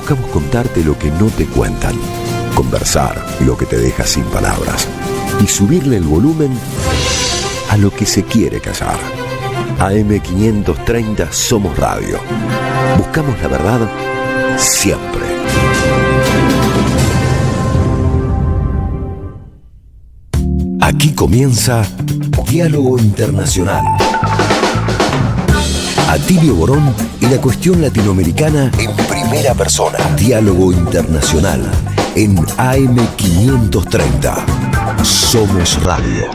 buscamos contarte lo que no te cuentan, conversar lo que te deja sin palabras y subirle el volumen a lo que se quiere callar. AM530 Somos Radio. Buscamos la verdad siempre. Aquí comienza Diálogo Internacional. Atilio Borón y la cuestión latinoamericana en primera persona. Diálogo Internacional en AM530. Somos Radio.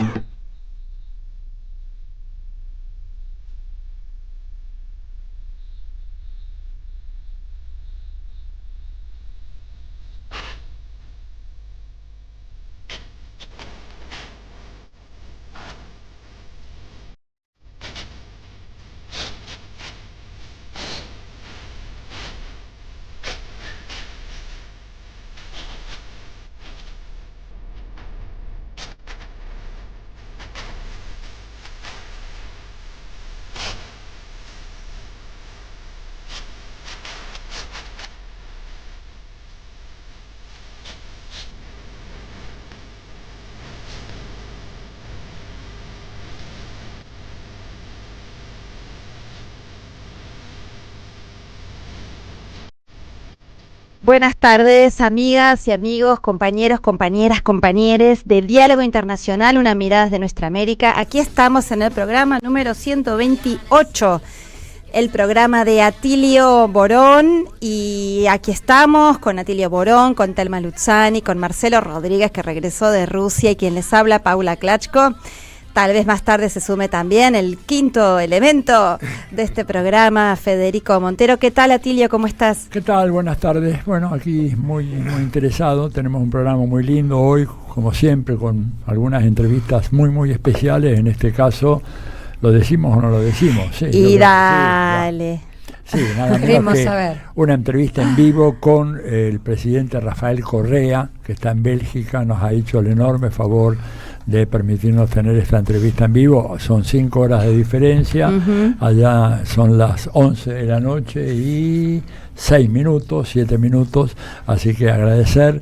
Buenas tardes, amigas y amigos, compañeros, compañeras, compañeres de Diálogo Internacional, una mirada de nuestra América. Aquí estamos en el programa número 128, el programa de Atilio Borón, y aquí estamos con Atilio Borón, con Telma Luzzani, con Marcelo Rodríguez, que regresó de Rusia, y quien les habla, Paula Klachko. Tal vez más tarde se sume también el quinto elemento de este programa, Federico Montero. ¿Qué tal, Atilio? ¿Cómo estás? ¿Qué tal? Buenas tardes. Bueno, aquí muy interesado. Tenemos un programa muy lindo hoy, como siempre, con algunas entrevistas muy especiales. En este caso, ¿lo decimos o no lo decimos? Sí, y dale. Sí, nada menos que una entrevista en vivo con el presidente Rafael Correa, que está en Bélgica. Nos ha hecho el enorme favor de permitirnos tener esta entrevista en vivo. Son 5 horas de diferencia. Allá son las 11 de la noche y 7 minutos, así que agradecer.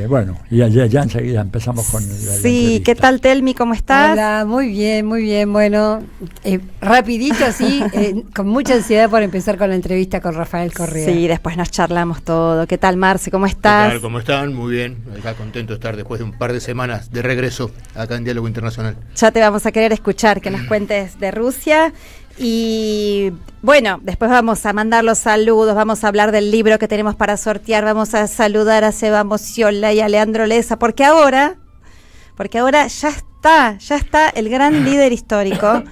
Bueno, y allá ya enseguida empezamos con la entrevista. ¿Qué tal, Telmi? ¿Cómo estás? Hola, muy bien, bueno, rapidito así, con mucha ansiedad por empezar con la entrevista con Rafael Correa. Sí, después nos charlamos todo. ¿Qué tal, Marce? ¿Cómo estás? ¿Qué tal? ¿Cómo están? Muy bien, acá contento de estar después de un par de semanas de regreso acá en Diálogo Internacional. Ya te vamos a querer escuchar, que nos cuentes de Rusia. Y bueno, después vamos a mandar los saludos, vamos a hablar del libro que tenemos para sortear, vamos a saludar a Seba Mociola y a Leandro Leza, porque ahora ya está el gran líder histórico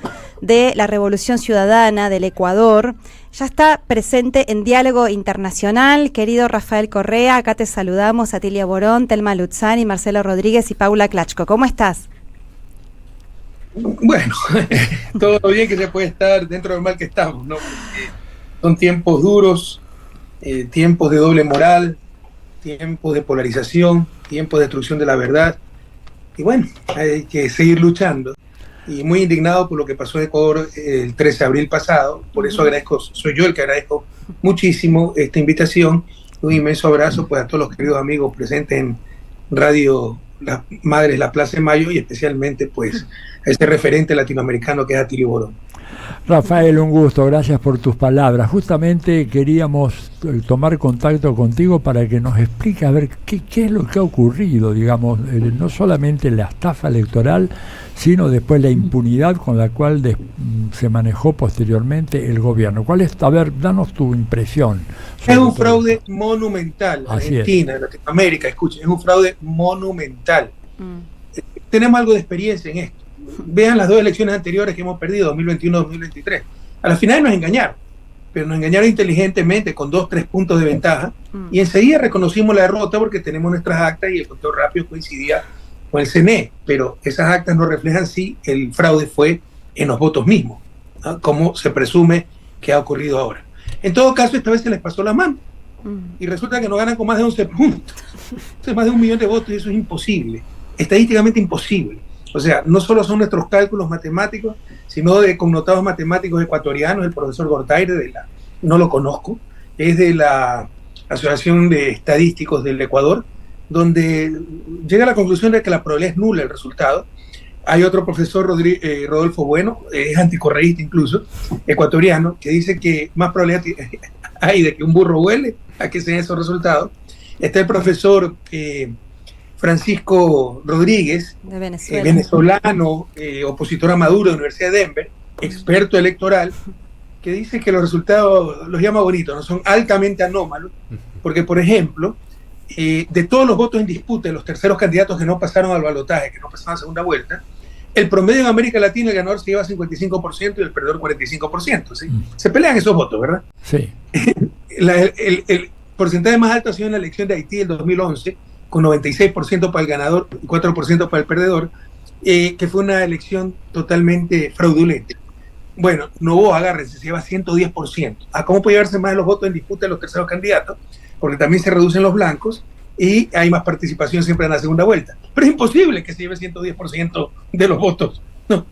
de la Revolución Ciudadana del Ecuador, ya está presente en Diálogo Internacional. Querido Rafael Correa, acá te saludamos, Atilio Borón, Telma Luzzani, Marcelo Rodríguez y Paula Klachko. ¿Cómo estás? Bueno, todo bien que se puede estar dentro del mal que estamos, ¿no? Porque son tiempos duros, tiempos de doble moral, tiempos de polarización, tiempos de destrucción de la verdad. Y bueno, hay que seguir luchando. Y muy indignado por lo que pasó en Ecuador el 13 de abril pasado. Por eso soy yo el que agradezco muchísimo esta invitación. Un inmenso abrazo pues a todos los queridos amigos presentes en Radio Las Madres La Plaza de Mayo, y especialmente pues a este referente latinoamericano que es Atilio Borón. Rafael, un gusto, gracias por tus palabras. Justamente queríamos tomar contacto contigo para que nos expliques a ver qué es lo que ha ocurrido, digamos, no solamente la estafa electoral, sino después la impunidad con la cual se manejó posteriormente el gobierno. ¿Cuál es? A ver, danos tu impresión. Es un fraude monumental. Argentina, Latinoamérica, escuchen, es un fraude monumental. Tenemos algo de experiencia en esto. Vean las 2 elecciones anteriores que hemos perdido, 2021-2023. A la final nos engañaron, pero nos engañaron inteligentemente con 2-3 puntos de ventaja, y enseguida reconocimos la derrota porque tenemos nuestras actas y el conteo rápido coincidía con el CNE, pero esas actas no reflejan si el fraude fue en los votos mismos, ¿no? Como se presume que ha ocurrido ahora. En todo caso, esta vez se les pasó la mano, y resulta que nos ganan con más de 11 puntos. Entonces, más de 1 millón de votos, y eso es imposible, estadísticamente imposible. O sea, no solo son nuestros cálculos matemáticos, sino de connotados matemáticos ecuatorianos. El profesor Gortaire, no lo conozco, es de la Asociación de Estadísticos del Ecuador, donde llega a la conclusión de que la probabilidad es nula el resultado. Hay otro profesor, Rodolfo Bueno, es anticorreísta incluso, ecuatoriano, que dice que más probabilidad hay de que un burro vuele a que se den esos resultados. Está el profesor Francisco Rodríguez, de Venezuela, venezolano, opositor a Maduro de la Universidad de Denver, experto electoral, que dice que los resultados, los llama bonitos, no son altamente anómalos, porque, por ejemplo, de todos los votos en disputa de los terceros candidatos que no pasaron al balotaje, que no pasaron a segunda vuelta, el promedio en América Latina, el ganador se lleva 55% y el perdedor 45%. ¿Sí? Se pelean esos votos, ¿verdad? Sí. El porcentaje más alto ha sido en la elección de Haití del 2011, con 96% para el ganador y 4% para el perdedor, que fue una elección totalmente fraudulenta. Bueno, Noboa, agárrense, se lleva 110%. ¿A cómo puede llevarse más de los votos en disputa de los terceros candidatos? Porque también se reducen los blancos y hay más participación siempre en la segunda vuelta. Pero es imposible que se lleve 110% de los votos. No.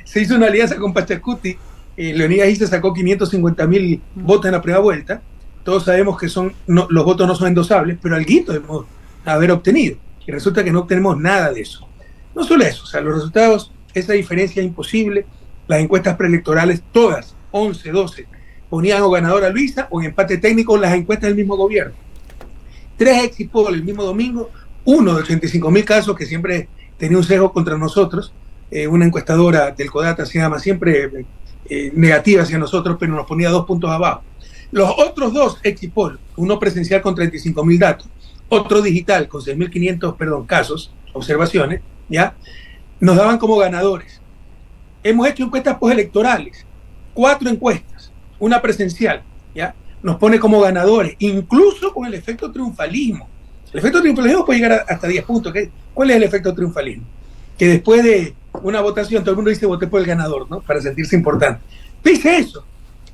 Se hizo una alianza con Pachacuti, Leonidas Issa sacó 550.000 votos en la primera vuelta. Todos sabemos que los votos no son endosables, pero alguito debemos haber obtenido. Y resulta que no obtenemos nada de eso. No solo eso, o sea, los resultados, esa diferencia es imposible. Las encuestas preelectorales, todas, 11, 12, ponían o ganador a Luisa o en empate técnico las encuestas del mismo gobierno. 3 exit poll el mismo domingo, uno de 85.000 casos que siempre tenía un sesgo contra nosotros, una encuestadora del CODATA se llama siempre negativa hacia nosotros, pero nos ponía 2 puntos abajo. Los otros 2 exit poll, uno presencial con 35.000 datos, otro digital con 6.500 casos, observaciones, ¿ya? Nos daban como ganadores. Hemos hecho encuestas postelectorales, 4 encuestas, una presencial, ¿ya? Nos pone como ganadores, incluso con el efecto triunfalismo. El efecto triunfalismo puede llegar hasta 10 puntos. ¿Cuál es el efecto triunfalismo? Que después de una votación todo el mundo dice voté por el ganador, ¿no? Para sentirse importante. Dice eso,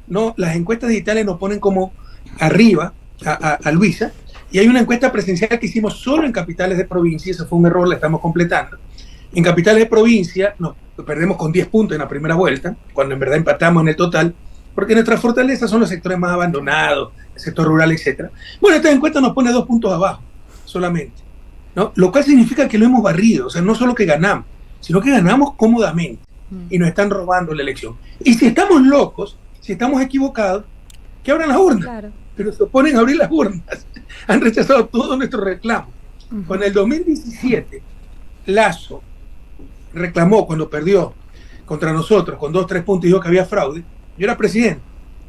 ¿no? Las encuestas digitales nos ponen como arriba a Luisa, y hay una encuesta presencial que hicimos solo en capitales de provincia, eso fue un error, la estamos completando. En capitales de provincia nos perdemos con 10 puntos en la primera vuelta, cuando en verdad empatamos en el total, porque nuestras fortalezas son los sectores más abandonados, el sector rural, etc. Bueno, esta encuesta nos pone 2 puntos abajo, solamente, ¿no? Lo cual significa que lo hemos barrido, o sea, no solo que ganamos, sino que ganamos cómodamente, y nos están robando la elección. Y si estamos locos, si estamos equivocados, que abran las urnas. Claro. Pero se oponen a abrir las urnas. Han rechazado todos nuestros reclamos. Con el 2017, Lasso reclamó cuando perdió contra nosotros con 2-3 puntos y dijo que había fraude. Yo era presidente.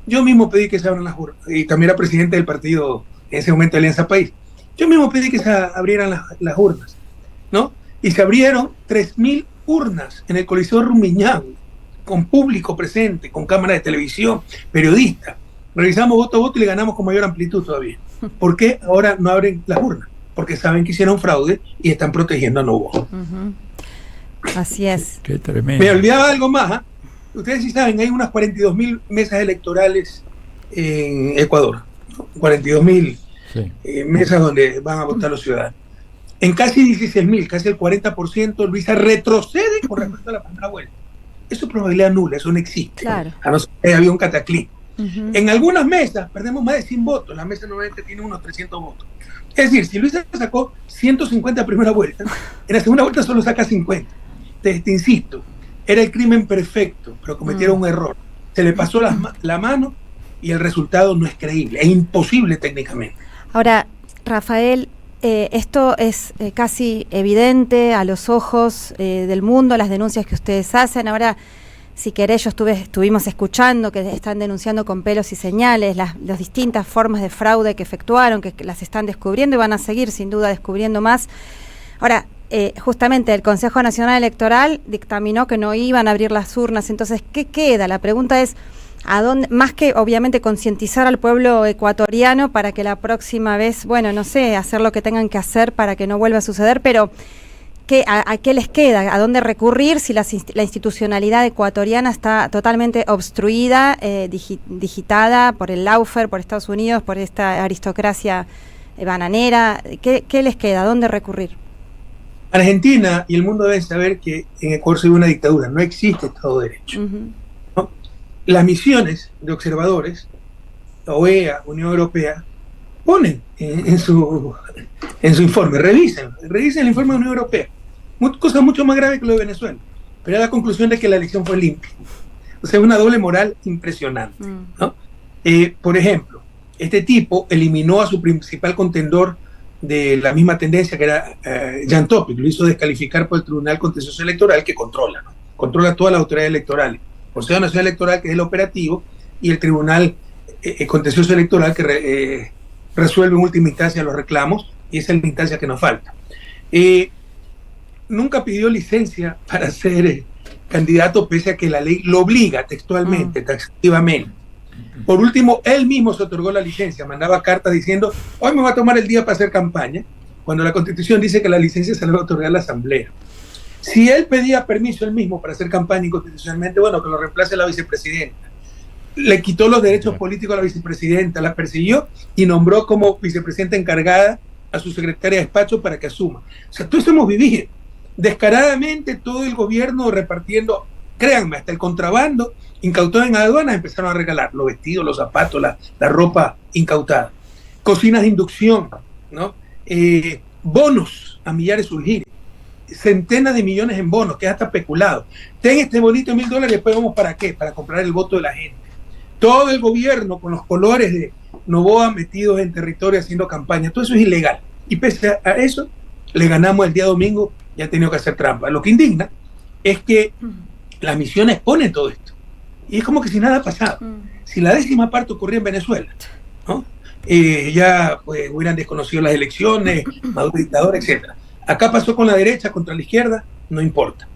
Yo mismo pedí que se abran las urnas. Y también era presidente del partido, en ese momento, Alianza País. Yo mismo pedí que se abrieran las urnas, ¿no? Y se abrieron 3.000 urnas en el Coliseo Rumiñán, con público presente, con cámaras de televisión, periodistas. Revisamos voto a voto y le ganamos con mayor amplitud todavía. ¿Por qué ahora no abren las urnas? Porque saben que hicieron fraude y están protegiendo a Noboa. Así es. Qué tremendo. Me olvidaba algo más. ¿Eh? Ustedes sí saben, hay unas 42.000 mesas electorales en Ecuador. 42.000 mesas donde van a votar los ciudadanos. En casi 16.000, casi el 40%, Luisa retrocede con respecto a la primera vuelta. Eso es probabilidad nula, eso no existe. Claro. A no ser que había un cataclismo. En algunas mesas perdemos más de 100 votos, la mesa normalmente tiene unos 300 votos. Es decir, si Luisa sacó 150 a primera vuelta, en la segunda vuelta solo saca 50. Te insisto, era el crimen perfecto, pero cometieron un error. Se le pasó la mano y el resultado no es creíble, es imposible técnicamente. Ahora, Rafael, esto es casi evidente a los ojos del mundo, las denuncias que ustedes hacen. Ahora, si querés, estuvimos escuchando que están denunciando con pelos y señales las distintas formas de fraude que efectuaron, que las están descubriendo y van a seguir sin duda descubriendo más. Ahora, justamente el Consejo Nacional Electoral dictaminó que no iban a abrir las urnas, entonces, ¿qué queda? La pregunta es, ¿a dónde, más que obviamente concientizar al pueblo ecuatoriano para que la próxima vez, bueno, no sé, hacer lo que tengan que hacer para que no vuelva a suceder, pero ¿a qué les queda? ¿A dónde recurrir si la institucionalidad ecuatoriana está totalmente obstruida, digitada por el lawfare, por Estados Unidos, por esta aristocracia bananera? ¿Qué les queda? ¿A dónde recurrir? Argentina y el mundo deben saber que en Ecuador se vive una dictadura, no existe Estado de Derecho. ¿No? Las misiones de observadores, la OEA, Unión Europea, ponen en su informe. Revisen el informe de la Unión Europea. Cosa mucho más grave que lo de Venezuela. Pero la conclusión de que la elección fue limpia. O sea, una doble moral impresionante, ¿no? Por ejemplo, este tipo eliminó a su principal contendor de la misma tendencia, que era Jan Topic. Lo hizo descalificar por el Tribunal Contencioso Electoral, que controla, ¿no? Controla todas las autoridades electorales. Consejo Nacional Electoral, que es el operativo, y el Tribunal Contencioso Electoral, que resuelve en última instancia los reclamos, y esa es la instancia que nos falta. Nunca pidió licencia para ser candidato, pese a que la ley lo obliga textualmente, taxativamente. Por último, él mismo se otorgó la licencia, mandaba cartas diciendo: hoy me va a tomar el día para hacer campaña, cuando la Constitución dice que la licencia se le va a otorgar a la Asamblea. Si él pedía permiso él mismo para hacer campaña inconstitucionalmente, bueno, que lo reemplace la vicepresidenta. Le quitó los derechos políticos a la vicepresidenta, la persiguió y nombró como vicepresidenta encargada a su secretaria de despacho para que asuma. O sea, todo eso hemos vivido. Descaradamente todo el gobierno repartiendo, créanme, hasta el contrabando incautado en aduanas empezaron a regalar los vestidos, los zapatos, la ropa incautada. Cocinas de inducción, ¿no? Bonos a millares surgir, centenas de millones en bonos, que es hasta especulado. Ten este bonito $1,000, después vamos ¿para qué? Para comprar el voto de la gente. Todo el gobierno con los colores de Noboa metidos en territorio haciendo campaña. Todo eso es ilegal. Y pese a eso, le ganamos el día domingo y ha tenido que hacer trampa. Lo que indigna es que las misiones ponen todo esto. Y es como que si nada ha pasado. Si la 10ª parte ocurría en Venezuela, ¿no? Ya pues, hubieran desconocido las elecciones, Maduro dictador, etc. Acá pasó con la derecha contra la izquierda, no importa.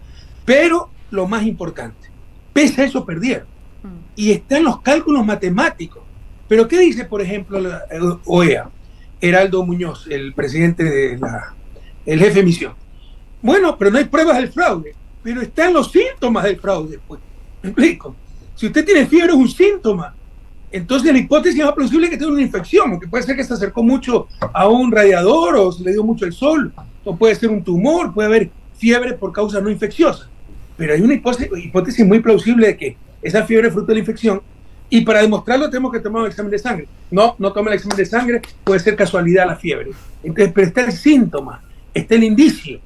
Pero lo más importante, pese a eso perdieron. Y está en los cálculos matemáticos. Pero ¿qué dice, por ejemplo, la OEA? Heraldo Muñoz, el presidente de el jefe de misión. Bueno, pero no hay pruebas del fraude. Pero están los síntomas del fraude. Pues, ¿me explico? Si usted tiene fiebre, es un síntoma. Entonces la hipótesis más plausible es que tenga una infección, o que puede ser que se acercó mucho a un radiador, o se le dio mucho el sol, o puede ser un tumor, puede haber fiebre por causa no infecciosa. Pero hay una hipótesis muy plausible de que esa fiebre es fruto de la infección, y para demostrarlo tenemos que tomar un examen de sangre. No tome el examen de sangre, puede ser casualidad la fiebre. Entonces, pero está el síntoma, está el indicio.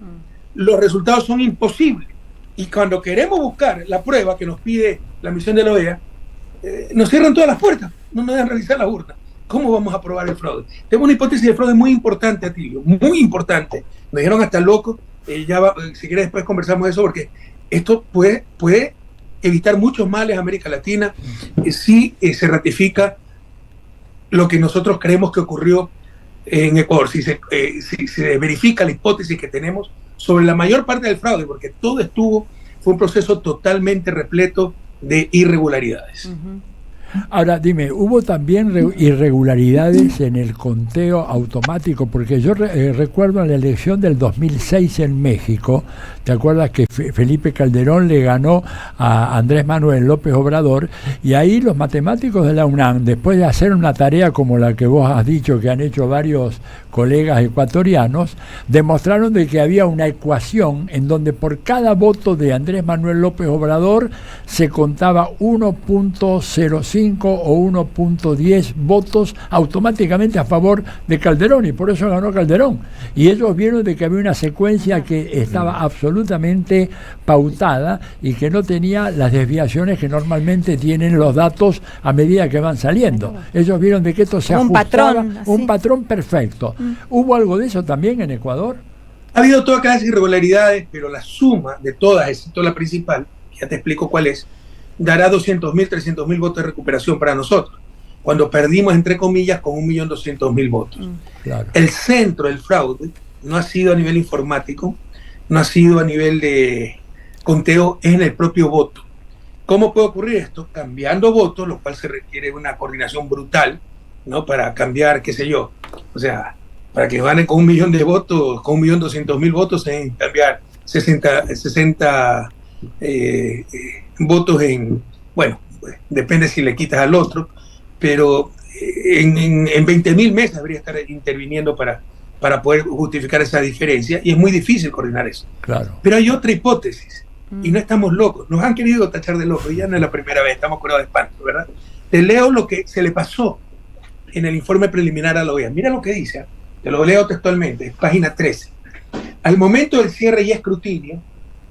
Los resultados son imposibles. Y cuando queremos buscar la prueba que nos pide la misión de la OEA, nos cierran todas las puertas, no nos dejan realizar las urnas. ¿Cómo vamos a probar el fraude? Tengo una hipótesis de fraude muy importante, Atilio, muy importante. Me dijeron hasta loco, si quieres después conversamos de eso, porque esto puede evitar muchos males a América Latina si se ratifica lo que nosotros creemos que ocurrió en Ecuador, si se verifica la hipótesis que tenemos sobre la mayor parte del fraude, porque fue un proceso totalmente repleto de irregularidades. Ahora, dime, ¿hubo también irregularidades en el conteo automático? Porque yo recuerdo en la elección del 2006 en México, ¿te acuerdas que Felipe Calderón le ganó a Andrés Manuel López Obrador? Y ahí los matemáticos de la UNAM, después de hacer una tarea como la que vos has dicho que han hecho varios colegas ecuatorianos, demostraron de que había una ecuación en donde por cada voto de Andrés Manuel López Obrador se contaba 1.05 o 1.10 votos automáticamente a favor de Calderón, y por eso ganó Calderón. Y ellos vieron de que había una secuencia que estaba absolutamente pautada y que no tenía las desviaciones que normalmente tienen los datos a medida que van saliendo. Ellos vieron de que esto se ajustaba, un patrón perfecto. ¿Hubo algo de eso también en Ecuador? Ha habido todas clases de irregularidades, pero la suma de todas, excepto la principal, ya te explico cuál es, dará 200.000, 300.000 votos de recuperación para nosotros, cuando perdimos, entre comillas, con 1.200.000 votos. Claro. El centro del fraude no ha sido a nivel informático, no ha sido a nivel de conteo, es en el propio voto. ¿Cómo puede ocurrir esto? Cambiando votos, lo cual se requiere una coordinación brutal, ¿no? Para cambiar, qué sé yo, o sea, para que ganen con 1 millón de votos, con 1.200.000 votos, en cambiar 60 votos bueno, depende si le quitas al otro, pero en 20.000 mesas habría que estar interviniendo para poder justificar esa diferencia, y es muy difícil coordinar eso. Claro. Pero hay otra hipótesis, y no estamos locos, nos han querido tachar de locos, y ya no es la primera vez, estamos curados de espanto, ¿verdad? Te leo lo que se le pasó en el informe preliminar a la OEA. Mira lo que dice, te lo leo textualmente, página 13. Al momento del cierre y escrutinio,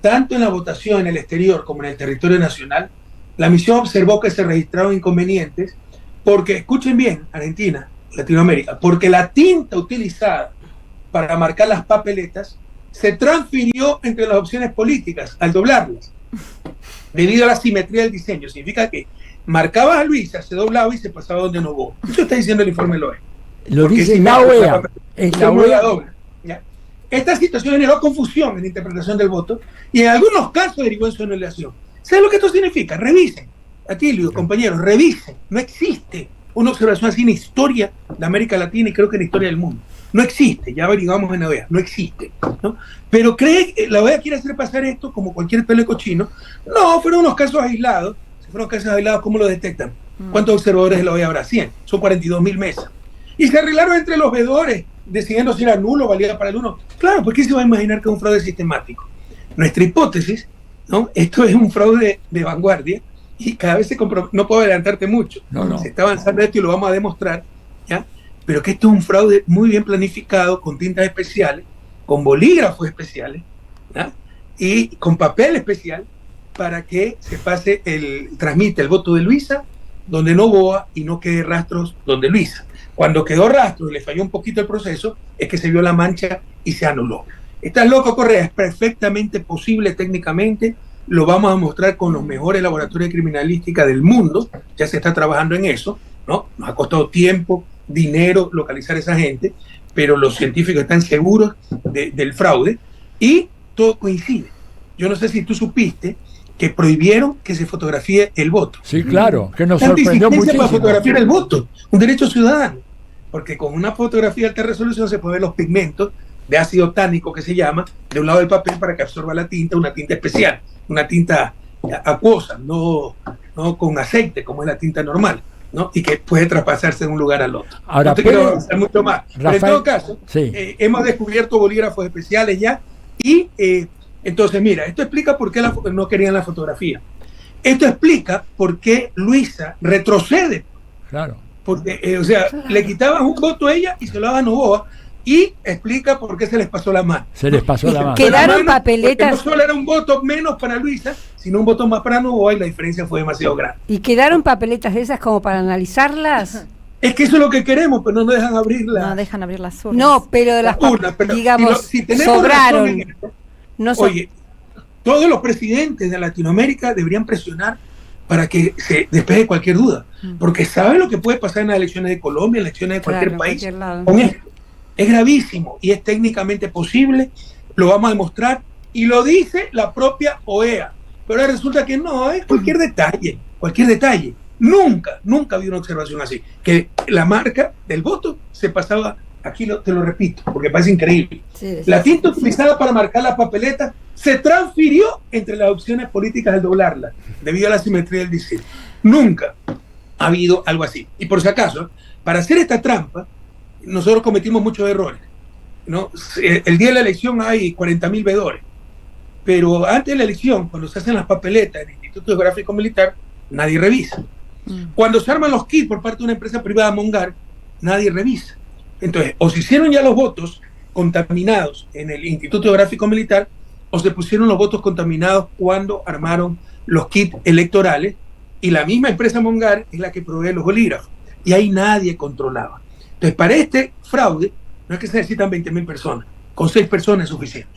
tanto en la votación en el exterior como en el territorio nacional, la misión observó que se registraron inconvenientes porque, escuchen bien, Argentina, Latinoamérica, porque la tinta utilizada para marcar las papeletas se transfirió entre las opciones políticas al doblarlas, debido a la simetría del diseño. Significa que marcabas a Luisa, se doblaba y se pasaba donde no hubo. Eso está diciendo el informe de la OEA. Lo dice la OEA. Es la OEA. Esta situación generó confusión en la interpretación del voto y en algunos casos derivó en su anulación. ¿Sabes lo que esto significa? Revisen, Atilio, compañeros, revisen. No existe una observación así en la historia de América Latina y creo que en la historia del mundo. No existe, ya averiguamos en la OEA, no existe, ¿no? Pero cree que la OEA quiere hacer pasar esto como cualquier pelo de cochino. No, fueron unos casos aislados. Si fueron casos aislados, ¿cómo lo detectan? ¿Cuántos observadores de la OEA habrá? 100. Son 42.000 mesas. Y se arreglaron entre los veedores, decidiendo si era nulo o valía para el uno. Claro, pues ¿qué se va a imaginar que es un fraude sistemático? Nuestra hipótesis, ¿no? Esto es un fraude de vanguardia y cada vez se no puedo adelantarte mucho. No. Se está avanzando esto y lo vamos a demostrar, ¿ya? Pero que esto es un fraude muy bien planificado, con tintas especiales, con bolígrafos especiales, ¿ya? Y con papel especial para que se transmite el voto de Luisa donde no Boa y no quede rastros donde Luisa. Cuando quedó rastro y le falló un poquito el proceso, es que se vio la mancha y se anuló. ¿Estás loco, Correa? Es perfectamente posible técnicamente, lo vamos a mostrar con los mejores laboratorios de criminalística del mundo, ya se está trabajando en eso, ¿no? Nos ha costado tiempo, dinero localizar a esa gente, pero los científicos están seguros del fraude y todo coincide. Yo no sé si tú supiste que prohibieron que se fotografíe el voto. Sí, claro, que nos sorprendió muchísimo. Para fotografiar el voto, un derecho ciudadano, porque con una fotografía de alta resolución se puede ver los pigmentos de ácido tánico que se llama, de un lado del papel para que absorba la tinta, una tinta especial, una tinta acuosa, no con aceite como es la tinta normal, ¿no? Y que puede traspasarse de un lugar al otro. Ahora, no te quiero avanzar mucho más. Rafael, pero en todo caso, sí. Hemos descubierto bolígrafos especiales ya y entonces mira, esto explica por qué no querían la fotografía. Esto explica por qué Luisa retrocede. Claro. Porque, le quitaban un voto a ella y se lo daban a Novoa. Y explica por qué se les pasó la mano. Se les pasó la mano. Quedaron papeletas. No solo era un voto menos para Luisa, sino un voto más para Novoa y la diferencia fue demasiado grande. ¿Y quedaron papeletas de esas como para analizarlas? Es que eso es lo que queremos, pero no nos dejan abrirlas. No dejan abrir las urnas. No, pero de las urnas, digamos, si tenemos sobraron. Esto, No oye, todos los presidentes de Latinoamérica deberían presionar para que se despeje cualquier duda, porque saben lo que puede pasar en las elecciones de Colombia, en las elecciones de cualquier país con esto. Es gravísimo y es técnicamente posible, lo vamos a demostrar y lo dice la propia OEA, pero ahora resulta que no, es cualquier detalle. Nunca ha habido una observación así, que la marca del voto se pasaba, aquí te lo repito, porque parece increíble. La tinta utilizada para marcar las papeletas se transfirió entre las opciones políticas al doblarla, debido a la simetría del diseño. Nunca ha habido algo así. Y por si acaso, para hacer esta trampa, nosotros cometimos muchos errores, ¿no? El día de la elección hay 40.000 veedores, pero antes de la elección, cuando se hacen las papeletas en el Instituto Geográfico Militar, nadie revisa. Cuando se arman los kits por parte de una empresa privada, Mongar, nadie revisa. Entonces, o se hicieron ya los votos contaminados en el Instituto Geográfico Militar, o se pusieron los votos contaminados cuando armaron los kits electorales, y la misma empresa Mongar es la que provee los bolígrafos, y ahí nadie controlaba. Entonces, para este fraude, no es que se necesitan 20.000 personas, con 6 personas es suficiente.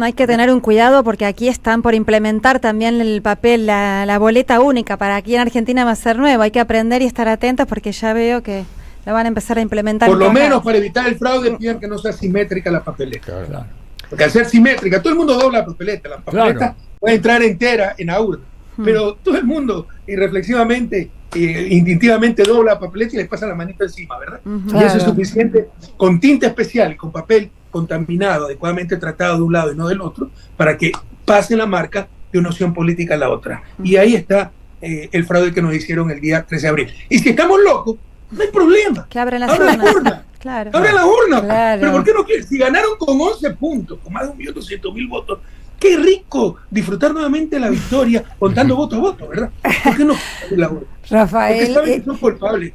Hay que tener un cuidado porque aquí están por implementar también el papel, la boleta única, para aquí en Argentina va a ser nuevo, hay que aprender y estar atentos porque ya veo que la van a empezar a implementar. Por lo menos para evitar el fraude, pidan que no sea simétrica la papeleta. Claro. Porque al ser simétrica, todo el mundo dobla la papeleta puede entrar entera en la urna, pero todo el mundo irreflexivamente, instintivamente dobla la papeleta y les pasa la manita encima, ¿verdad? Y eso es suficiente con tinta especial, con papel contaminado, adecuadamente tratado de un lado y no del otro, para que pase la marca de una opción política a la otra. Y ahí está el fraude que nos hicieron el día 13 de abril. Y si estamos locos, no hay problema. Que abran las urnas. Claro. Abran las urnas. Claro. Pero ¿por qué no quieren? Si ganaron con 11 puntos, con más de 1.200.000 votos, qué rico disfrutar nuevamente la victoria contando voto a voto, ¿verdad? ¿Por qué no la urna? Rafael, porque saben que son culpables.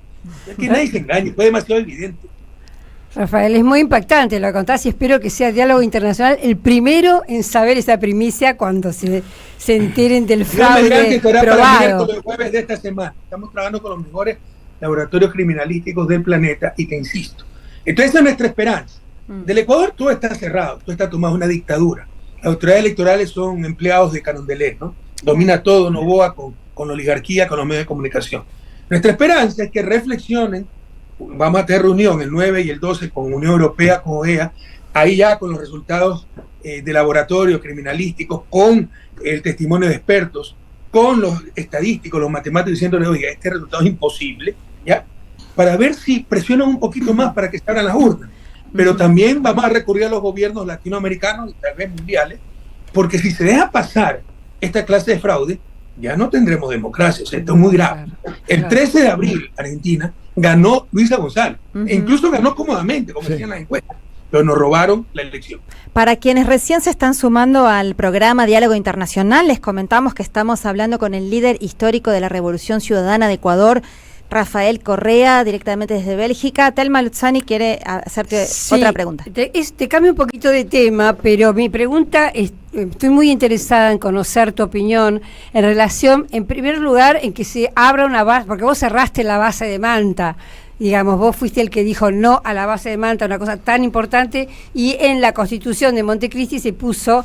Que nadie se engañe, fue demasiado evidente. Rafael, es muy impactante lo que contás y espero que sea Diálogo Internacional el primero en saber esa primicia cuando se enteren del fraude probado. Para el miércoles, jueves de esta semana. Estamos trabajando con los mejores laboratorios criminalísticos del planeta y te insisto. Entonces esa es nuestra esperanza. Del Ecuador todo está cerrado, todo está tomado, una dictadura. Las autoridades electorales son empleados de Carondelet, ¿no? Domina todo Noboa con la oligarquía, con los medios de comunicación. Nuestra esperanza es que reflexionen. Vamos a tener reunión el 9 y el 12 con Unión Europea, con OEA, ahí ya con los resultados de laboratorios criminalísticos, con el testimonio de expertos, con los estadísticos, los matemáticos, diciéndole, oiga, este resultado es imposible, ¿ya? Para ver si presionan un poquito más para que se abran las urnas. Pero también vamos a recurrir a los gobiernos latinoamericanos y tal vez mundiales, porque si se deja pasar esta clase de fraude, ya no tendremos democracia. O sea, esto es muy grave. El 13 de abril, Argentina ganó Luisa González, e incluso ganó cómodamente, como decían las encuestas, pero nos robaron la elección. Para quienes recién se están sumando al programa Diálogo Internacional, les comentamos que estamos hablando con el líder histórico de la Revolución Ciudadana de Ecuador, Rafael Correa, directamente desde Bélgica. Telma Luzzani quiere hacerte otra pregunta. Te cambio un poquito de tema, pero mi pregunta es, estoy muy interesada en conocer tu opinión en relación, en primer lugar, en que se abra una base, porque vos cerraste la base de Manta, digamos, vos fuiste el que dijo no a la base de Manta, una cosa tan importante, y en la Constitución de Montecristi se puso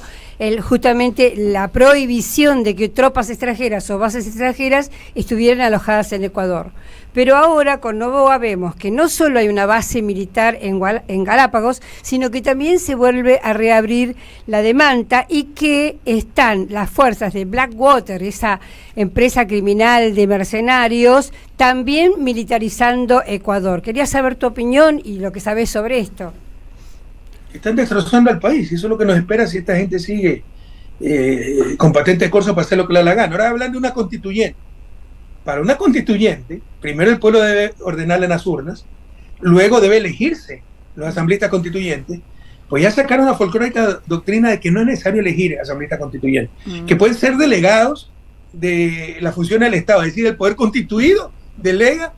justamente la prohibición de que tropas extranjeras o bases extranjeras estuvieran alojadas en Ecuador. Pero ahora con Noboa vemos que no solo hay una base militar en Galápagos, sino que también se vuelve a reabrir la de Manta y que están las fuerzas de Blackwater, esa empresa criminal de mercenarios, también militarizando Ecuador. Quería saber tu opinión y lo que sabes sobre esto. Están destrozando al país, y eso es lo que nos espera si esta gente sigue con patente de corso para hacer lo que le da la gana. Ahora hablan de una constituyente. Para una constituyente, primero el pueblo debe ordenarla en las urnas, luego debe elegirse los asambleístas constituyentes. Pues ya sacaron una folclórica doctrina de que no es necesario elegir asambleístas constituyentes, que pueden ser delegados de la función del Estado, es decir, el poder constituido delega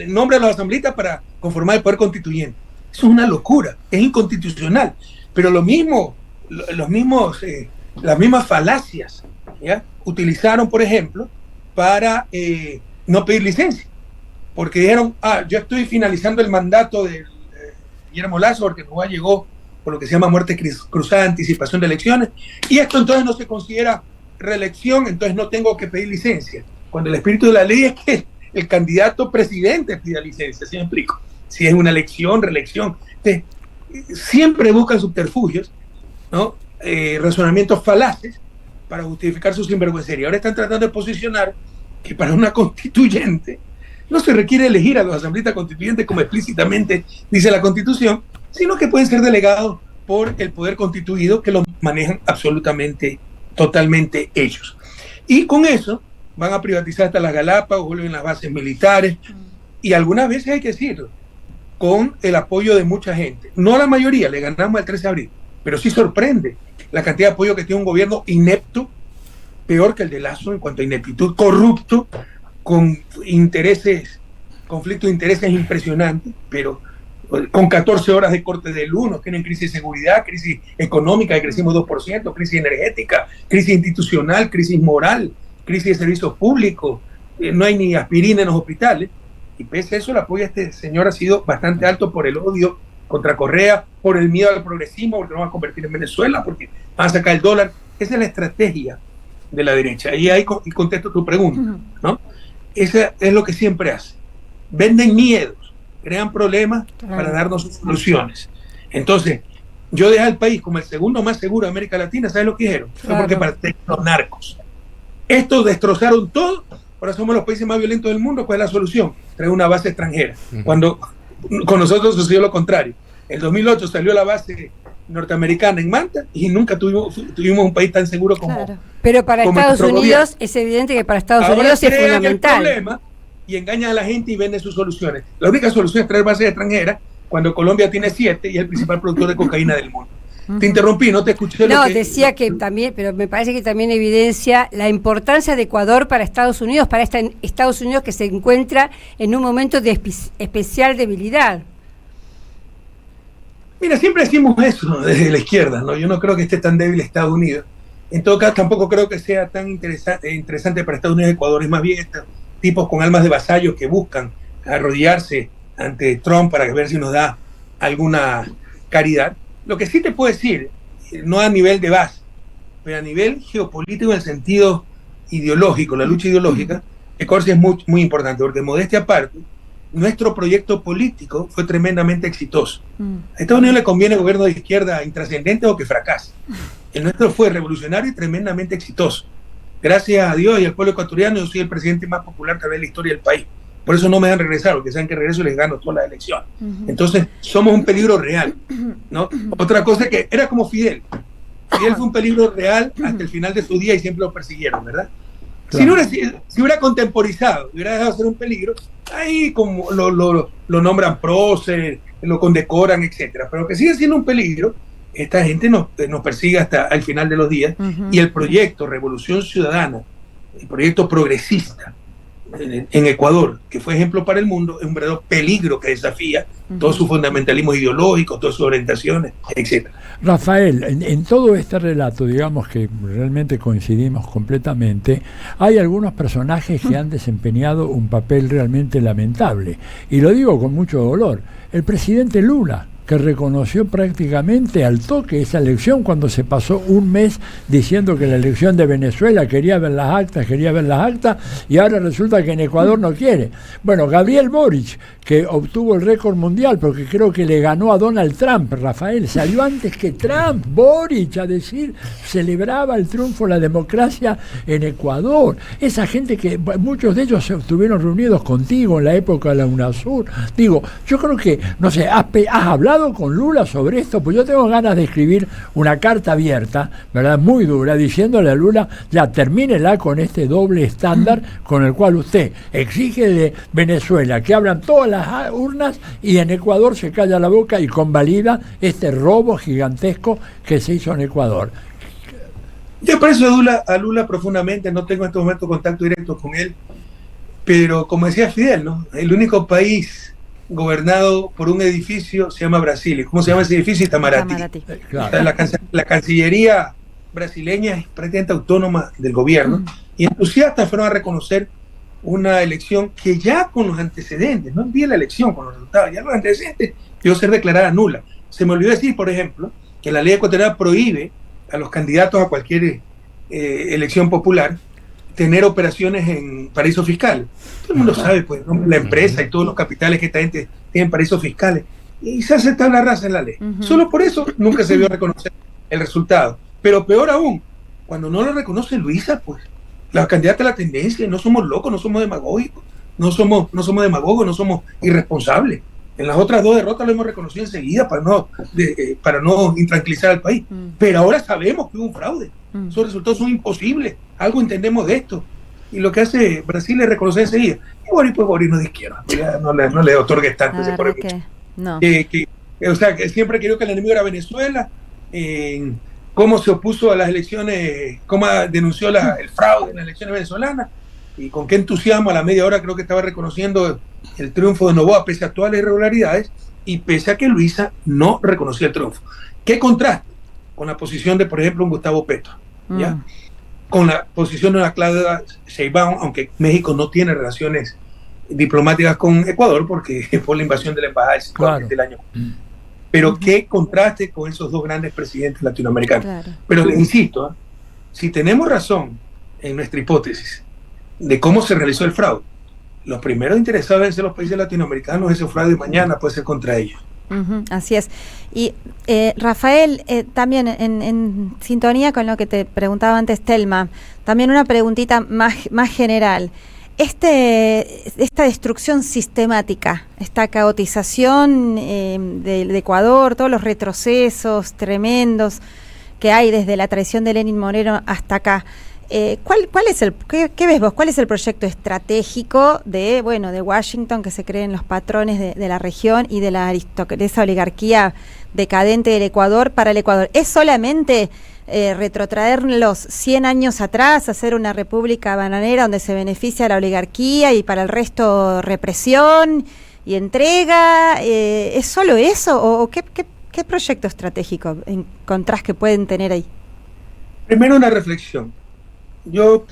nombra a los asambleístas para conformar el poder constituyente. Eso es una locura, es inconstitucional. Pero las mismas falacias, ¿ya? Utilizaron, por ejemplo, para no pedir licencia, porque dijeron, yo estoy finalizando el mandato de Guillermo Lazo, porque Noboa llegó por lo que se llama muerte cruzada, anticipación de elecciones, y esto entonces no se considera reelección, entonces no tengo que pedir licencia, cuando el espíritu de la ley es que el candidato presidente pida licencia. ¿Sí me explico? Si es una elección, reelección. Entonces, siempre buscan subterfugios, ¿no? Razonamientos falaces para justificar su sinvergüencería. Ahora están tratando de posicionar que para una constituyente no se requiere elegir a los asambleístas constituyentes como explícitamente dice la Constitución, sino que pueden ser delegados por el poder constituido, que los manejan absolutamente, totalmente ellos. Y con eso van a privatizar hasta las Galápagos, vuelven las bases militares, y algunas veces hay que decirlo, con el apoyo de mucha gente. No la mayoría, le ganamos el 13 de abril, pero sí sorprende la cantidad de apoyo que tiene un gobierno inepto, peor que el de Lazo en cuanto a ineptitud, corrupto, con intereses, conflictos de intereses impresionantes, pero con 14 horas de corte de luz, nos tienen crisis de seguridad, crisis económica, que crecimos 2%, crisis energética, crisis institucional, crisis moral, crisis de servicios públicos, no hay ni aspirina en los hospitales, y pese a eso el apoyo a este señor ha sido bastante alto por el odio contra Correa, por el miedo al progresismo, porque no va a convertir en Venezuela, porque van a sacar el dólar. Esa es la estrategia de la derecha, y ahí contesto tu pregunta, ¿no? Esa es lo que siempre hace. Venden miedos, crean problemas para darnos soluciones. Entonces, yo dejé al país como el segundo más seguro de América Latina. ¿Sabes lo que dijeron? Fue porque parten los narcos. Estos destrozaron todo, ahora somos los países más violentos del mundo. ¿Cuál es la solución? Traer una base extranjera. Cuando con nosotros sucedió lo contrario. En 2008 salió la base norteamericana en Manta y nunca tuvimos un país tan seguro como... Pero para Estados Unidos es evidente que para Estados Unidos es fundamental. El problema y engañan a la gente y venden sus soluciones. La única solución es traer bases extranjeras cuando Colombia tiene 7 y es el principal productor de cocaína del mundo. Te interrumpí, no te escuché. No, decía que también, pero me parece que también evidencia la importancia de Ecuador para Estados Unidos, para Estados Unidos que se encuentra en un momento de especial debilidad. Mira, siempre decimos eso, ¿no?, desde la izquierda, ¿no? Yo no creo que esté tan débil Estados Unidos. En todo caso, tampoco creo que sea tan interesante para Estados Unidos y Ecuador. Es más bien estos tipos con almas de vasallos que buscan arrodillarse ante Trump para ver si nos da alguna caridad. Lo que sí te puedo decir, no a nivel de base, pero a nivel geopolítico en el sentido ideológico, la lucha ideológica, Ecuador sí es muy, muy importante, porque modestia aparte, nuestro proyecto político fue tremendamente exitoso. A Estados Unidos le conviene gobierno de izquierda intrascendente o que fracase. El nuestro fue revolucionario y tremendamente exitoso. Gracias a Dios y al pueblo ecuatoriano, yo soy el presidente más popular tal vez de la historia del país. Por eso no me dan regresar, porque saben que regreso y les gano todas las elecciones. Entonces, somos un peligro real, ¿no? Otra cosa es que era como Fidel. Fidel fue un peligro real hasta el final de su día y siempre lo persiguieron, ¿verdad? Claro. Si hubiera contemporizado, hubiera dejado de ser un peligro, ahí como lo nombran prócer, lo condecoran, etcétera. Pero que sigue siendo un peligro, esta gente nos persigue hasta el final de los días. Y el proyecto Revolución Ciudadana, el proyecto progresista en Ecuador, que fue ejemplo para el mundo, es un verdadero peligro que desafía todo su fundamentalismo ideológico, todas sus orientaciones, etcétera. Rafael, en todo este relato, digamos que realmente coincidimos completamente, hay algunos personajes que han desempeñado un papel realmente lamentable, y lo digo con mucho dolor. El presidente Lula, que reconoció prácticamente al toque esa elección cuando se pasó un mes diciendo que la elección de Venezuela quería ver las actas, y ahora resulta que en Ecuador no quiere. Bueno, Gabriel Boric, que obtuvo el récord mundial porque creo que le ganó a Donald Trump, Rafael, salió antes que Trump, Boric, a decir, celebraba el triunfo de la democracia en Ecuador. Esa gente que muchos de ellos estuvieron reunidos contigo en la época de la UNASUR. Digo, yo creo que, no sé, has hablado con Lula sobre esto, pues yo tengo ganas de escribir una carta abierta, ¿verdad?, muy dura, diciéndole a Lula, ya termínela con este doble estándar con el cual usted exige de Venezuela que abran todas las urnas y en Ecuador se calla la boca y convalida este robo gigantesco que se hizo en Ecuador. Yo aprecio a Lula profundamente, no tengo en este momento contacto directo con él, pero como decía Fidel, ¿no?, el único país gobernado por un edificio se llama Brasil. ¿Cómo se llama ese edificio? Itamaraty. Claro. La Cancillería brasileña es prácticamente autónoma del gobierno y entusiastas fueron a reconocer una elección que ya con los antecedentes, no envié la elección con los resultados, ya los antecedentes debió ser declarada nula. Se me olvidó decir, por ejemplo, que la ley ecuatoriana prohíbe a los candidatos a cualquier elección popular tener operaciones en paraísos fiscales. Todo el mundo sabe, pues, ¿no?, la empresa y todos los capitales que esta gente tiene en paraísos fiscales. Y se hace tabla rasa en la ley. Solo por eso nunca se vio reconocer el resultado. Pero peor aún, cuando no lo reconoce Luisa, pues, la candidata a la tendencia, no somos locos, no somos demagógicos, no somos demagogos, no somos irresponsables. En las otras dos derrotas lo hemos reconocido enseguida para no intranquilizar al país. Pero ahora sabemos que hubo un fraude. Esos resultados son imposibles. Algo entendemos de esto. Y lo que hace Brasil es reconocer enseguida. Y Boris no es de izquierda. No le otorgues tanto ese por no. O sea, que siempre creyó que el enemigo era Venezuela. Cómo se opuso a las elecciones, cómo denunció el fraude en las elecciones venezolanas. Y con qué entusiasmo a la media hora creo que estaba reconociendo el triunfo de Noboa pese a todas las irregularidades y pese a que Luisa no reconocía el triunfo. ¿Qué contraste con la posición de, por ejemplo, un Gustavo Petro? ¿Ya? Con la posición de una Claudia Sheinbaum, aunque México no tiene relaciones diplomáticas con Ecuador porque por la invasión de la embajada del año. Pero qué contraste con esos dos grandes presidentes latinoamericanos. Claro. Pero les insisto, si tenemos razón en nuestra hipótesis de cómo se realizó el fraude, los primeros interesados en ser los países latinoamericanos, ese fraude de mañana puede ser contra ellos. Así es. Y Rafael, también en sintonía con lo que te preguntaba antes Telma, también una preguntita más general. Esta destrucción sistemática, esta caotización de Ecuador, todos los retrocesos tremendos que hay desde la traición de Lenín Moreno hasta acá, ¿Cuál es qué ves vos? ¿Cuál es el proyecto estratégico de Washington, que se creen los patrones de la región y de esa oligarquía decadente del Ecuador para el Ecuador? ¿Es solamente retrotraerlos 100 años atrás, hacer una república bananera donde se beneficia a la oligarquía y para el resto represión y entrega? ¿Es solo eso? ¿O qué proyecto estratégico encontrás que pueden tener ahí? Primero, una reflexión. Yo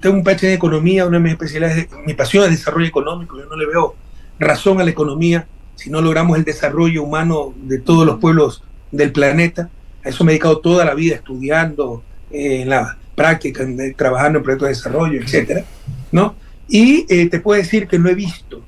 tengo un PhD en economía, una de mis especialidades, mi pasión es el desarrollo económico. Yo no le veo razón a la economía si no logramos el desarrollo humano de todos los pueblos del planeta. A eso me he dedicado toda la vida, estudiando, en la práctica, trabajando en proyectos de desarrollo, etcétera, ¿no? Y te puedo decir que no he visto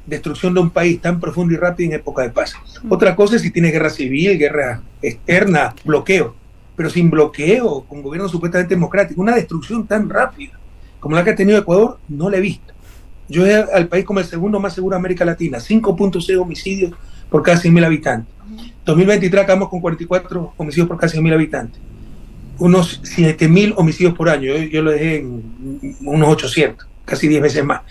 destrucción de un país tan profundo y rápido en época de paz. Otra cosa es si tiene guerra civil, guerra externa, bloqueo. Pero sin bloqueo, con gobierno supuestamente democrático, una destrucción tan rápida como la que ha tenido Ecuador, no la he visto. Yo he al país como el segundo más seguro de América Latina, 5.6 homicidios por cada 100.000 habitantes. 2023 acabamos con 44 homicidios por cada 100.000 habitantes. Unos 7.000 homicidios por año, yo lo dejé en unos 800, casi 10 veces más.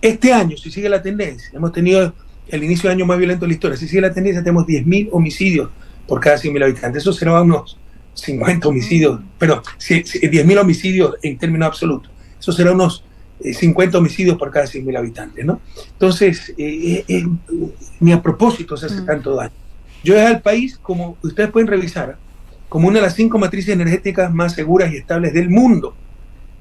Este año, si sigue la tendencia, hemos tenido el inicio de año más violento de la historia, si sigue la tendencia tenemos 10.000 homicidios por cada 100.000 habitantes. Eso será unos 50 homicidios, pero 10.000 homicidios en términos absolutos. Eso será unos 50 homicidios por cada 100.000 habitantes, ¿no? Entonces, ni a propósito se hace tanto daño. Yo dejé al país, como ustedes pueden revisar, como una de las 5 matrices energéticas más seguras y estables del mundo.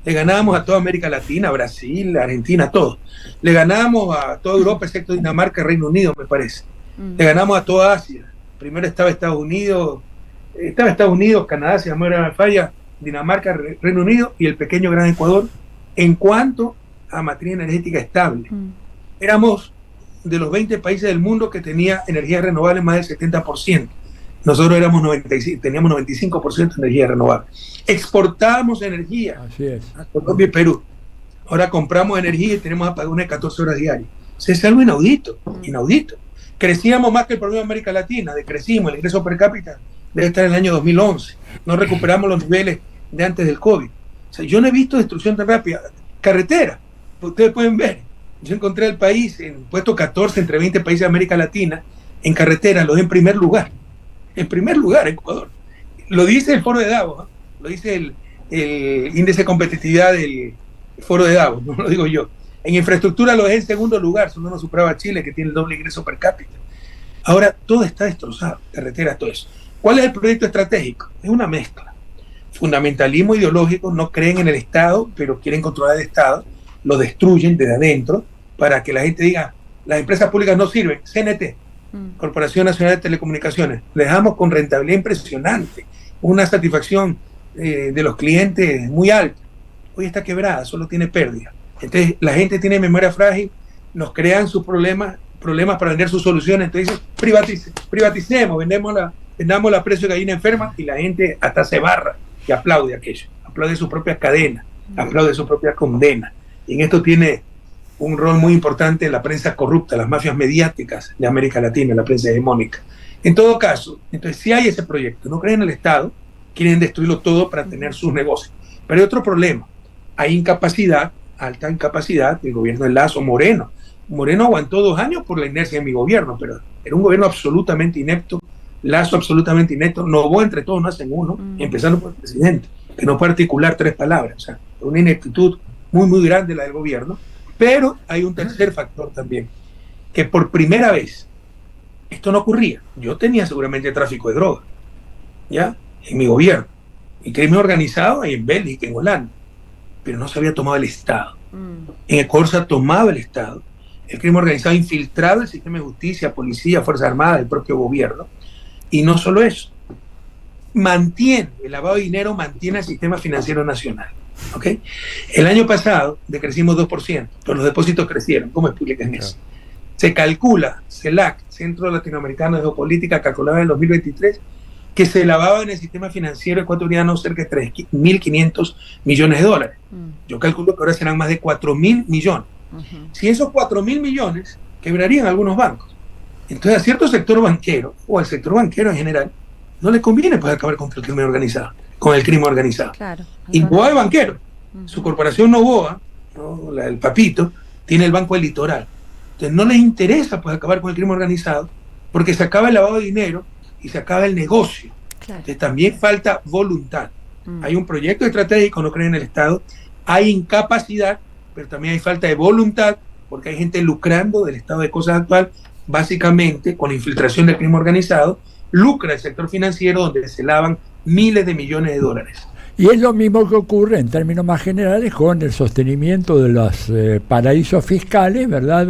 Le ganábamos a toda América Latina, Brasil, Argentina, a todos. Le ganamos a toda Europa, excepto Dinamarca y Reino Unido, me parece. Le ganamos a toda Asia. Primero estaba Estados Unidos, Canadá, si no me falla, Dinamarca, Reino Unido y el pequeño gran Ecuador en cuanto a matriz energética estable. Éramos de los 20 países del mundo que tenía energías renovables más del 70%. Nosotros teníamos 95% de energía renovable. Exportábamos energía a Colombia y Perú. Ahora compramos energía y tenemos apagones de 14 horas diarias. Es algo inaudito. Crecíamos más que el promedio de América Latina, decrecimos, el ingreso per cápita debe estar en el año 2011. No recuperamos los niveles de antes del COVID. O sea, yo no he visto destrucción tan rápida. Carretera, ustedes pueden ver. Yo encontré el país en puesto 14 entre 20 países de América Latina, en carretera, lo en primer lugar. En primer lugar, Ecuador. Lo dice el Foro de Davos, ¿eh? Lo dice el índice de competitividad del Foro de Davos, no lo digo yo. En infraestructura lo es en segundo lugar, solo nos superaba Chile, que tiene el doble ingreso per cápita. Ahora todo está destrozado, carreteras, todo eso. ¿Cuál es el proyecto estratégico? Es una mezcla. Fundamentalismo ideológico, no creen en el Estado, pero quieren controlar el Estado, lo destruyen desde adentro para que la gente diga, las empresas públicas no sirven. CNT, Corporación Nacional de Telecomunicaciones, le dejamos con rentabilidad impresionante, una satisfacción de los clientes muy alta. Hoy está quebrada, solo tiene pérdida. Entonces la gente tiene memoria frágil, nos crean sus problemas para vender sus soluciones. Entonces privaticemos, vendamos a precio de gallina enferma, y la gente hasta se barra y aplaude aquello, aplaude sus propias cadenas, aplaude sus propias condenas. Y en esto tiene un rol muy importante la prensa corrupta, las mafias mediáticas de América Latina, la prensa hegemónica. En todo caso, entonces si hay ese proyecto, no creen en el Estado, quieren destruirlo todo para tener sus negocios. Pero hay otro problema, hay incapacidad, alta incapacidad del gobierno de Lazo. Moreno aguantó 2 años por la inercia de mi gobierno, pero era un gobierno absolutamente inepto. Lazo absolutamente inepto. Noboa, entre todos no hacen uno, empezando por el presidente, que no puede articular 3 palabras. O sea, una ineptitud muy, muy grande la del gobierno. Pero hay un tercer factor también, que por primera vez, esto no ocurría. Yo tenía seguramente tráfico de droga, ¿ya? En mi gobierno. Y crimen organizado en Bélgica, en Holanda. Pero no se había tomado el Estado. En Ecuador se tomaba el Estado. El crimen organizado infiltrado el sistema de justicia, policía, Fuerzas Armadas, el propio gobierno. Y no solo eso. El lavado de dinero mantiene el sistema financiero nacional. ¿Okay? El año pasado decrecimos 2%, pero los depósitos crecieron. ¿Cómo explican eso? Se calcula, CELAC, Centro Latinoamericano de Geopolítica, calculaba en el 2023 que se lavaba en el sistema financiero ecuatoriano cerca de 3.500 millones de dólares. Yo calculo que ahora serán más de 4.000 millones. Si esos 4.000 millones quebrarían algunos bancos, entonces a cierto sector banquero, o al sector banquero en general, no le conviene pues acabar contra el crimen organizado, con el crimen organizado. Claro, y no hay banqueros, Su corporación Novoa, ¿no? El Papito, tiene el Banco del Litoral. Entonces no les interesa pues acabar con el crimen organizado, porque se acaba el lavado de dinero y se acaba el negocio. Claro. Entonces también falta voluntad. Hay un proyecto estratégico, no creen en el Estado, hay incapacidad, pero también hay falta de voluntad, porque hay gente lucrando del estado de cosas actual, básicamente con la infiltración del crimen organizado, lucra el sector financiero donde se lavan miles de millones de dólares. Y es lo mismo que ocurre en términos más generales con el sostenimiento de los paraísos fiscales, ¿verdad?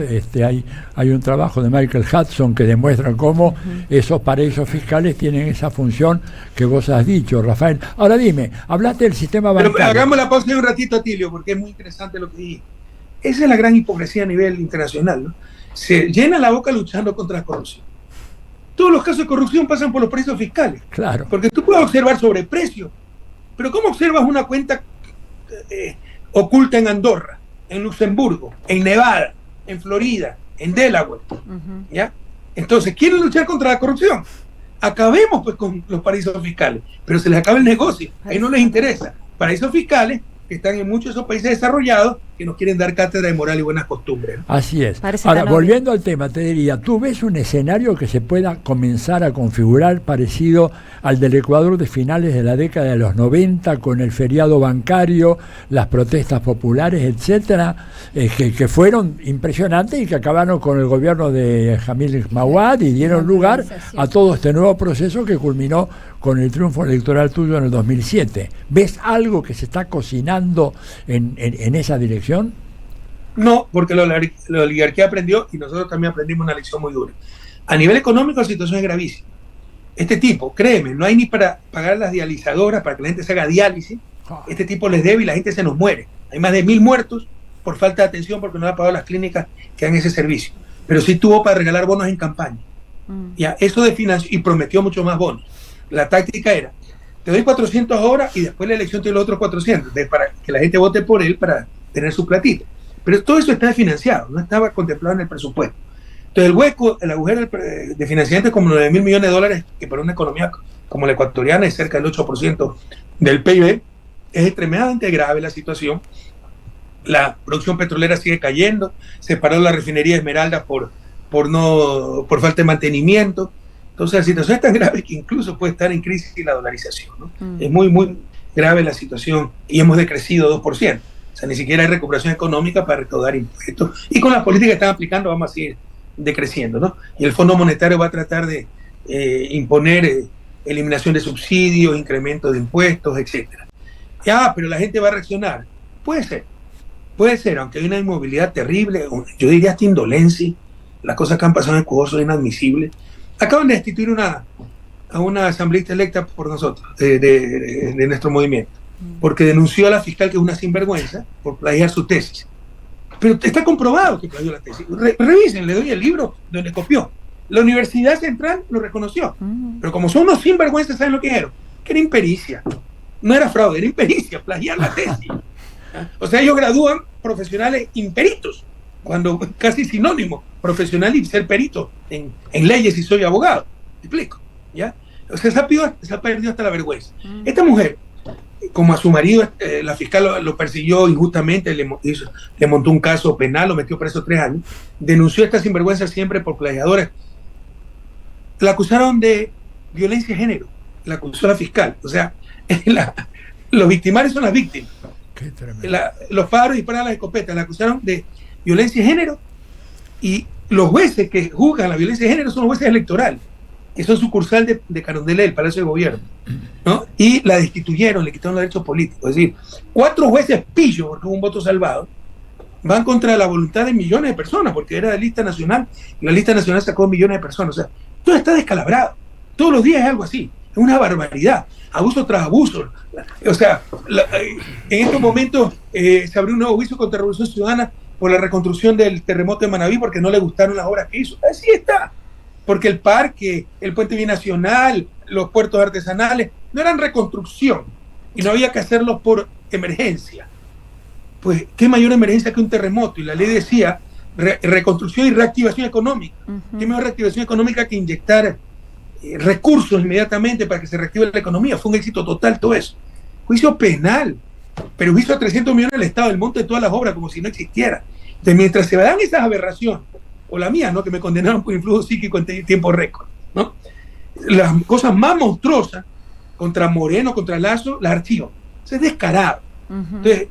Hay un trabajo de Michael Hudson que demuestra cómo esos paraísos fiscales tienen esa función que vos has dicho, Rafael. Ahora dime, hablaste del sistema bancario. Pero hagamos la pausa un ratito, Tilio, porque es muy interesante lo que dije. Esa es la gran hipocresía a nivel internacional, ¿no? Se llena la boca luchando contra la corrupción. Todos los casos de corrupción pasan por los paraísos fiscales. Claro. Porque tú puedes observar sobreprecio. Pero ¿cómo observas una cuenta oculta en Andorra, en Luxemburgo, en Nevada, en Florida, en Delaware? ¿Ya? Entonces, ¿quieren luchar contra la corrupción? Acabemos pues con los paraísos fiscales, pero se les acaba el negocio, ahí no les interesa. Paraísos fiscales que están en muchos de esos países desarrollados que nos quieren dar cátedra de moral y buenas costumbres, ¿no? Así es. Ahora, volviendo al tema, te diría, ¿tú ves un escenario que se pueda comenzar a configurar parecido al del Ecuador de finales de la década de los 90, con el feriado bancario, las protestas populares, etcétera, que fueron impresionantes y que acabaron con el gobierno de Jamil Mahuad y dieron lugar a todo este nuevo proceso que culminó con el triunfo electoral tuyo en el 2007? ¿Ves algo que se está cocinando en esa dirección? No, porque la oligarquía aprendió y nosotros también aprendimos una lección muy dura. A nivel económico la situación es gravísima. Este tipo, créeme, no hay ni para pagar las dializadoras para que la gente se haga diálisis. Este tipo les debe y la gente se nos muere. Hay más de 1.000 muertos por falta de atención porque no ha pagado las clínicas que dan ese servicio. Pero sí tuvo para regalar bonos en campaña. Ya, eso de financio, y prometió mucho más bonos. La táctica era, te doy 400 ahora y después la elección te doy los otros 400, para que la gente vote por él para tener su platito. Pero todo eso está financiado, no estaba contemplado en el presupuesto. Entonces el hueco, el agujero de financiamiento es como 9.000 millones de dólares, que para una economía como la ecuatoriana es cerca del 8% del PIB. Es extremadamente grave la situación. La producción petrolera sigue cayendo, se paró la refinería Esmeralda por falta de mantenimiento. Entonces la situación es tan grave que incluso puede estar en crisis la dolarización, ¿no? Es muy, muy grave la situación y hemos decrecido 2%. O sea, ni siquiera hay recuperación económica para recaudar impuestos. Y con las políticas que están aplicando vamos a seguir decreciendo, ¿no? Y el Fondo Monetario va a tratar de imponer eliminación de subsidios, incremento de impuestos, etcétera. Pero la gente va a reaccionar. Puede ser, aunque hay una inmovilidad terrible, yo diría hasta indolencia. Las cosas que han pasado en Ecuador son inadmisibles. Acaban de destituir a una asambleísta electa por nosotros, de nuestro movimiento, porque denunció a la fiscal que es una sinvergüenza por plagiar su tesis. Pero está comprobado que plagió la tesis. Revisen, le doy el libro donde copió. La Universidad Central lo reconoció. Pero como son unos sinvergüenzas, ¿saben lo que era? Que era impericia. No era fraude, era impericia, plagiar la tesis. O sea, ellos gradúan profesionales imperitos, cuando casi sinónimo, profesional y ser perito en leyes y soy abogado. ¿Me explico? ¿Ya? O sea, se ha perdido hasta la vergüenza. Esta mujer, como a su marido, la fiscal lo persiguió injustamente, le montó un caso penal, lo metió preso 3 años, denunció a esta sinvergüenza siempre por plagiadores. La acusaron de violencia de género, la acusó la fiscal. O sea, los victimarios son las víctimas. Los padres disparan las escopetas, la acusaron de violencia de género, y los jueces que juzgan la violencia de género son los jueces electorales, que son sucursal de Carondelet, el Palacio de Gobierno, ¿no? Y la destituyeron, le quitaron los derechos políticos. Es decir, 4 jueces pillos, porque hubo un voto salvado, van contra la voluntad de millones de personas, porque era de lista nacional, y la lista nacional sacó millones de personas. O sea, todo está descalabrado. Todos los días es algo así. Es una barbaridad. Abuso tras abuso. O sea, en estos momentos se abrió un nuevo juicio contra Revolución Ciudadana por la reconstrucción del terremoto de Manabí porque no le gustaron las obras que hizo. Así está. Porque el parque, el puente binacional, los puertos artesanales, no eran reconstrucción y no había que hacerlos por emergencia. Pues, ¿qué mayor emergencia que un terremoto? Y la ley decía reconstrucción y reactivación económica. ¿Qué mejor reactivación económica que inyectar recursos inmediatamente para que se reactive la economía? Fue un éxito total todo eso. Juicio penal. pero hizo 300 millones el Estado, el monto de todas las obras, como si no existiera. Entonces, mientras se dan esas aberraciones, o la mía, ¿no? Que me condenaron por influjo psíquico en tiempo récord, ¿no? Las cosas más monstruosas contra Moreno, contra Lazo, las archivan. Eso es descarado. Entonces,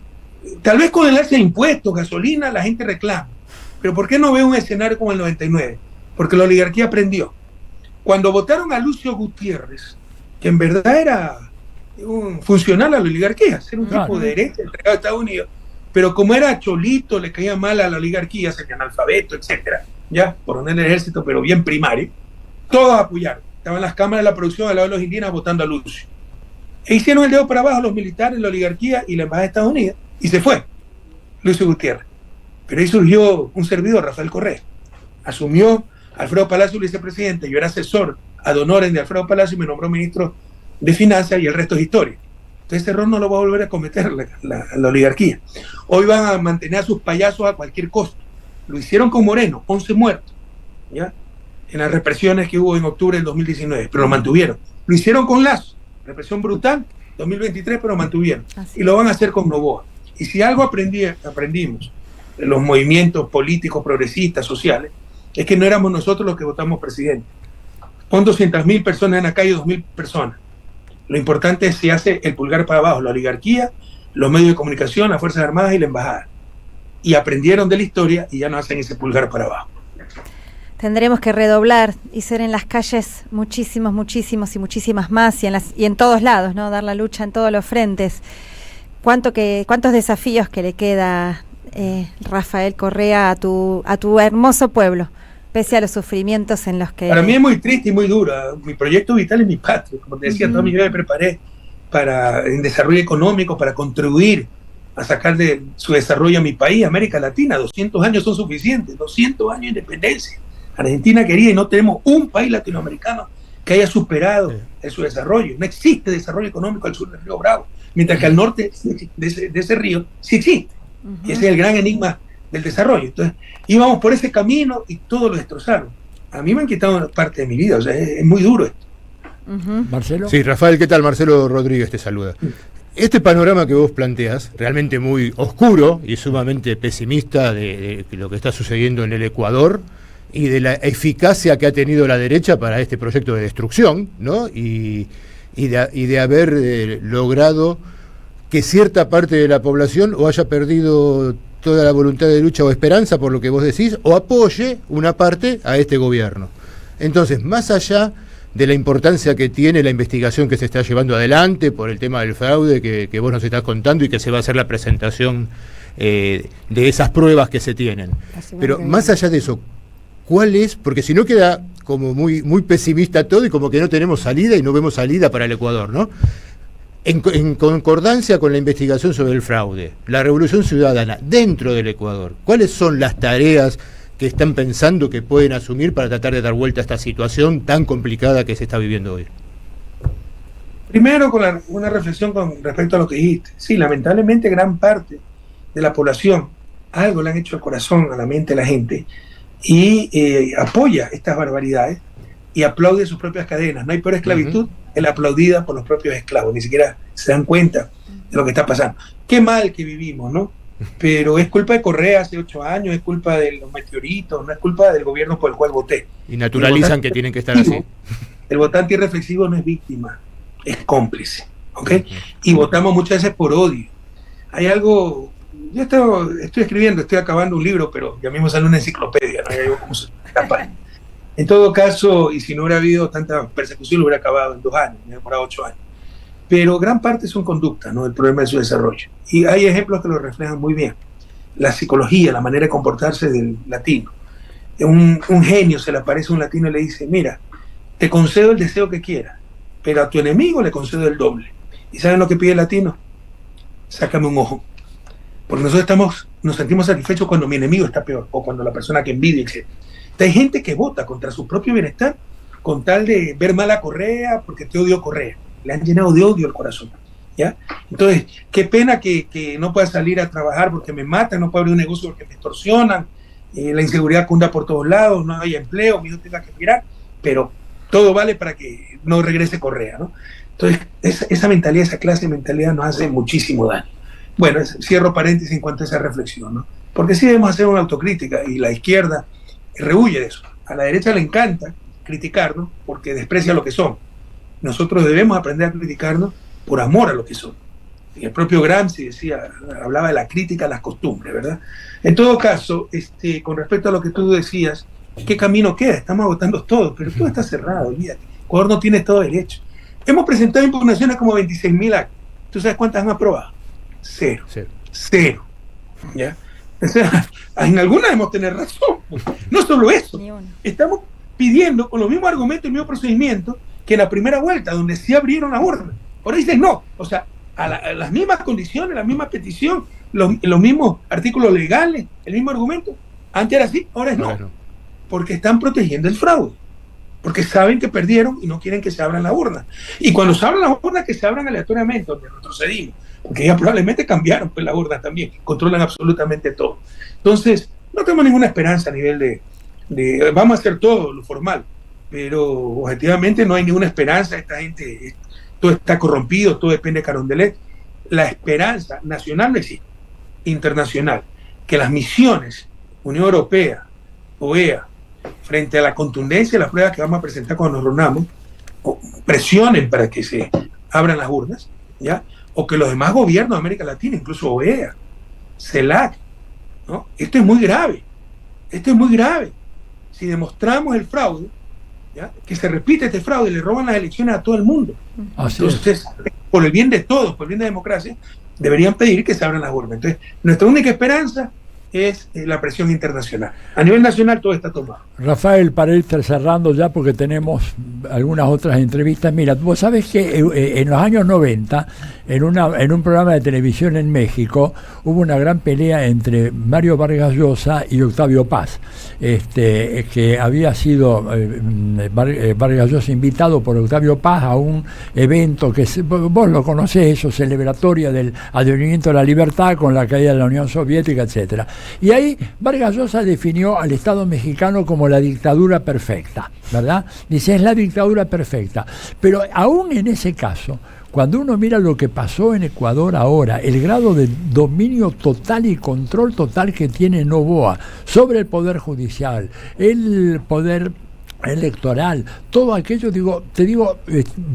tal vez con el alza de impuestos, gasolina, la gente reclama. Pero ¿por qué no ve un escenario como el 99? Porque la oligarquía aprendió. Cuando votaron a Lucio Gutiérrez, que en verdad era un funcional a la oligarquía, era un tipo de derecha entregado a Estados Unidos, pero como era cholito, le caía mal a la oligarquía, sería analfabeto, etcétera, ya, coronel del ejército, pero bien primario, todos apoyaron. Estaban las cámaras de la producción al lado de los indígenas votando a Lucio. E hicieron el dedo para abajo los militares, la oligarquía y la embajada de Estados Unidos, y se fue Lucio Gutiérrez. Pero ahí surgió un servidor, Rafael Correa. Asumió Alfredo Palacio, vicepresidente, yo era asesor ad honorem de Alfredo Palacio y me nombró ministro de Finanzas, y el resto es historia. Entonces ese error no lo va a volver a cometer la oligarquía. Hoy van a mantener a sus payasos a cualquier costo. Lo hicieron con Moreno, 11 muertos, ¿ya? En las represiones que hubo en octubre del 2019, pero lo mantuvieron. Lo hicieron con Lazo, represión brutal, 2023, pero lo mantuvieron. Y lo van a hacer con Noboa. Y si algo aprendimos de los movimientos políticos, progresistas, sociales, es que no éramos nosotros los que votamos presidente. Pon 200.000 personas en la calle, 2.000 personas. Lo importante es si hace el pulgar para abajo, la oligarquía, los medios de comunicación, las Fuerzas Armadas y la embajada. Y aprendieron de la historia y ya no hacen ese pulgar para abajo. Tendremos que redoblar y ser en las calles muchísimos y muchísimas más y en todos lados, ¿no? Dar la lucha en todos los frentes. ¿Cuántos desafíos que le queda, Rafael Correa, a tu hermoso pueblo, pese a los sufrimientos en los que... Para mí es muy triste y muy duro. Mi proyecto vital es mi patria. Como te decía, toda mi vida me preparé en desarrollo económico, para contribuir a sacar de su desarrollo a mi país, América Latina. 200 años son suficientes, 200 años de independencia. Argentina querida, y no tenemos un país latinoamericano que haya superado en su desarrollo. No existe desarrollo económico al sur del río Bravo, mientras que al norte de ese río sí existe. Y ese es el gran enigma del desarrollo. Entonces, íbamos por ese camino y todo lo destrozaron. A mí me han quitado parte de mi vida, o sea, es muy duro esto. Marcelo. Sí, Rafael, ¿qué tal? Marcelo Rodríguez te saluda. Este panorama que vos planteas, realmente muy oscuro y sumamente pesimista de lo que está sucediendo en el Ecuador y de la eficacia que ha tenido la derecha para este proyecto de destrucción, ¿no? Y de haber logrado que cierta parte de la población o haya perdido toda la voluntad de lucha o esperanza, por lo que vos decís, o apoye una parte a este gobierno. Entonces, más allá de la importancia que tiene la investigación que se está llevando adelante por el tema del fraude que vos nos estás contando y que se va a hacer la presentación de esas pruebas que se tienen. Pero más allá de eso, ¿cuál es? Porque si no queda como muy, muy pesimista todo y como que no tenemos salida y no vemos salida para el Ecuador, ¿no? En concordancia con la investigación sobre el fraude, la revolución ciudadana dentro del Ecuador, ¿cuáles son las tareas que están pensando que pueden asumir para tratar de dar vuelta a esta situación tan complicada que se está viviendo hoy? Primero, una reflexión con respecto a lo que dijiste. Sí, lamentablemente gran parte de la población, algo le han hecho al corazón, a la mente de la gente, y apoya estas barbaridades y aplaude sus propias cadenas. No hay peor esclavitud que la aplaudida por los propios esclavos, ni siquiera se dan cuenta de lo que está pasando. Qué mal que vivimos, ¿no? Pero es culpa de Correa hace 8 años, es culpa de los meteoritos, no es culpa del gobierno por el cual voté. Y naturalizan que tienen que estar así. El votante irreflexivo no es víctima, es cómplice, ¿ok? Y votamos muchas veces por odio. Hay algo... Yo estoy escribiendo, estoy acabando un libro, pero ya mismo sale una enciclopedia, ¿no? Hay algo como se escapa. En todo caso, y si no hubiera habido tanta persecución, lo hubiera acabado en 2 años, me demorado 8 años. Pero gran parte son conductas, ¿no? El problema de su desarrollo. Y hay ejemplos que lo reflejan muy bien. La psicología, la manera de comportarse del latino. Un genio se le aparece a un latino y le dice, mira, te concedo el deseo que quieras, pero a tu enemigo le concedo el doble. ¿Y saben lo que pide el latino? Sácame un ojo. Porque nosotros nos sentimos satisfechos cuando mi enemigo está peor, o cuando la persona que envidia, etc. Hay gente que vota contra su propio bienestar con tal de ver mal a Correa porque te odio Correa. Le han llenado de odio el corazón, ¿ya? Entonces, qué pena que no pueda salir a trabajar porque me matan, no pueda abrir un negocio porque me extorsionan, la inseguridad cunda por todos lados, no hay empleo, mi hijo tenga que mirar, pero todo vale para que no regrese Correa, ¿no? Entonces, esa mentalidad, esa clase de mentalidad nos hace muchísimo daño. Bueno, cierro paréntesis en cuanto a esa reflexión, ¿no? Porque sí debemos hacer una autocrítica y la izquierda rehuye de eso. A la derecha le encanta criticarnos porque desprecia lo que son. Nosotros debemos aprender a criticarnos por amor a lo que son. Y el propio Gramsci hablaba de la crítica a las costumbres, ¿verdad? En todo caso, con respecto a lo que tú decías, ¿qué camino queda? Estamos agotando todo, pero todo está cerrado, olvídate. Ecuador no tiene todo derecho. Hemos presentado impugnaciones como 26.000 actos. ¿Tú sabes cuántas han aprobado? Cero. ¿Ya? O sea, en algunas debemos tener razón. No solo eso. Estamos pidiendo con los mismos argumentos y el mismo procedimiento que en la primera vuelta, donde sí abrieron la urna. Ahora dicen no. O sea, a las mismas condiciones, la misma petición, los mismos artículos legales, el mismo argumento. Antes era así, ahora es no. Bueno. Porque están protegiendo el fraude. Porque saben que perdieron y no quieren que se abran las urnas. Y cuando se abran las urnas, que se abran aleatoriamente, donde retrocedimos. Porque ya probablemente cambiaron pues, las urnas también. Controlan absolutamente todo. Entonces, no tenemos ninguna esperanza a nivel de vamos a hacer todo lo formal. Pero objetivamente no hay ninguna esperanza. Esta gente, todo está corrompido, todo depende de Carondelet. La esperanza nacional no existe. Internacional. Que las misiones, Unión Europea, OEA, frente a la contundencia de las pruebas que vamos a presentar cuando nos reunamos, presionen para que se abran las urnas, ¿ya? O que los demás gobiernos de América Latina, incluso OEA, CELAC, ¿no? Esto es muy grave. Si demostramos el fraude, ¿ya? Que se repite este fraude y le roban las elecciones a todo el mundo. Entonces, por el bien de todos, por el bien de la democracia, deberían pedir que se abran las urnas. Entonces, nuestra única esperanza es la presión internacional. A nivel nacional todo está tomado. Rafael, para ir cerrando ya porque tenemos algunas otras entrevistas, mira, vos sabés que en los años 90, en un programa de televisión en México, hubo una gran pelea entre Mario Vargas Llosa y Octavio Paz, que había sido Vargas Llosa invitado por Octavio Paz a un evento que vos lo conocés, eso, celebratoria del advenimiento de la libertad con la caída de la Unión Soviética, etcétera. Y ahí Vargas Llosa definió al Estado mexicano como la dictadura perfecta, ¿verdad? Dice, es la dictadura perfecta. Pero aún en ese caso, cuando uno mira lo que pasó en Ecuador ahora, el grado de dominio total y control total que tiene Noboa sobre el Poder Judicial, el Poder electoral, todo aquello,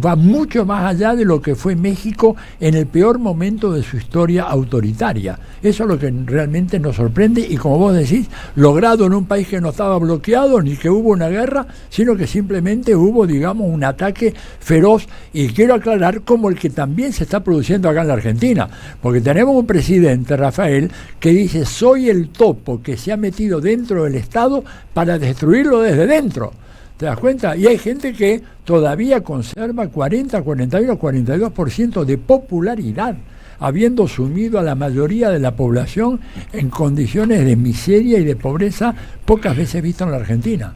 va mucho más allá de lo que fue México en el peor momento de su historia autoritaria. Eso es lo que realmente nos sorprende y, como vos decís, logrado en un país que no estaba bloqueado ni que hubo una guerra, sino que simplemente hubo, un ataque feroz, y quiero aclarar como el que también se está produciendo acá en la Argentina, porque tenemos un presidente, Rafael, que dice, soy el topo que se ha metido dentro del Estado para destruirlo desde dentro. ¿Te das cuenta? Y hay gente que todavía conserva 40, 41, 42% de popularidad, habiendo sumido a la mayoría de la población en condiciones de miseria y de pobreza pocas veces visto en la Argentina.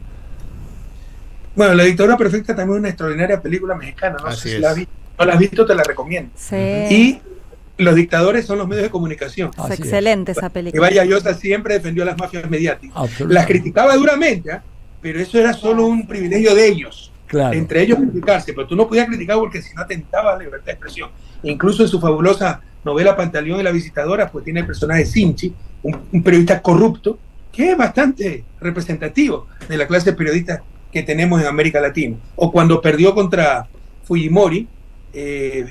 Bueno, La Dictadura Perfecta también es una extraordinaria película mexicana, no sé si la has visto. No la has visto, te la recomiendo. Sí. Y los dictadores son los medios de comunicación. Es excelente esa película. Que Vargas Llosa siempre defendió a las mafias mediáticas. Las criticaba duramente, ¿eh? Pero eso era solo un privilegio de ellos. Claro. Entre ellos criticarse, pero tú no podías criticar porque si no atentaba a la libertad de expresión. Incluso en su fabulosa novela Pantaleón y la Visitadora, pues tiene el personaje Sinchi, un periodista corrupto, que es bastante representativo de la clase de periodistas que tenemos en América Latina. O cuando perdió contra Fujimori, y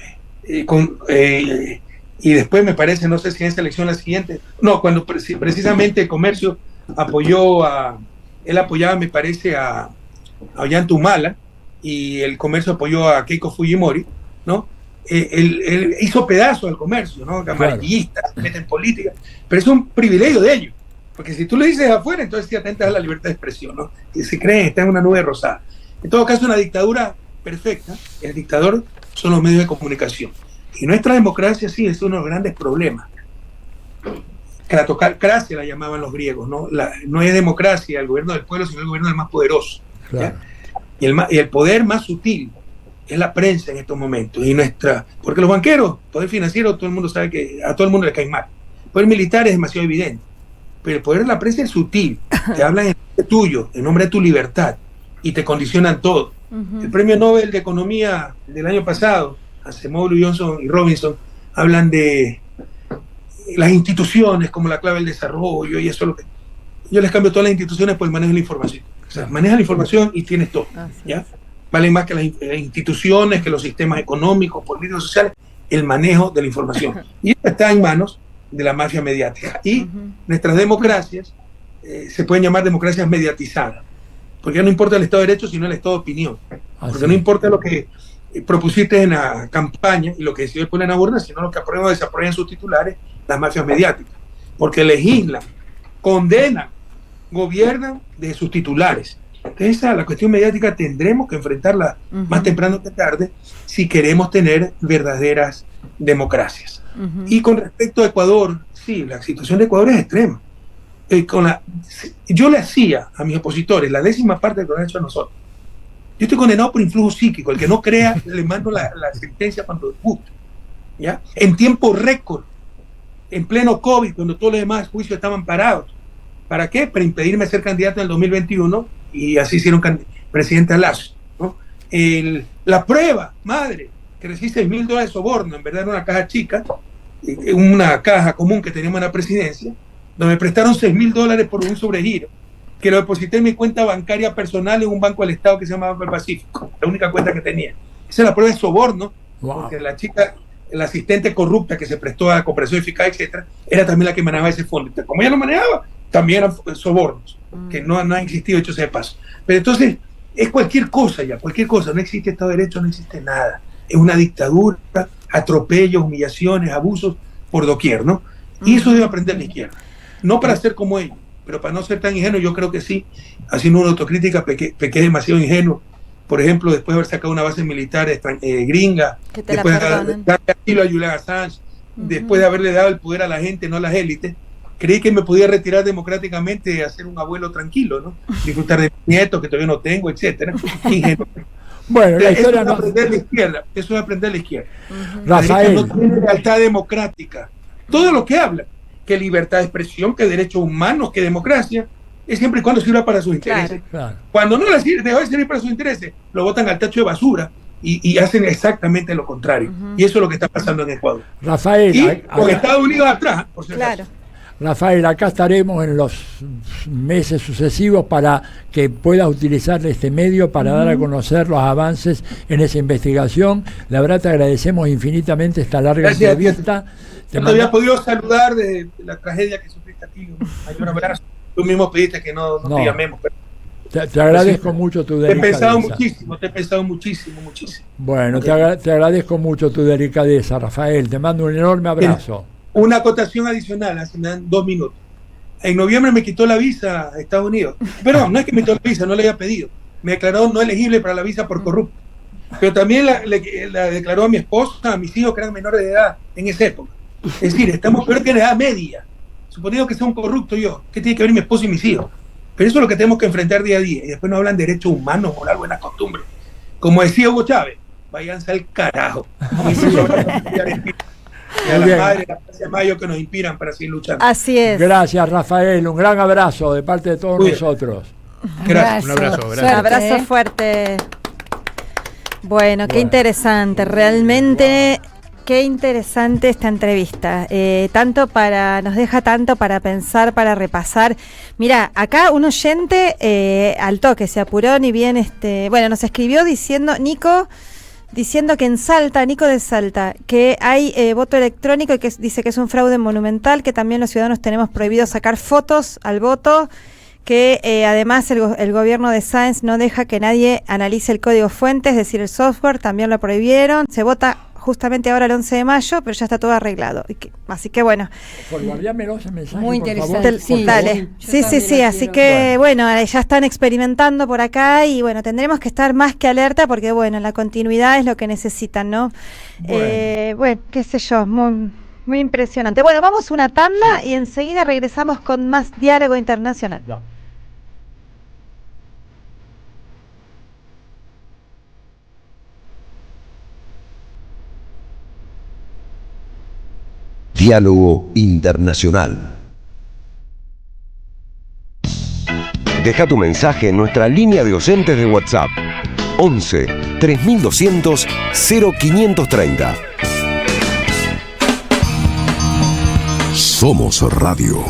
después me parece, no sé si en esa elección la siguiente, no, cuando precisamente el Comercio él apoyaba, me parece, a Ollanta Humala, y el Comercio apoyó a Keiko Fujimori, ¿no? Él hizo pedazo al Comercio, ¿no? Amarillistas, se meten en política, pero es un privilegio de ellos, porque si tú le dices afuera, entonces te atentas a la libertad de expresión, ¿no? Y se creen, está en una nube rosada. En todo caso, una dictadura perfecta, el dictador son los medios de comunicación. Y nuestra democracia sí es uno de los grandes problemas. Cratocracia la llamaban los griegos, ¿no? No es democracia el gobierno del pueblo, sino el gobierno del más poderoso. Claro. Y el poder más sutil es la prensa en estos momentos. Porque los banqueros, poder financiero, todo el mundo sabe que a todo el mundo le cae mal. El poder militar es demasiado evidente. Pero el poder de la prensa es sutil. Te hablan en nombre tuyo, en nombre de tu libertad, y te condicionan todo. El premio Nobel de Economía del año pasado, Acemoglu, Johnson y Robinson, hablan de las instituciones como la clave del desarrollo y eso es lo que... Yo les cambio todas las instituciones por el manejo de la información. O sea, manejas la información y tienes todo, ¿ya? Valen más que las instituciones, que los sistemas económicos, políticos, sociales, el manejo de la información. Y esto está en manos de la mafia mediática. Y nuestras democracias se pueden llamar democracias mediatizadas, porque ya no importa el Estado de Derecho, sino el Estado de opinión. Porque no importa lo que propusiste en la campaña y lo que decidió el pueblo en la urna, sino lo que aprueban o desaprueban sus titulares, las mafias mediáticas. Porque legislan, condenan, gobiernan de sus titulares. Entonces, la cuestión mediática tendremos que enfrentarla más temprano que tarde si queremos tener verdaderas democracias. Y con respecto a Ecuador, sí, la situación de Ecuador es extrema. Yo le hacía a mis opositores la 10ª parte de lo que han hecho a nosotros. Yo estoy condenado por influjo psíquico. El que no crea, le mando la sentencia cuando guste, ¿ya? En tiempo récord, en pleno COVID, cuando todos los demás juicios estaban parados. ¿Para qué? Para impedirme ser candidato en el 2021, y así hicieron presidente a Lazo, ¿no? La prueba, madre, que recibí $6,000 de soborno, en verdad era una caja chica, una caja común que teníamos en la presidencia, donde me prestaron $6,000 por un sobregiro, que lo deposité en mi cuenta bancaria personal en un banco del Estado que se llama Banco del Pacífico, la única cuenta que tenía. Esa es la prueba de soborno, porque la chica, la asistente corrupta que se prestó a la cooperación eficaz, etcétera, era también la que manejaba ese fondo. Entonces, como ella lo manejaba, también eran sobornos, que no han existido, hecho sea de paso. Pero entonces, es cualquier cosa ya, cualquier cosa. No existe Estado de Derecho, no existe nada. Es una dictadura, atropellos, humillaciones, abusos por doquier, ¿no? Y eso debe aprender la izquierda. No para ser como ellos, pero para no ser tan ingenuo, yo creo que sí. Haciendo una autocrítica, pequé demasiado ingenuo. Por ejemplo, después de haber sacado una base militar gringa, después de darle asilo a Julian Assange, después de haberle dado el poder a la gente, no a las élites, creí que me podía retirar democráticamente y hacer un abuelo tranquilo, ¿no? Disfrutar de mis nietos, que todavía no tengo, etcétera. Bueno, la historia eso es aprender la izquierda. Eso es aprender la izquierda. Rafael. No tiene lealtad democrática. Todo lo que habla, que libertad de expresión, que derechos humanos, que democracia, es siempre y cuando sirva para sus intereses. Claro. Cuando no dejó de servir para sus intereses, lo botan al tacho de basura y hacen exactamente lo contrario. Y eso es lo que está pasando en Ecuador. Rafael, y con Estados Unidos atrás, por si acaso. Rafael, acá estaremos en los meses sucesivos para que puedas utilizar este medio para dar a conocer los avances en esa investigación. La verdad te agradecemos infinitamente esta larga entrevista. No te había podido saludar de la tragedia que sufriste aquí. Un abrazo. Tú mismo pediste que no te llamemos. Pero te agradezco mucho tu delicadeza. Te he pensado muchísimo. Bueno, te agradezco mucho tu delicadeza, Rafael. Te mando un enorme abrazo. Una acotación adicional, hace 2 minutos. En noviembre me quitó la visa a Estados Unidos. Pero no es que me quitó la visa, no le había pedido. Me declaró no elegible para la visa por corrupto. Pero también la declaró a mi esposa, a mis hijos que eran menores de edad en esa época. Es decir, estamos peor que en la edad media. Suponiendo que sea un corrupto yo, ¿qué tiene que ver mi esposa y mis hijos? Pero eso es lo que tenemos que enfrentar día a día. Y después nos hablan de derechos humanos, moral, buenas costumbres. Como decía Hugo Chávez, váyanse al carajo. Y a las madres, las Mayo que nos inspiran para seguir luchando. Así es. Gracias, Rafael. Un gran abrazo de parte de todos nosotros. Gracias. Un abrazo. Un abrazo fuerte. Bueno, qué interesante. Realmente, qué interesante esta entrevista. Nos deja tanto para pensar, para repasar. Mira, acá un oyente al toque se apuró, ni bien nos escribió diciendo que en Salta, Nico de Salta, que hay voto electrónico y que dice que es un fraude monumental, que también los ciudadanos tenemos prohibido sacar fotos al voto, que además el gobierno de Sáenz no deja que nadie analice el código fuente, es decir, el software, también lo prohibieron. Se vota justamente ahora el 11 de mayo, pero ya está todo arreglado. Así que bueno. Guardiámelo ese mensaje, muy interesante. Sí, dale. Sí. Así que bueno, ya están experimentando por acá y bueno, tendremos que estar más que alerta porque bueno, la continuidad es lo que necesitan, ¿no? Bueno, qué sé yo, muy impresionante. Bueno, vamos a una tanda y enseguida regresamos con más Diálogo Internacional. No. Diálogo Internacional. Deja tu mensaje en nuestra línea de oyentes de WhatsApp 11 3200 0530. Somos Radio.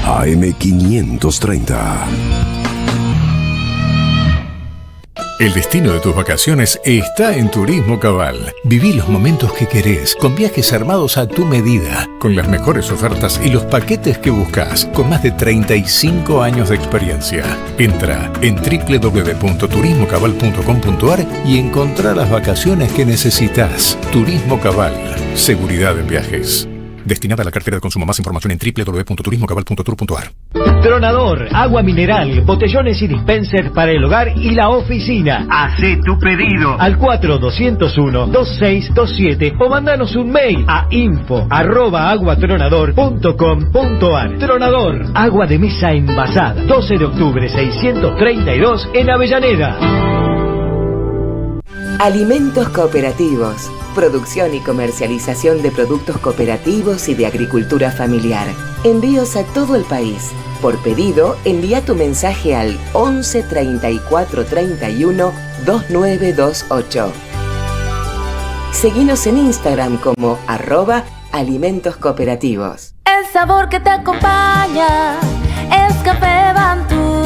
AM530. El destino de tus vacaciones está en Turismo Cabal. Viví los momentos que querés, con viajes armados a tu medida, con las mejores ofertas y los paquetes que buscas, con más de 35 años de experiencia. Entra en www.turismocabal.com.ar y encontrá las vacaciones que necesitas. Turismo Cabal. Seguridad en viajes. Destinada a la cartera de consumo. Más información en www.turismocabal.tour.ar. Tronador, agua mineral, botellones y dispensers para el hogar y la oficina. Hacé tu pedido al 4201-2627 o mandanos un mail a info@aguatronador.com.ar. Tronador, agua de mesa envasada. 12 de octubre 632 en Avellaneda. Alimentos cooperativos. Producción y comercialización de productos cooperativos y de agricultura familiar. Envíos a todo el país. Por pedido, envía tu mensaje al 11 34 31 2928. Seguinos en Instagram como @alimentoscooperativos. El sabor que te acompaña es Café Bantú.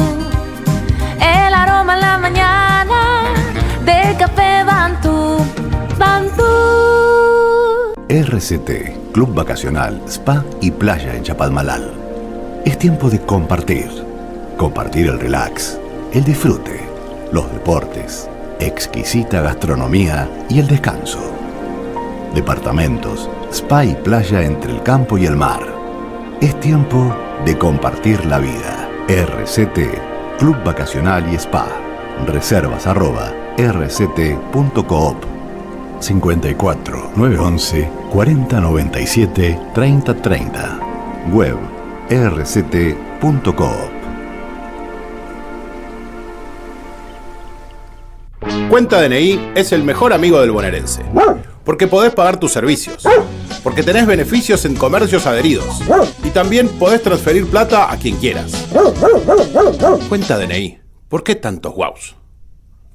El aroma en la mañana del Café Bantú. Bantú. RCT, Club Vacacional, Spa y Playa en Chapalmalal. Es tiempo de compartir. Compartir el relax, el disfrute, los deportes, exquisita gastronomía y el descanso. Departamentos, spa y playa entre el campo y el mar. Es tiempo de compartir la vida. RCT, Club Vacacional y Spa. Reservas @rct.coop. 54 911 4097 3030. Web rct.coop. Cuenta DNI es el mejor amigo del bonaerense, porque podés pagar tus servicios, porque tenés beneficios en comercios adheridos y también podés transferir plata a quien quieras. Cuenta DNI, ¿por qué tantos guaus?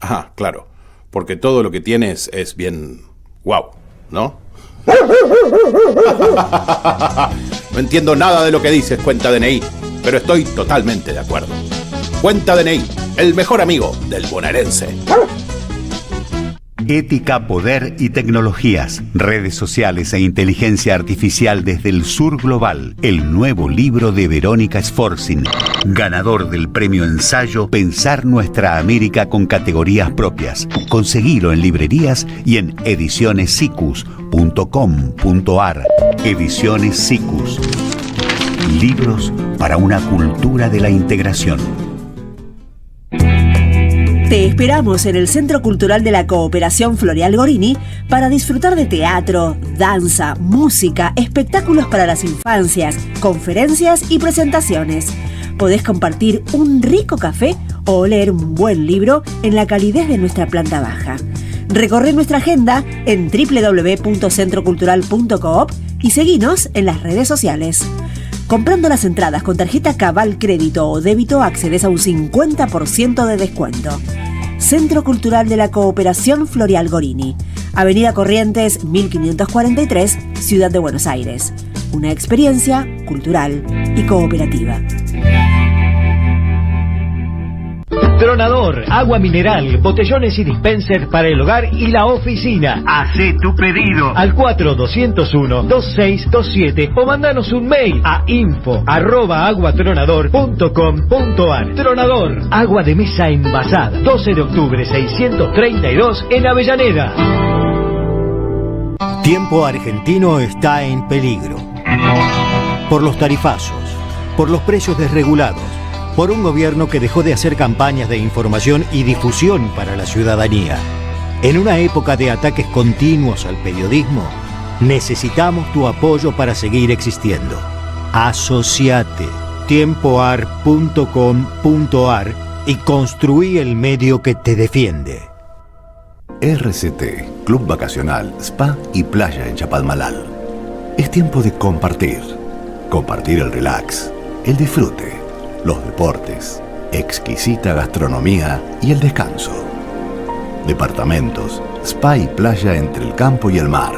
Ah, claro, porque todo lo que tienes es bien guau, ¿no? No entiendo nada de lo que dices, Cuenta DNI, pero estoy totalmente de acuerdo. Cuenta DNI, el mejor amigo del bonaerense. Ética, poder y tecnologías, redes sociales e inteligencia artificial desde el sur global. El nuevo libro de Verónica Sforzin, ganador del premio ensayo Pensar Nuestra América con categorías propias. Conseguilo en librerías y en edicionessicus.com.ar. Ediciones Sicus. Libros para una cultura de la integración. Te esperamos en el Centro Cultural de la Cooperación Floreal Gorini para disfrutar de teatro, danza, música, espectáculos para las infancias, conferencias y presentaciones. Podés compartir un rico café o leer un buen libro en la calidez de nuestra planta baja. Recorre nuestra agenda en www.centrocultural.coop y seguinos en las redes sociales. Comprando las entradas con tarjeta Cabal Crédito o Débito accedes a un 50% de descuento. Centro Cultural de la Cooperación Floreal Gorini, Avenida Corrientes 1543, Ciudad de Buenos Aires. Una experiencia cultural y cooperativa. Tronador, agua mineral, botellones y dispensers para el hogar y la oficina. Hacé tu pedido al 4201-2627 o mandanos un mail a info@aguatronador.com.ar. Tronador, agua de mesa envasada. 12 de octubre 632 en Avellaneda. Tiempo argentino está en peligro. Por los tarifazos, por los precios desregulados, por un gobierno que dejó de hacer campañas de información y difusión para la ciudadanía. En una época de ataques continuos al periodismo, necesitamos tu apoyo para seguir existiendo. Asociate, tiempoar.com.ar y construí el medio que te defiende. RCT, Club Vacacional, Spa y Playa en Chapalmalal. Es tiempo de compartir. Compartir el relax, el disfrute, los deportes, exquisita gastronomía y el descanso. Departamentos, spa y playa entre el campo y el mar.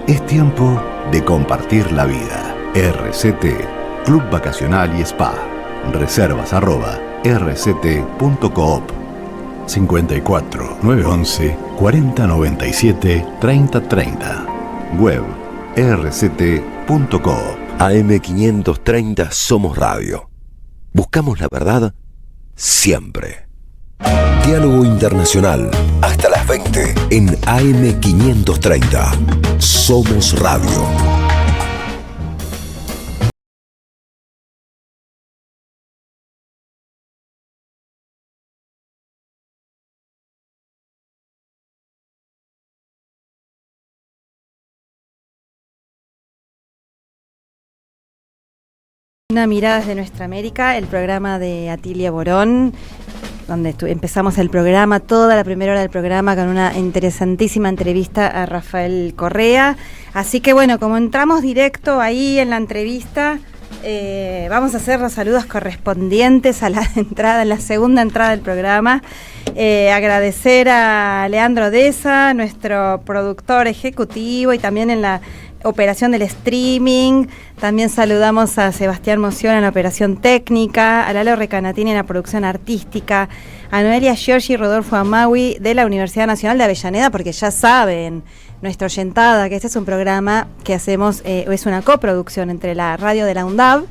Es tiempo de compartir la vida. RCT, Club Vacacional y Spa. Reservas @rct.coop. 54 911 4097 3030. Web rct.coop. AM530 Somos Radio. Buscamos la verdad siempre. Diálogo Internacional hasta las 20 en AM530. Somos Radio. Una mirada desde nuestra América, el programa de Atilia Borón, donde empezamos el programa, toda la primera hora del programa, con una interesantísima entrevista a Rafael Correa. Así que bueno, como entramos directo ahí en la entrevista, vamos a hacer los saludos correspondientes a la entrada, en la segunda entrada del programa. Agradecer a Leandro Deza, nuestro productor ejecutivo, y también en la operación del streaming. También saludamos a Sebastián Moción en la operación técnica, a Lalo Recanatini en la producción artística, a Noelia Giorgi y Rodolfo Amaui de la Universidad Nacional de Avellaneda, porque ya saben, nuestra oyentada, que este es un programa que hacemos, es una coproducción entre la radio de la UNDAV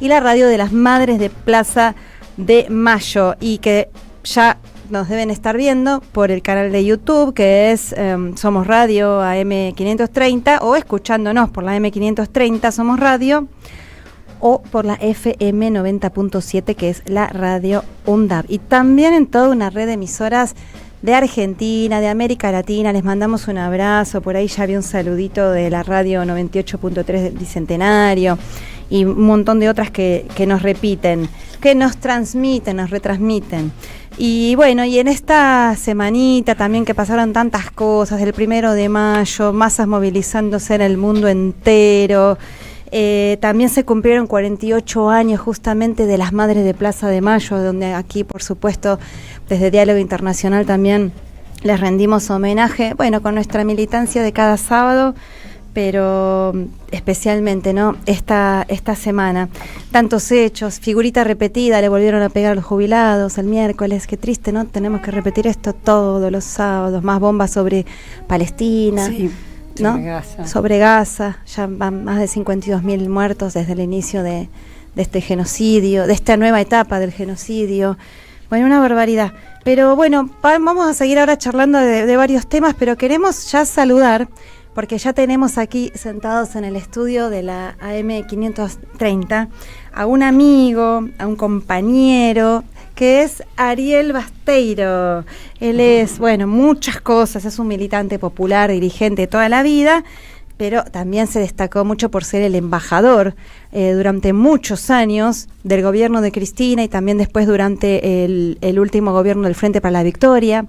y la radio de las Madres de Plaza de Mayo, y que ya nos deben estar viendo por el canal de YouTube, que es Somos Radio AM530, o escuchándonos por la AM530 Somos Radio, o por la FM 90.7, que es la radio UNDAV. Y también en toda una red de emisoras de Argentina, de América Latina. Les mandamos un abrazo. Por ahí ya había un saludito de la radio 98.3 del Bicentenario, y un montón de otras que nos repiten, que nos transmiten, nos retransmiten. Y bueno, y en esta semanita también que pasaron tantas cosas, el 1 de mayo, masas movilizándose en el mundo entero, también se cumplieron 48 años justamente de las Madres de Plaza de Mayo, donde aquí, por supuesto, desde Diálogo Internacional también les rendimos homenaje, bueno, con nuestra militancia de cada sábado, pero especialmente, ¿no?, esta semana. Tantos hechos, figurita repetida, le volvieron a pegar a los jubilados el miércoles, qué triste, ¿no? Tenemos que repetir esto todos los sábados, más bombas sobre Palestina, sí, ¿no? Sobre Gaza, ya van más de 52.000 muertos desde el inicio de este genocidio, de esta nueva etapa del genocidio. Bueno, una barbaridad. Pero bueno, vamos a seguir ahora charlando de varios temas, pero queremos ya saludar, porque ya tenemos aquí sentados en el estudio de la AM530 a un amigo, a un compañero, que es Ariel Basteiro. Él es, bueno, muchas cosas, es un militante popular, dirigente toda la vida, pero también se destacó mucho por ser el embajador durante muchos años del gobierno de Cristina, y también después durante el último gobierno del Frente para la Victoria.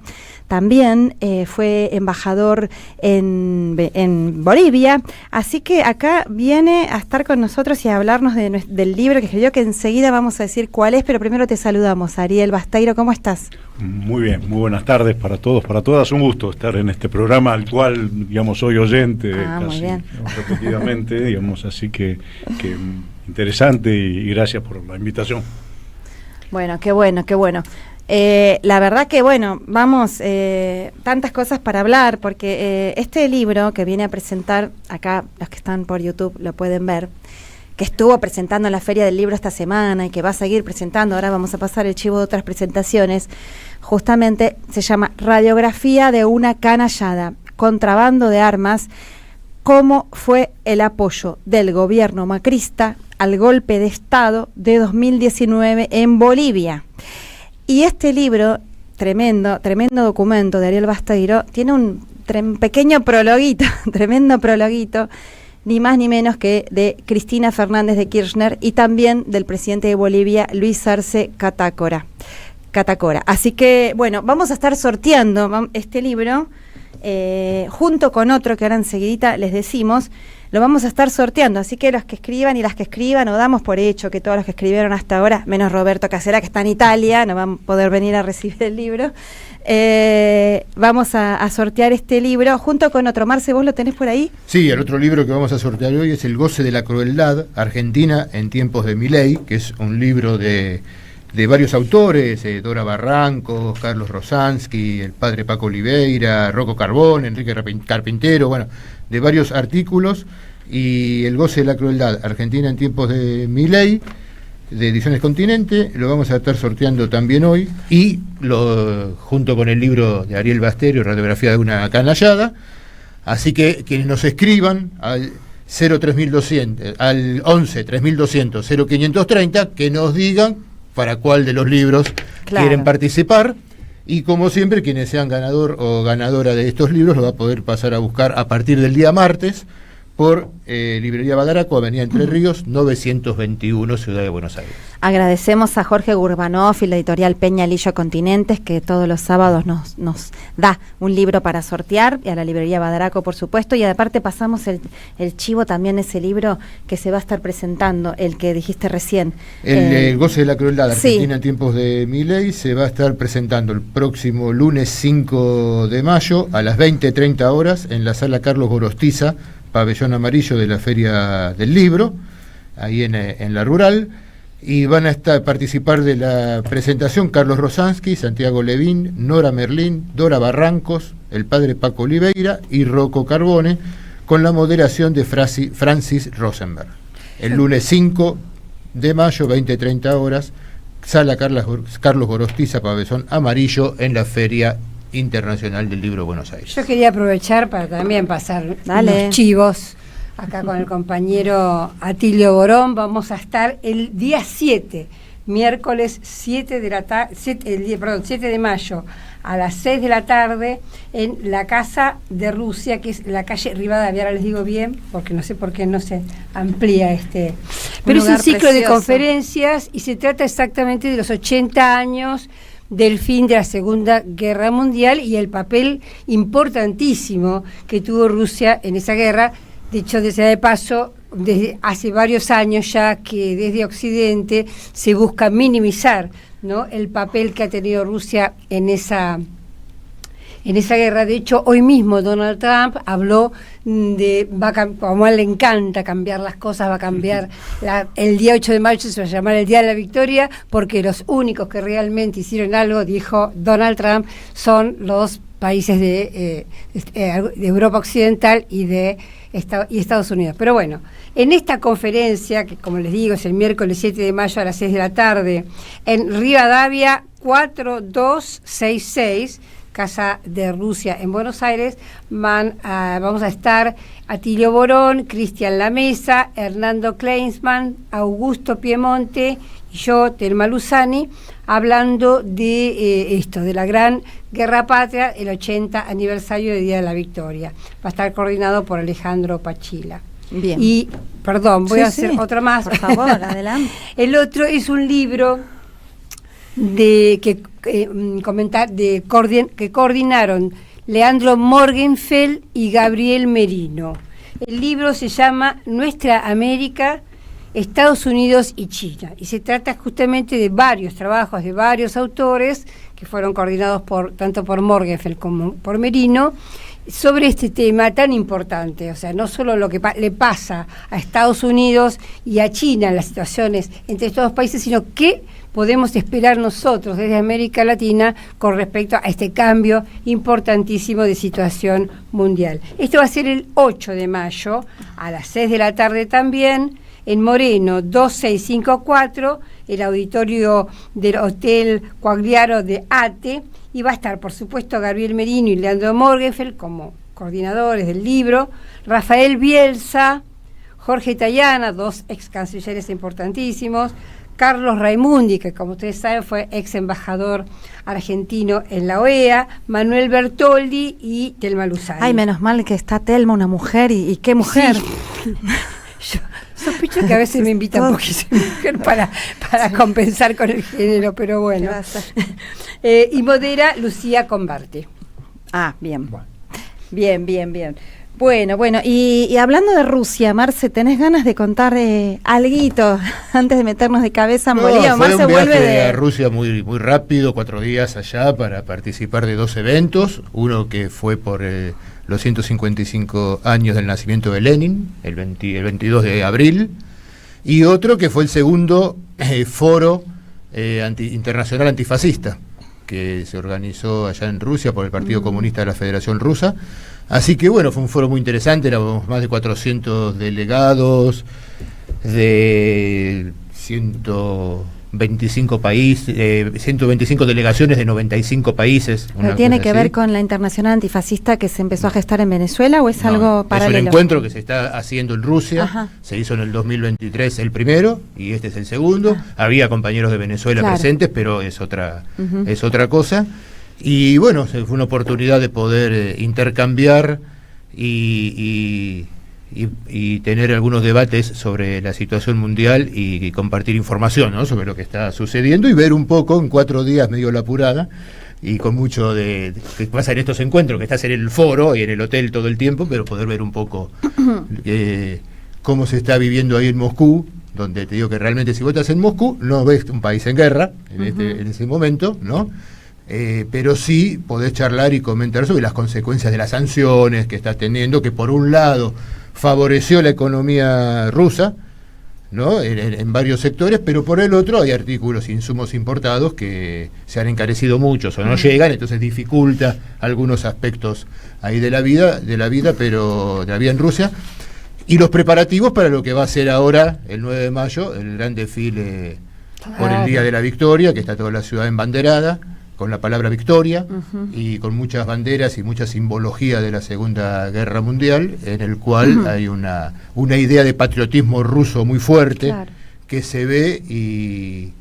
También fue embajador en Bolivia, así que acá viene a estar con nosotros y a hablarnos del libro que escribió, que enseguida vamos a decir cuál es, pero primero te saludamos. Ariel Basteiro, ¿cómo estás? Muy bien, muy buenas tardes para todos, para todas. Un gusto estar en este programa al cual, digamos, soy oyente casi repetidamente, digamos, así que interesante, y gracias por la invitación. Bueno, qué bueno, qué bueno. La verdad que bueno, vamos, tantas cosas para hablar, porque este libro que viene a presentar, acá los que están por YouTube lo pueden ver, que estuvo presentando en la Feria del Libro esta semana y que va a seguir presentando, ahora vamos a pasar el chivo de otras presentaciones, justamente se llama Radiografía de una canallada, contrabando de armas, cómo fue el apoyo del gobierno macrista al golpe de Estado de 2019 en Bolivia. Y este libro, tremendo documento de Ariel Basteiro, tiene un pequeño prologuito, tremendo prologuito, ni más ni menos que de Cristina Fernández de Kirchner y también del presidente de Bolivia, Luis Arce Catacora. Así que, bueno, vamos a estar sorteando este libro junto con otro que ahora enseguidita les decimos. lo vamos a estar sorteando, así que los que escriban y las que escriban, o damos por hecho que todos los que escribieron hasta ahora, menos Roberto Casera, que está en Italia, no van a poder venir a recibir el libro, vamos a sortear este libro junto con otro. Marce, ¿vos lo tenés por ahí? Sí, el otro libro que vamos a sortear hoy es El goce de la crueldad, Argentina en tiempos de Milei, que es un libro de varios autores, Dora Barrancos, Carlos Rosansky, el padre Paco Oliveira, Rocco Carbón, Enrique Carpintero, bueno, de varios artículos. Y El goce de la crueldad, Argentina en tiempos de Milei, de Ediciones Continente, lo vamos a estar sorteando también hoy, y junto con el libro de Ariel Basterio, Radiografía de una canallada. Así que quienes nos escriban al 03200, al 11 3200 0530, que nos digan para cuál de los libros quieren participar, y como siempre quienes sean ganador o ganadora de estos libros lo va a poder pasar a buscar a partir del día martes por Librería Badaraco, Avenida Entre Ríos, 921, Ciudad de Buenos Aires. Agradecemos a Jorge Gurbanov y la editorial Peña Lillo Continentes, que todos los sábados nos da un libro para sortear, y a la Librería Badaraco, por supuesto, y aparte pasamos el chivo también, ese libro que se va a estar presentando, el que dijiste recién. El goce de la crueldad, Argentina en tiempos de Milei, se va a estar presentando el próximo lunes 5 de mayo a las 20:30 horas en la sala Carlos Gorostiza, pabellón amarillo de la Feria del Libro, ahí en la Rural, y van a participar de la presentación Carlos Rosansky, Santiago Levín, Nora Merlín, Dora Barrancos, el padre Paco Oliveira y Rocco Carbone, con la moderación de Francis Rosenberg. El lunes 5 de mayo, 20:30 horas, sala Carlos Gorostiza, pabellón amarillo, en la Feria Internacional del Libro Buenos Aires. Yo quería aprovechar para también pasar unos chivos acá con el compañero Atilio Borón. Vamos a estar el día 7, miércoles 7 de mayo a las 6 de la tarde en la Casa de Rusia, que es la calle Rivadavia. Ahora les digo bien, porque no sé por qué no se amplía pero es un ciclo de conferencias y se trata exactamente de los 80 años del fin de la Segunda Guerra Mundial y el papel importantísimo que tuvo Rusia en esa guerra. Dicho sea de paso, desde hace varios años ya que desde Occidente se busca minimizar, ¿no?, el papel que ha tenido Rusia en esa guerra. De hecho, hoy mismo Donald Trump habló como a él le encanta cambiar las cosas, va a cambiar el día 8 de mayo se va a llamar el Día de la Victoria, porque los únicos que realmente hicieron algo, dijo Donald Trump, son los países de Europa Occidental y Estados Unidos. Pero bueno, en esta conferencia, que como les digo es el miércoles 7 de mayo a las 6 de la tarde, en Rivadavia 4266, Casa de Rusia en Buenos Aires, vamos a estar Atilio Borón, Cristian Lamesa, Hernando Kleinsman, Augusto Piemonte y yo, Telma Luzani, hablando de de la Gran Guerra Patria, el 80 aniversario del Día de la Victoria. Va a estar coordinado por Alejandro Pachila. Bien. Y, perdón, voy a hacer otra más. Por favor, adelante. El otro es un libro que coordinaron Leandro Morgenfeld y Gabriel Merino. El libro se llama Nuestra América, Estados Unidos y China, y se trata justamente de varios trabajos de varios autores que fueron coordinados tanto por Morgenfeld como por Merino, sobre este tema tan importante. O sea, no solo lo que le pasa a Estados Unidos y a China en las situaciones entre estos dos países, sino qué podemos esperar nosotros desde América Latina con respecto a este cambio importantísimo de situación mundial. Esto va a ser el 8 de mayo a las 6 de la tarde también, en Moreno 2654, el auditorio del Hotel Quagliaro de Ate, y va a estar, por supuesto, Gabriel Merino y Leandro Morgenfeld como coordinadores del libro, Rafael Bielsa, Jorge Tayana, dos ex cancilleres importantísimos, Carlos Raimundi, que como ustedes saben fue ex embajador argentino en la OEA, Manuel Bertoldi y Telma Luzani. Ay, menos mal que está Telma, una mujer, y qué mujer. Sí. Yo sospecho que a veces me invitan poquísima mujer para compensar con el género, pero bueno. Y modera Lucía Combarte. Ah, bien. Bien. Bueno, y hablando de Rusia, Marce, ¿tenés ganas de contar alguito antes de meternos de cabeza en Bolivia? Marce vuelve a Rusia muy rápido, 4 días allá para participar de 2 eventos, uno que fue por los 155 años del nacimiento de Lenin, el 22 de abril, y otro que fue el segundo foro internacional antifascista, que se organizó allá en Rusia por el Partido Comunista de la Federación Rusa. Así que bueno, fue un foro muy interesante, éramos más de 400 delegados de 125 países, 125 delegaciones de 95 países. ¿Pero tiene que ver con la Internacional Antifascista que se empezó a gestar en Venezuela o es algo paralelo? Es un encuentro que se está haciendo en Rusia. Ajá. Se hizo en el 2023 el primero y este es el segundo. Había compañeros de Venezuela presentes, pero es otra cosa. Y bueno, fue una oportunidad de poder intercambiar y tener algunos debates sobre la situación mundial y compartir información, ¿no?, sobre lo que está sucediendo y ver un poco en 4 días medio la apurada y con mucho de que pasa en estos encuentros, que estás en el foro y en el hotel todo el tiempo, pero poder ver un poco cómo se está viviendo ahí en Moscú, donde te digo que realmente si vos estás en Moscú no ves un país en guerra en ese momento, ¿no? Pero sí podés charlar y comentar sobre las consecuencias de las sanciones que está teniendo, que por un lado favoreció la economía rusa, ¿no?, en varios sectores, pero por el otro hay artículos, insumos importados que se han encarecido mucho o no llegan, entonces dificulta algunos aspectos ahí de la vida en Rusia, y los preparativos para lo que va a ser ahora, el 9 de mayo, el gran desfile por el Día de la Victoria, que está toda la ciudad embanderada, con la palabra victoria y con muchas banderas y mucha simbología de la Segunda Guerra Mundial, en el cual hay una idea de patriotismo ruso muy fuerte que se ve y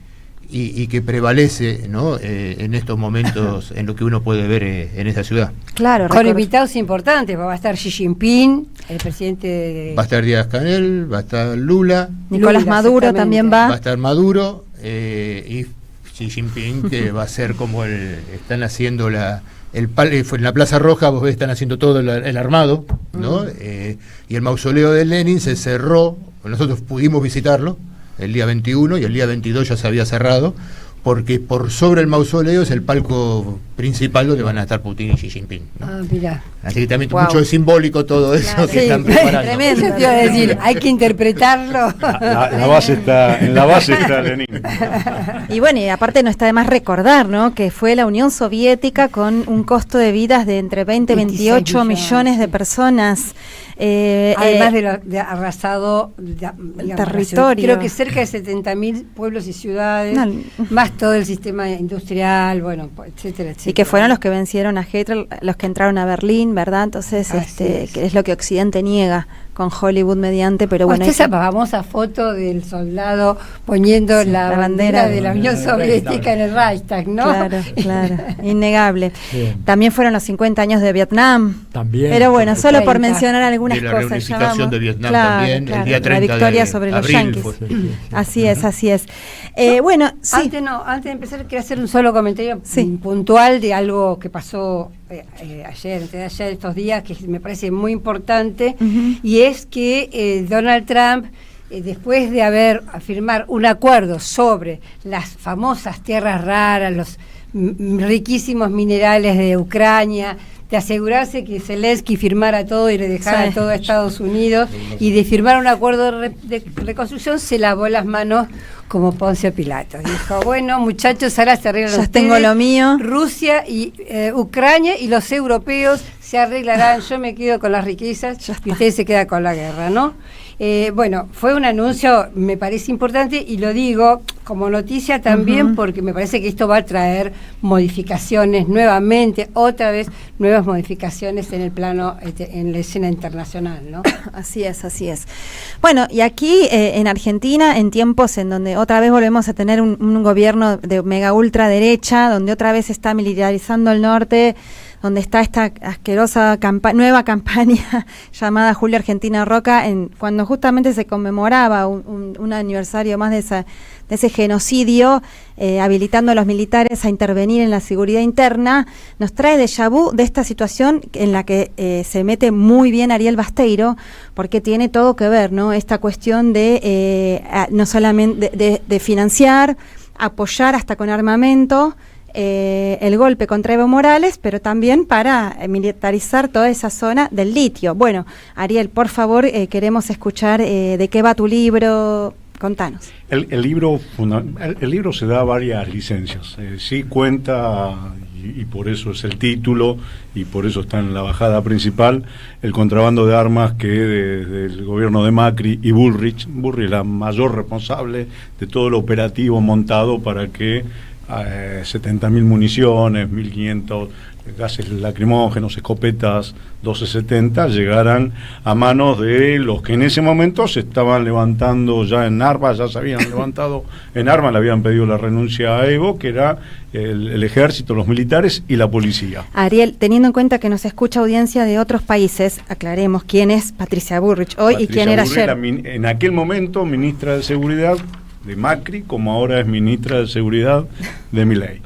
que prevalece, ¿no?, en estos momentos en lo que uno puede ver en esa ciudad. Claro, con invitados importantes, va a estar Xi Jinping, el presidente de... Va a estar Díaz-Canel, va a estar Lula. Nicolás Maduro también va. Va a estar Maduro y Xi Jinping, que va a ser como están haciendo en la Plaza Roja, vos ves, están haciendo todo el armado, ¿no? Y el mausoleo de Lenin se cerró, nosotros pudimos visitarlo el día 21 y el día 22 ya se había cerrado, porque por sobre el mausoleo es el palco principal donde van a estar Putin y Xi Jinping, ¿no? Mirá. Así que también mucho es simbólico todo eso que están preparando. Tremendo, te iba a decir, hay que interpretarlo. La base está Lenin. Y bueno, y aparte no está de más recordar, ¿no?, que fue la Unión Soviética con un costo de vidas de entre 20 y 28 millones de personas. Además de arrasado territorio. Creo que cerca de 70.000 pueblos y ciudades, más todo el sistema industrial, bueno, etcétera, etcétera. Y que fueron los que vencieron a Hitler, los que entraron a Berlín, ¿verdad? Entonces, que es lo que Occidente niega con Hollywood mediante, pero bueno. Esa famosa foto del soldado poniendo la bandera de la Unión Soviética en el Reichstag, ¿no? Claro, innegable. Bien. También fueron los 50 años de Vietnam. También. Pero bueno, solo por mencionar algunas cosas. La reunificación de Vietnam también, el día 30 la victoria sobre los yanquis. Así es. Bueno, sí. Antes de empezar, quiero hacer un solo comentario puntual de algo que pasó ayer, estos días, que me parece muy importante, y es que Donald Trump, después de firmar un acuerdo sobre las famosas tierras raras, los riquísimos minerales de Ucrania, de asegurarse que Zelensky firmara todo y le dejara todo a Estados Unidos, y de firmar un acuerdo de reconstrucción, se lavó las manos como Poncio Pilato. Dijo, bueno, muchachos, ahora se arreglan ustedes, tengo lo mío. Rusia y Ucrania y los europeos se arreglarán, yo me quedo con las riquezas y ustedes se quedan con la guerra, ¿no? Bueno, fue un anuncio, me parece importante, y lo digo como noticia también porque me parece que esto va a traer modificaciones nuevamente, otra vez, nuevas modificaciones en el plano, en la escena internacional, ¿no? Así es. Bueno, y aquí en Argentina, en tiempos en donde otra vez volvemos a tener un gobierno de mega ultraderecha, donde otra vez se está militarizando el norte, donde está esta asquerosa nueva campaña llamada Julia Argentina Roca, cuando justamente se conmemoraba un aniversario más de ese genocidio, habilitando a los militares a intervenir en la seguridad interna, nos trae déjà vu de esta situación en la que se mete muy bien Ariel Basteiro, porque tiene todo que ver, ¿no? Esta cuestión de no solamente de financiar, apoyar hasta con armamento el golpe contra Evo Morales, pero también para militarizar toda esa zona del litio. Bueno, Ariel, por favor, queremos escuchar de qué va tu libro. Contanos. El libro se da varias licencias. Sí cuenta, y por eso es el título, y por eso está en la bajada principal, el contrabando de armas que desde el gobierno de Macri y Bullrich es la mayor responsable de todo el operativo montado para que 70.000 municiones, 1.500 gases lacrimógenos, escopetas 1270 llegaran a manos de los que en ese momento se estaban levantando ya en armas, ya se habían levantado en armas, le habían pedido la renuncia a Evo, que era el ejército, los militares y la policía. Ariel, teniendo en cuenta que nos escucha audiencia de otros países, aclaremos quién es Patricia Bullrich hoy y quién era ayer. En aquel momento ministra de Seguridad de Macri, como ahora es ministra de Seguridad de Milei.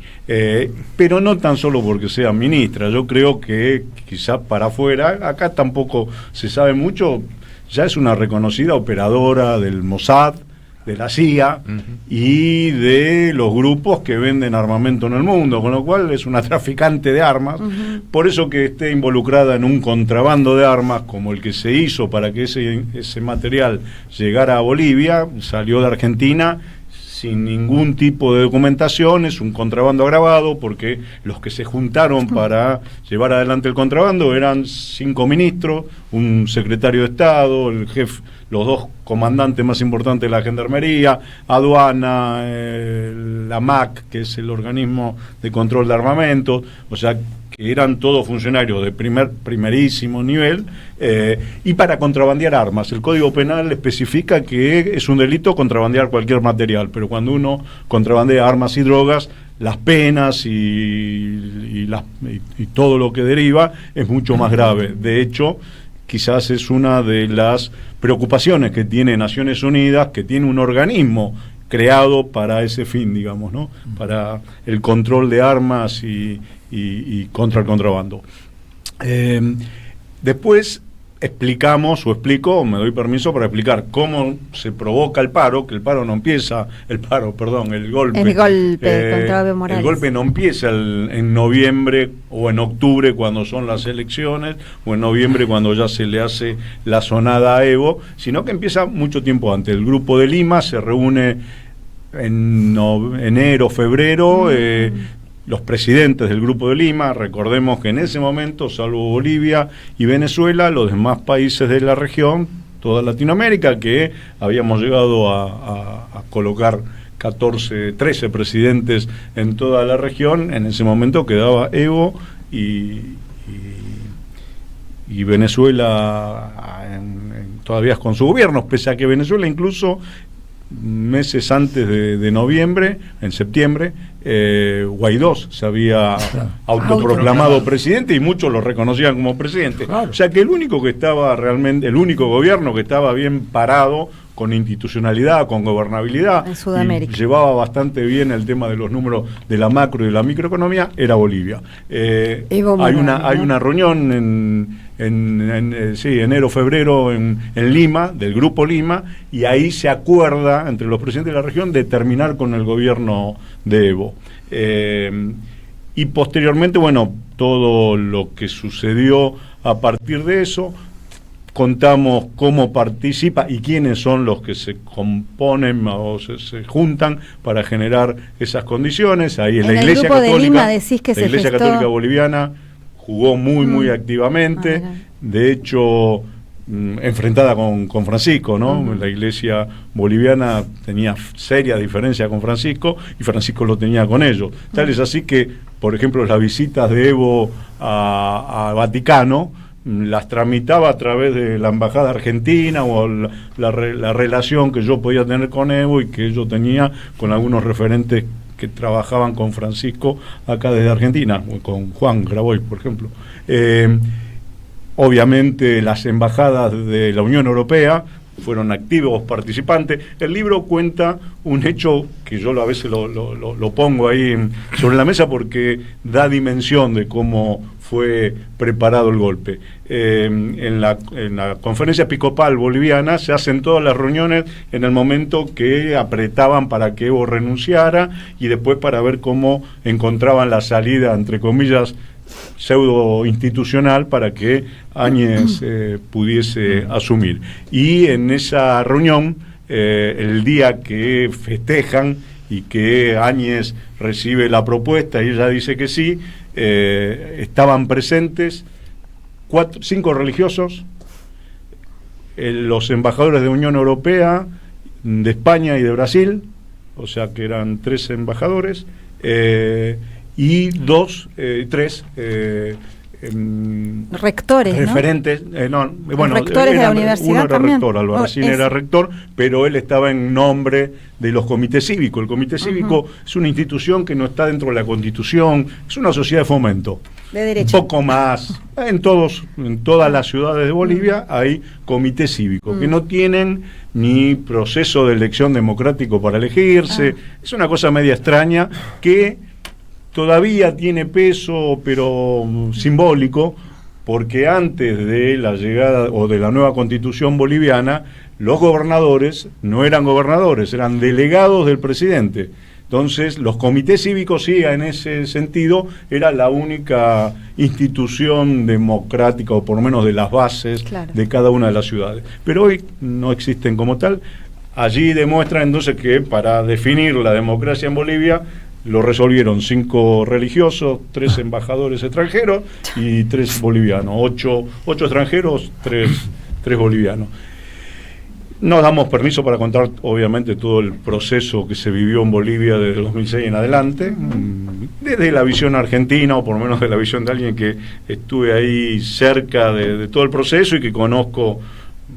Pero no tan solo porque sea ministra, yo creo que quizá para afuera, acá tampoco se sabe mucho, ya es una reconocida operadora del Mossad, de la CIA y de los grupos que venden armamento en el mundo, con lo cual es una traficante de armas. Por eso que esté involucrada en un contrabando de armas como el que se hizo para que ese material llegara a Bolivia, salió de Argentina sin ningún tipo de documentación, es un contrabando agravado, porque los que se juntaron para llevar adelante el contrabando eran 5 ministros, un secretario de Estado, el jefe, los 2 comandantes más importantes de la Gendarmería, aduana, la MAC, que es el organismo de control de armamentos, o sea, que eran todos funcionarios de primerísimo nivel, y para contrabandear armas. El Código Penal especifica que es un delito contrabandear cualquier material, pero cuando uno contrabandea armas y drogas, las penas y todo lo que deriva es mucho más grave. De hecho, quizás es una de las preocupaciones que tiene Naciones Unidas, que tiene un organismo creado para ese fin, digamos, ¿no? Para el control de armas y contra el contrabando. Después explico, me doy permiso para explicar cómo se provoca el paro, que el golpe. El golpe contra Evo Morales. El golpe no empieza en noviembre o en octubre cuando son las elecciones, o en noviembre cuando ya se le hace la sonada a Evo, sino que empieza mucho tiempo antes. El Grupo de Lima se reúne en enero, febrero, los presidentes del Grupo de Lima, recordemos que en ese momento, salvo Bolivia y Venezuela, los demás países de la región, toda Latinoamérica, que habíamos llegado a colocar 13 presidentes en toda la región, en ese momento quedaba Evo y Venezuela todavía con su gobierno, pese a que Venezuela incluso meses antes de noviembre, en septiembre, Guaidó se había autoproclamado presidente y muchos lo reconocían como presidente. Claro. O sea que el único gobierno que estaba bien parado, con institucionalidad, con gobernabilidad, en Sudamérica, llevaba bastante bien el tema de los números de la macro y de la microeconomía, era Bolivia. Hay una reunión en enero, febrero en Lima, del Grupo Lima, y ahí se acuerda entre los presidentes de la región de terminar con el gobierno de Evo. Y posteriormente, bueno, todo lo que sucedió a partir de eso, contamos cómo participa y quiénes son los que se componen o se juntan para generar esas condiciones. Ahí en la Iglesia Católica, Lima decís que la Iglesia Católica Boliviana jugó muy activamente. De hecho, enfrentada con Francisco, ¿no? La Iglesia boliviana tenía seria diferencia con Francisco y Francisco lo tenía con ellos. Tal es así que, por ejemplo, las visitas de Evo a Vaticano las tramitaba a través de la embajada argentina, o la relación que yo podía tener con Evo y que yo tenía con algunos referentes que trabajaban con Francisco acá desde Argentina, con Juan Grabois, por ejemplo. Obviamente las embajadas de la Unión Europea fueron activos participantes. El libro cuenta un hecho que yo a veces lo pongo ahí sobre la mesa porque da dimensión de cómo fue preparado el golpe. En la conferencia episcopal boliviana se hacen todas las reuniones en el momento que apretaban para que Evo renunciara y después para ver cómo encontraban la salida, entre comillas, pseudo institucional para que Áñez pudiese asumir. Y en esa reunión, el día que festejan y que Áñez recibe la propuesta y ella dice que sí, estaban presentes 5 religiosos, los embajadores de Unión Europea, de España y de Brasil, o sea que eran 3 embajadores, y 3 rectores, referentes, rectores de la universidad. Uno era también. rector, Albarracín era rector, pero él estaba en nombre de los comités cívicos. El comité cívico es una institución que no está dentro de la Constitución, es una sociedad de fomento. De derecho. Un poco más. En todas las ciudades de Bolivia hay comités cívicos que no tienen ni proceso de elección democrático para elegirse. Es una cosa media extraña que todavía tiene peso, pero simbólico, porque antes de la llegada o de la nueva constitución boliviana, los gobernadores no eran gobernadores, eran delegados del presidente. Entonces, los comités cívicos, sí, en ese sentido, era la única institución democrática, o por lo menos de las bases de cada una de las ciudades. Pero hoy no existen como tal. Allí demuestra entonces que para definir la democracia en Bolivia, lo resolvieron 5 religiosos, 3 embajadores extranjeros y 3 bolivianos. 8 extranjeros, 3 bolivianos. No damos permiso para contar, obviamente, todo el proceso que se vivió en Bolivia desde el 2006 en adelante, desde la visión argentina, o por lo menos de la visión de alguien que estuve ahí cerca de todo el proceso y que conozco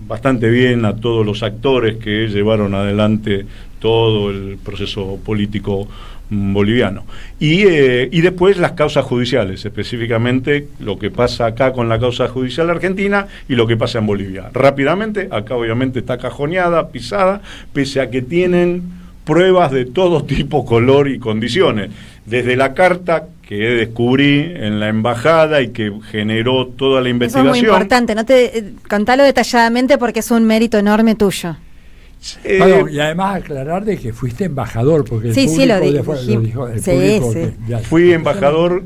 bastante bien a todos los actores que llevaron adelante todo el proceso político boliviano. Y después las causas judiciales, específicamente lo que pasa acá con la causa judicial argentina y lo que pasa en Bolivia. Rápidamente, acá obviamente está cajoneada, pisada, pese a que tienen pruebas de todo tipo, color y condiciones. Desde la carta que descubrí en la embajada y que generó toda la investigación. Eso es muy importante, contalo detalladamente porque es un mérito enorme tuyo. Y además aclarar de que fuiste embajador, porque el público Fui embajador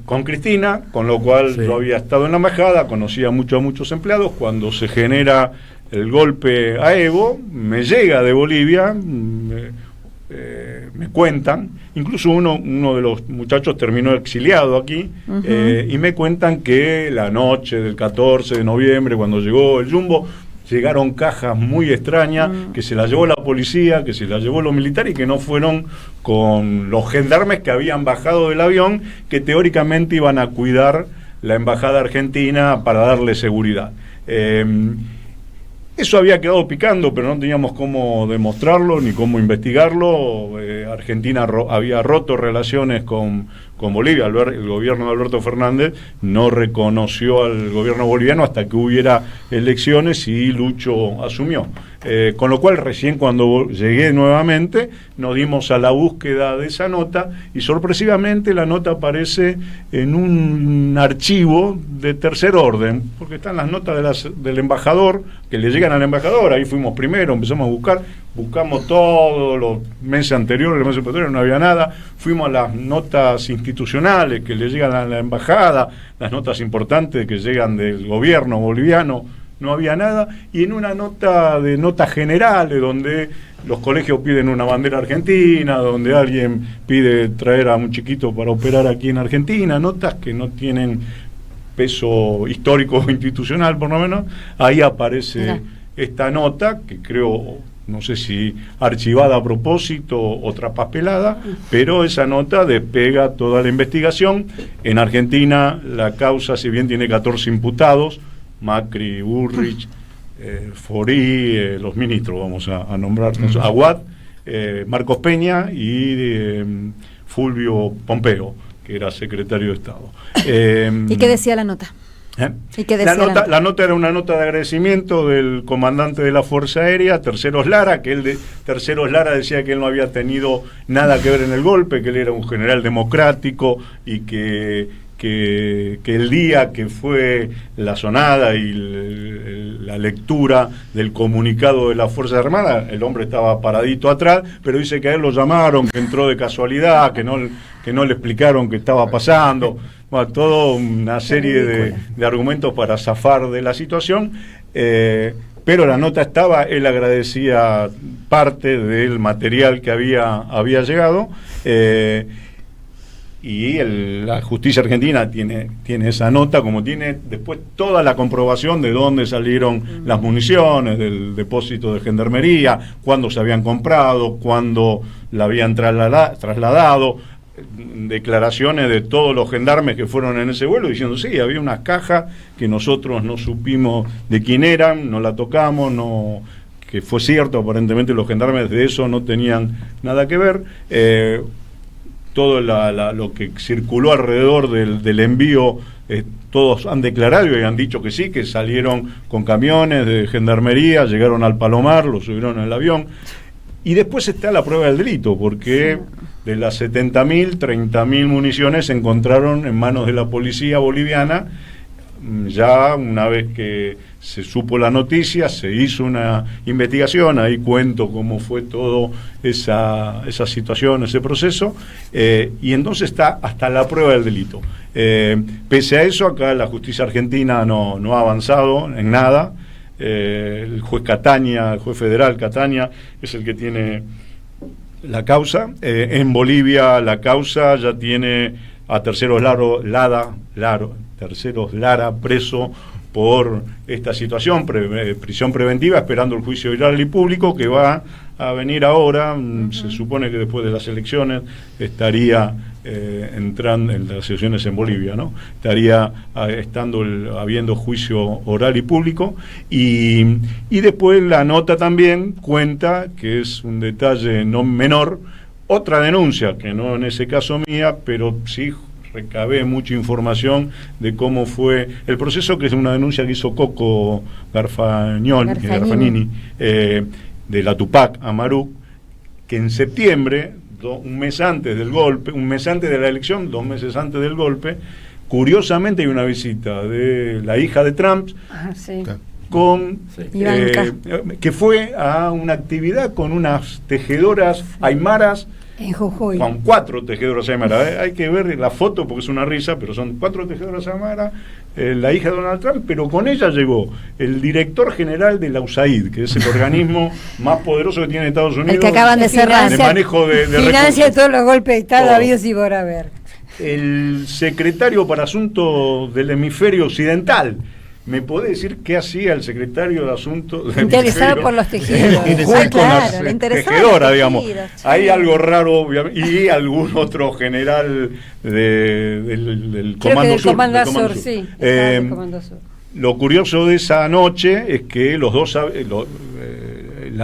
con Cristina, con lo cual yo había estado en la embajada, conocía mucho a muchos empleados. Cuando se genera el golpe a Evo, me llega de Bolivia, me cuentan, incluso uno de los muchachos terminó exiliado aquí, y me cuentan que la noche del 14 de noviembre, cuando llegó el Jumbo, llegaron cajas muy extrañas, que se las llevó la policía, que se las llevó los militares y que no fueron con los gendarmes que habían bajado del avión, que teóricamente iban a cuidar la embajada argentina para darle seguridad. Eso había quedado picando, pero no teníamos cómo demostrarlo ni cómo investigarlo. Argentina había roto relaciones con Bolivia. El gobierno de Alberto Fernández no reconoció al gobierno boliviano hasta que hubiera elecciones y Lucho asumió. Con lo cual, recién cuando llegué nuevamente, nos dimos a la búsqueda de esa nota y sorpresivamente la nota aparece en un archivo de tercer orden, porque están las notas del embajador, que le llegan al embajador. Ahí fuimos primero, empezamos a buscamos todos los meses anteriores, no había nada. Fuimos a las notas institucionales que le llegan a la embajada, las notas importantes que llegan del gobierno boliviano, no había nada, y en una nota de notas generales donde los colegios piden una bandera argentina, donde alguien pide traer a un chiquito para operar aquí en Argentina, notas que no tienen peso histórico o institucional por lo menos. Ahí aparece esta nota que creo, no sé si archivada a propósito o traspapelada, pero esa nota despega toda la investigación. En Argentina la causa, si bien tiene 14 imputados, Macri, Bullrich, Forí, los ministros, vamos a nombrar, Aguad, Marcos Peña y Fulvio Pompeo, que era secretario de Estado. ¿Y qué decía la nota? ¿Y qué decía la nota era una nota de agradecimiento del comandante de la Fuerza Aérea, Terceros Lara, que Terceros Lara decía que él no había tenido nada que ver en el golpe, que él era un general democrático y que el día que fue la sonada y la lectura del comunicado de las Fuerzas Armadas, el hombre estaba paradito atrás, pero dice que a él lo llamaron, que entró de casualidad, que no le explicaron qué estaba pasando. Bueno, toda una serie de argumentos para zafar de la situación, pero la nota estaba, él agradecía parte del material que había llegado, y la justicia argentina tiene esa nota, como tiene después toda la comprobación de dónde salieron las municiones, del depósito de gendarmería, cuándo se habían comprado, cuándo la habían trasladado, declaraciones de todos los gendarmes que fueron en ese vuelo diciendo sí, había unas cajas que nosotros no supimos de quién eran, no la tocamos, que fue cierto, aparentemente los gendarmes de eso no tenían nada que ver. Todo lo que circuló alrededor del envío, todos han declarado y han dicho que sí, que salieron con camiones de gendarmería, llegaron al Palomar, lo subieron al avión. Y después está la prueba del delito, porque de las 70.000, 30.000 municiones se encontraron en manos de la policía boliviana. Ya una vez que se supo la noticia, se hizo una investigación, ahí cuento cómo fue todo esa situación, ese proceso, y entonces está hasta la prueba del delito. Pese a eso, acá la justicia argentina no ha avanzado en nada. El juez Cataña, el juez federal Cataña, es el que tiene la causa. En Bolivia la causa ya tiene a Terceros Lara preso por esta situación, prisión preventiva, esperando el juicio oral y público que va a venir ahora. Se supone que después de las elecciones estaría entrando en las elecciones en Bolivia, ¿no? Estaría habiendo juicio oral y público, y después la nota también cuenta, que es un detalle no menor, otra denuncia, que no en ese caso mía, pero sí recabé mucha información de cómo fue el proceso, que es una denuncia que hizo Coco Garfagnini, de la Tupac Amaru, que en septiembre, un mes antes del golpe, un mes antes de la elección, 2 meses antes del golpe, curiosamente hay una visita de la hija de Trump que fue a una actividad con unas tejedoras aymaras en Jujuy. Con 4 tejedoras aymaras. Hay que ver la foto porque es una risa, pero son 4 tejedoras aymaras, la hija de Donald Trump, pero con ella llegó el director general de la USAID, que es el organismo más poderoso que tiene Estados Unidos, el que acaban de cerrar, de manejo de financia recursos. todos los golpes de Estado habidos y por haber. El secretario para Asuntos del Hemisferio Occidental. ¿Me podés decir qué hacía el secretario de Asuntos? Interesado por los tejidos. Claro, le tejedora, digamos. Hay algo raro, y algún otro general del Comando Sur. Sí, Comando Sur. Lo curioso de esa noche es que los dos, un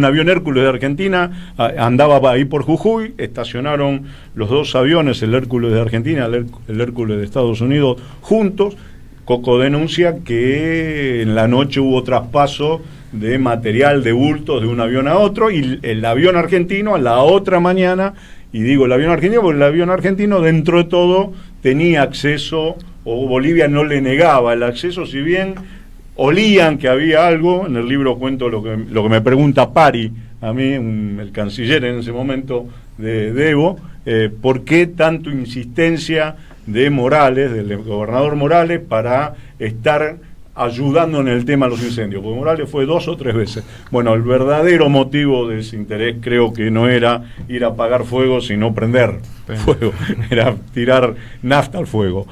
avión Hércules de Argentina andaba ahí por Jujuy, estacionaron los 2 aviones, el Hércules de Argentina, el Hércules de Estados Unidos, juntos. Coco denuncia que en la noche hubo traspaso de material, de bultos de un avión a otro, y el avión argentino a la otra mañana, y digo el avión argentino porque el avión argentino dentro de todo tenía acceso, o Bolivia no le negaba el acceso, si bien olían que había algo. En el libro cuento lo que me pregunta Pari, a mí, el canciller en ese momento de Evo, ¿por qué tanto insistencia de Morales, del gobernador Morales, para estar ayudando en el tema de los incendios? Porque Morales fue 2 o 3 veces. Bueno, el verdadero motivo de ese interés creo que no era ir a apagar fuego, sino prender fuego, era tirar nafta al fuego.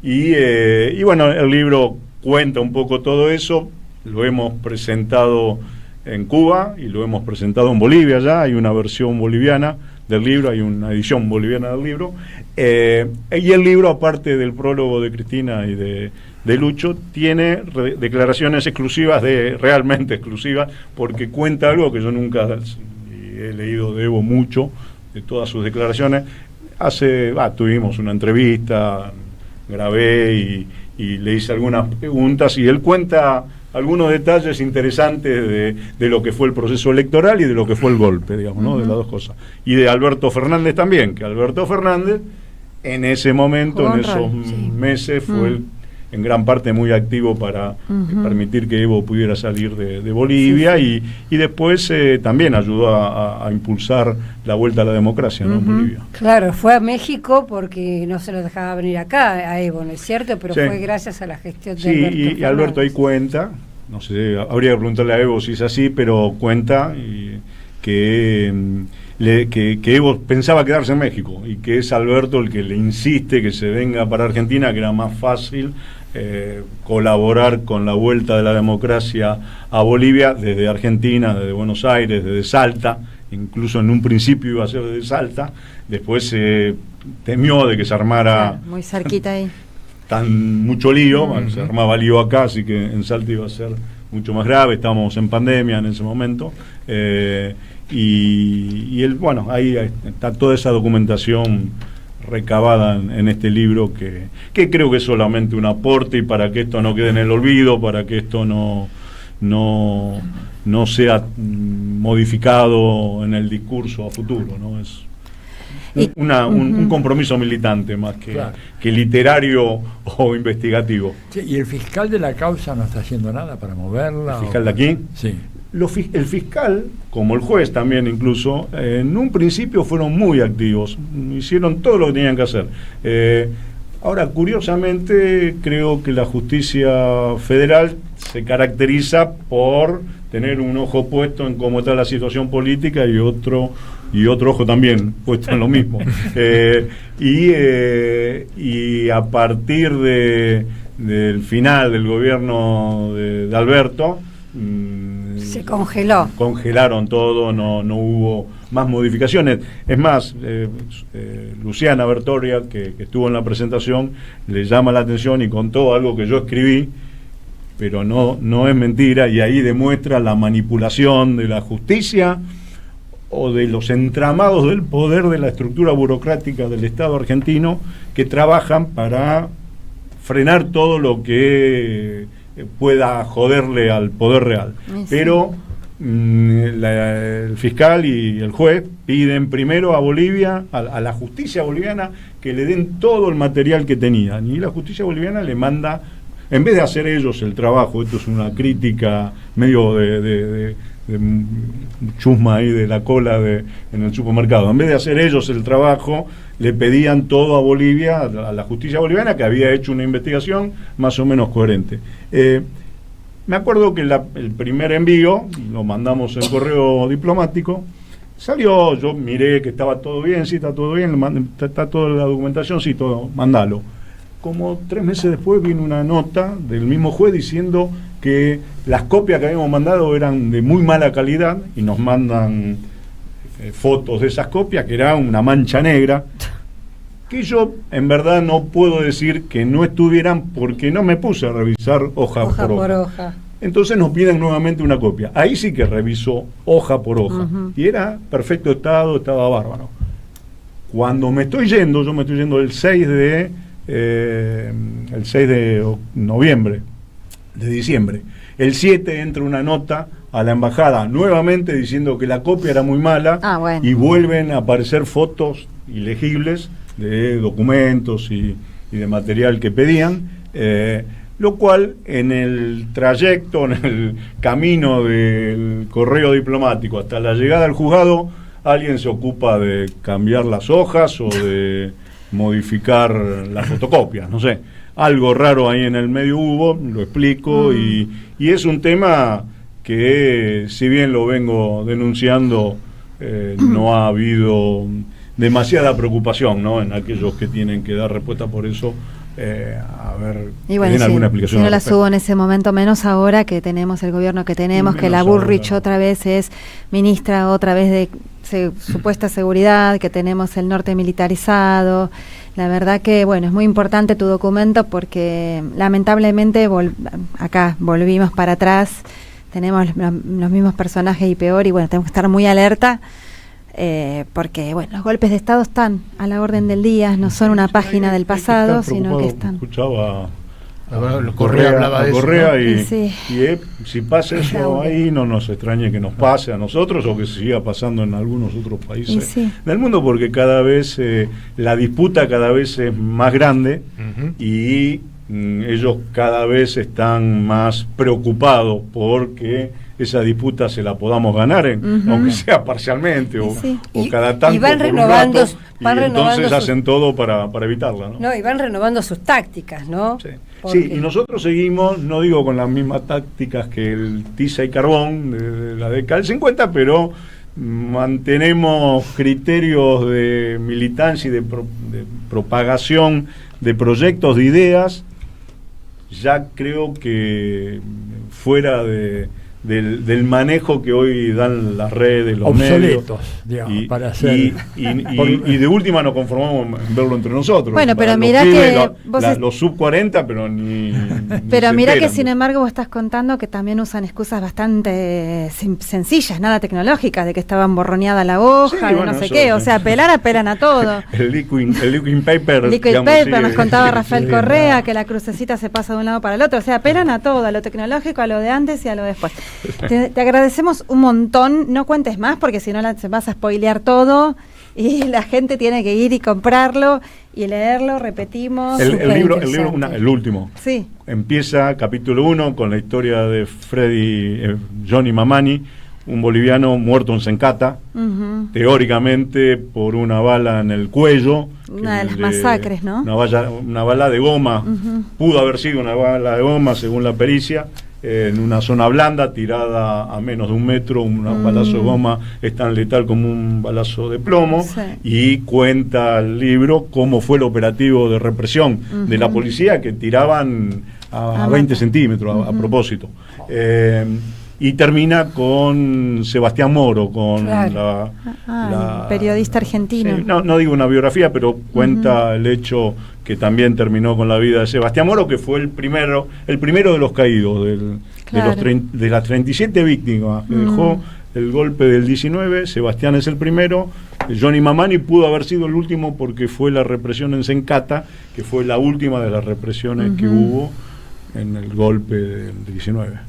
Y bueno, el libro cuenta un poco todo eso. Lo hemos presentado en Cuba y lo hemos presentado en Bolivia ya. Hay una versión boliviana del libro, hay una edición boliviana del libro, y el libro, aparte del prólogo de Cristina y de Lucho, tiene declaraciones exclusivas, realmente exclusivas, porque cuenta algo que yo nunca he leído de Evo mucho, de todas sus declaraciones. Tuvimos una entrevista, grabé y le hice algunas preguntas y él cuenta algunos detalles interesantes de lo que fue el proceso electoral y de lo que fue el golpe, digamos, ¿no? De las dos cosas. Y de Alberto Fernández también, que Alberto Fernández en ese momento, en esos meses, fue en gran parte muy activo para permitir que Evo pudiera salir de Bolivia y después también ayudó a impulsar la vuelta a la democracia, ¿no? En Bolivia. Claro, fue a México porque no se lo dejaba venir acá a Evo, ¿no es cierto? Pero fue gracias a la gestión de Alberto Fernández. Y Alberto ahí cuenta, no sé, habría que preguntarle a Evo si es así, pero cuenta que Evo pensaba quedarse en México y que es Alberto el que le insiste que se venga para Argentina, que era más fácil colaborar con la vuelta de la democracia a Bolivia desde Argentina, desde Buenos Aires, desde Salta. Incluso en un principio iba a ser desde Salta, después temió de que se armara muy cerquita ahí mucho lío, se armaba lío acá, así que en Salta iba a ser mucho más grave, estábamos en pandemia en ese momento, y él, bueno, ahí está toda esa documentación recabada en este libro que creo que es solamente un aporte, y para que esto no quede en el olvido, para que esto no sea modificado en el discurso a futuro, ¿no? Es un compromiso militante más que literario o investigativo. Sí, ¿y el fiscal de la causa no está haciendo nada para moverla? ¿El fiscal de aquí? Sí. El fiscal, como el juez también incluso, en un principio fueron muy activos, hicieron todo lo que tenían que hacer. Ahora, curiosamente, creo que la justicia federal se caracteriza por tener un ojo puesto en cómo está la situación política y otro ojo también puesto en lo mismo. Y a partir del final del gobierno de Alberto, se congeló. Congelaron todo, no hubo más modificaciones. Es más, Luciana Bertoria, que estuvo en la presentación, le llama la atención y contó algo que yo escribí, pero no es mentira, y ahí demuestra la manipulación de la justicia o de los entramados del poder de la estructura burocrática del Estado argentino, que trabajan para frenar todo lo que pueda joderle al poder real. Sí. Pero el fiscal y el juez piden primero a Bolivia, a la justicia boliviana, que le den todo el material que tenían, y la justicia boliviana le manda, en vez de hacer ellos el trabajo, esto es una crítica medio de chusma ahí de la cola en el supermercado, en vez de hacer ellos el trabajo, le pedían todo a Bolivia, a la justicia boliviana, que había hecho una investigación más o menos coherente. Me acuerdo que el primer envío lo mandamos en correo diplomático, salió, yo miré que estaba todo bien, sí, está todo bien, está toda la documentación, sí, todo, mandalo. Como 3 meses después vino una nota del mismo juez diciendo que las copias que habíamos mandado eran de muy mala calidad, y nos mandan fotos de esas copias, que era una mancha negra, que yo en verdad no puedo decir que no estuvieran, porque no me puse a revisar hoja por hoja. Entonces nos piden nuevamente una copia. Ahí sí que revisó hoja por hoja, y era perfecto estado, estaba bárbaro. Cuando me estoy yendo, yo me estoy yendo el 6 de noviembre, de diciembre. El 7 entra una nota a la embajada nuevamente diciendo que la copia era muy mala, y vuelven a aparecer fotos ilegibles de documentos y de material que pedían, lo cual en el trayecto, en el camino del correo diplomático hasta la llegada al juzgado, alguien se ocupa de cambiar las hojas o de modificar las fotocopias, no sé, algo raro ahí en el medio hubo, lo explico, y es un tema que, si bien lo vengo denunciando, no ha habido demasiada preocupación, ¿no?, en aquellos que tienen que dar respuesta por eso, a ver, y bueno, ¿tienen alguna explicación? Si no las hubo en ese momento, menos ahora que tenemos el gobierno que tenemos, que la Bullrich otra vez es ministra otra vez de supuesta seguridad, que tenemos el norte militarizado. La verdad que, bueno, es muy importante tu documento porque lamentablemente acá volvimos para atrás, tenemos los mismos personajes y peor, y bueno, tenemos que estar muy alerta porque bueno, los golpes de Estado están a la orden del día, no son una página del pasado, sino que están. Escuchaba Correa hablaba de Correa eso, ¿no? y si pasa eso ahí, no nos extrañe que nos pase a nosotros o que siga pasando en algunos otros países del mundo, porque cada vez la disputa cada vez es más grande y ellos cada vez están más preocupados porque esa disputa se la podamos ganar, aunque sea parcialmente o cada tanto. Y van renovando, entonces hacen todo para evitarla, ¿no? Y van renovando sus tácticas, ¿no? Sí, y nosotros seguimos, no digo con las mismas tácticas que el tiza y carbón de la década del 50, pero mantenemos criterios de militancia y de propagación de proyectos, de ideas, ya creo que fuera del manejo que hoy dan las redes, los obsoletos, medios, digamos, para hacer y de última nos conformamos en verlo entre nosotros. Bueno, pero mira que los sub 40, pero ni pero mira que sin embargo vos estás contando que también usan excusas bastante sencillas, nada tecnológicas, de que estaban borroneada la hoja, de no sé qué, o sea, apelan a todo. el liquid paper, nos contaba Rafael Correa que la crucecita se pasa de un lado para el otro, o sea, apelan a todo, a lo tecnológico, a lo de antes y a lo de después. Te agradecemos un montón, no cuentes más porque si no se vas a spoilear todo y la gente tiene que ir y comprarlo y leerlo, repetimos. El libro, el último, sí. Empieza capítulo 1 con la historia de Johnny Mamani, un boliviano muerto en Sencata, teóricamente por una bala en el cuello. Una de las masacres, ¿no? Una bala de goma, pudo haber sido una bala de goma según la pericia, en una zona blanda, tirada a menos de 1 metro, un balazo de goma es tan letal como un balazo de plomo, y cuenta el libro cómo fue el operativo de represión de la policía, que tiraban a 20 centímetros a propósito. Y termina con Sebastián Moro, con el periodista argentino. Sí, no digo una biografía, pero cuenta el hecho que también terminó con la vida de Sebastián Moro, que fue el primero de los caídos, de las 37 víctimas que dejó el golpe del 19. Sebastián es el primero. Johnny Mamani pudo haber sido el último porque fue la represión en Sencata, que fue la última de las represiones que hubo en el golpe del 19.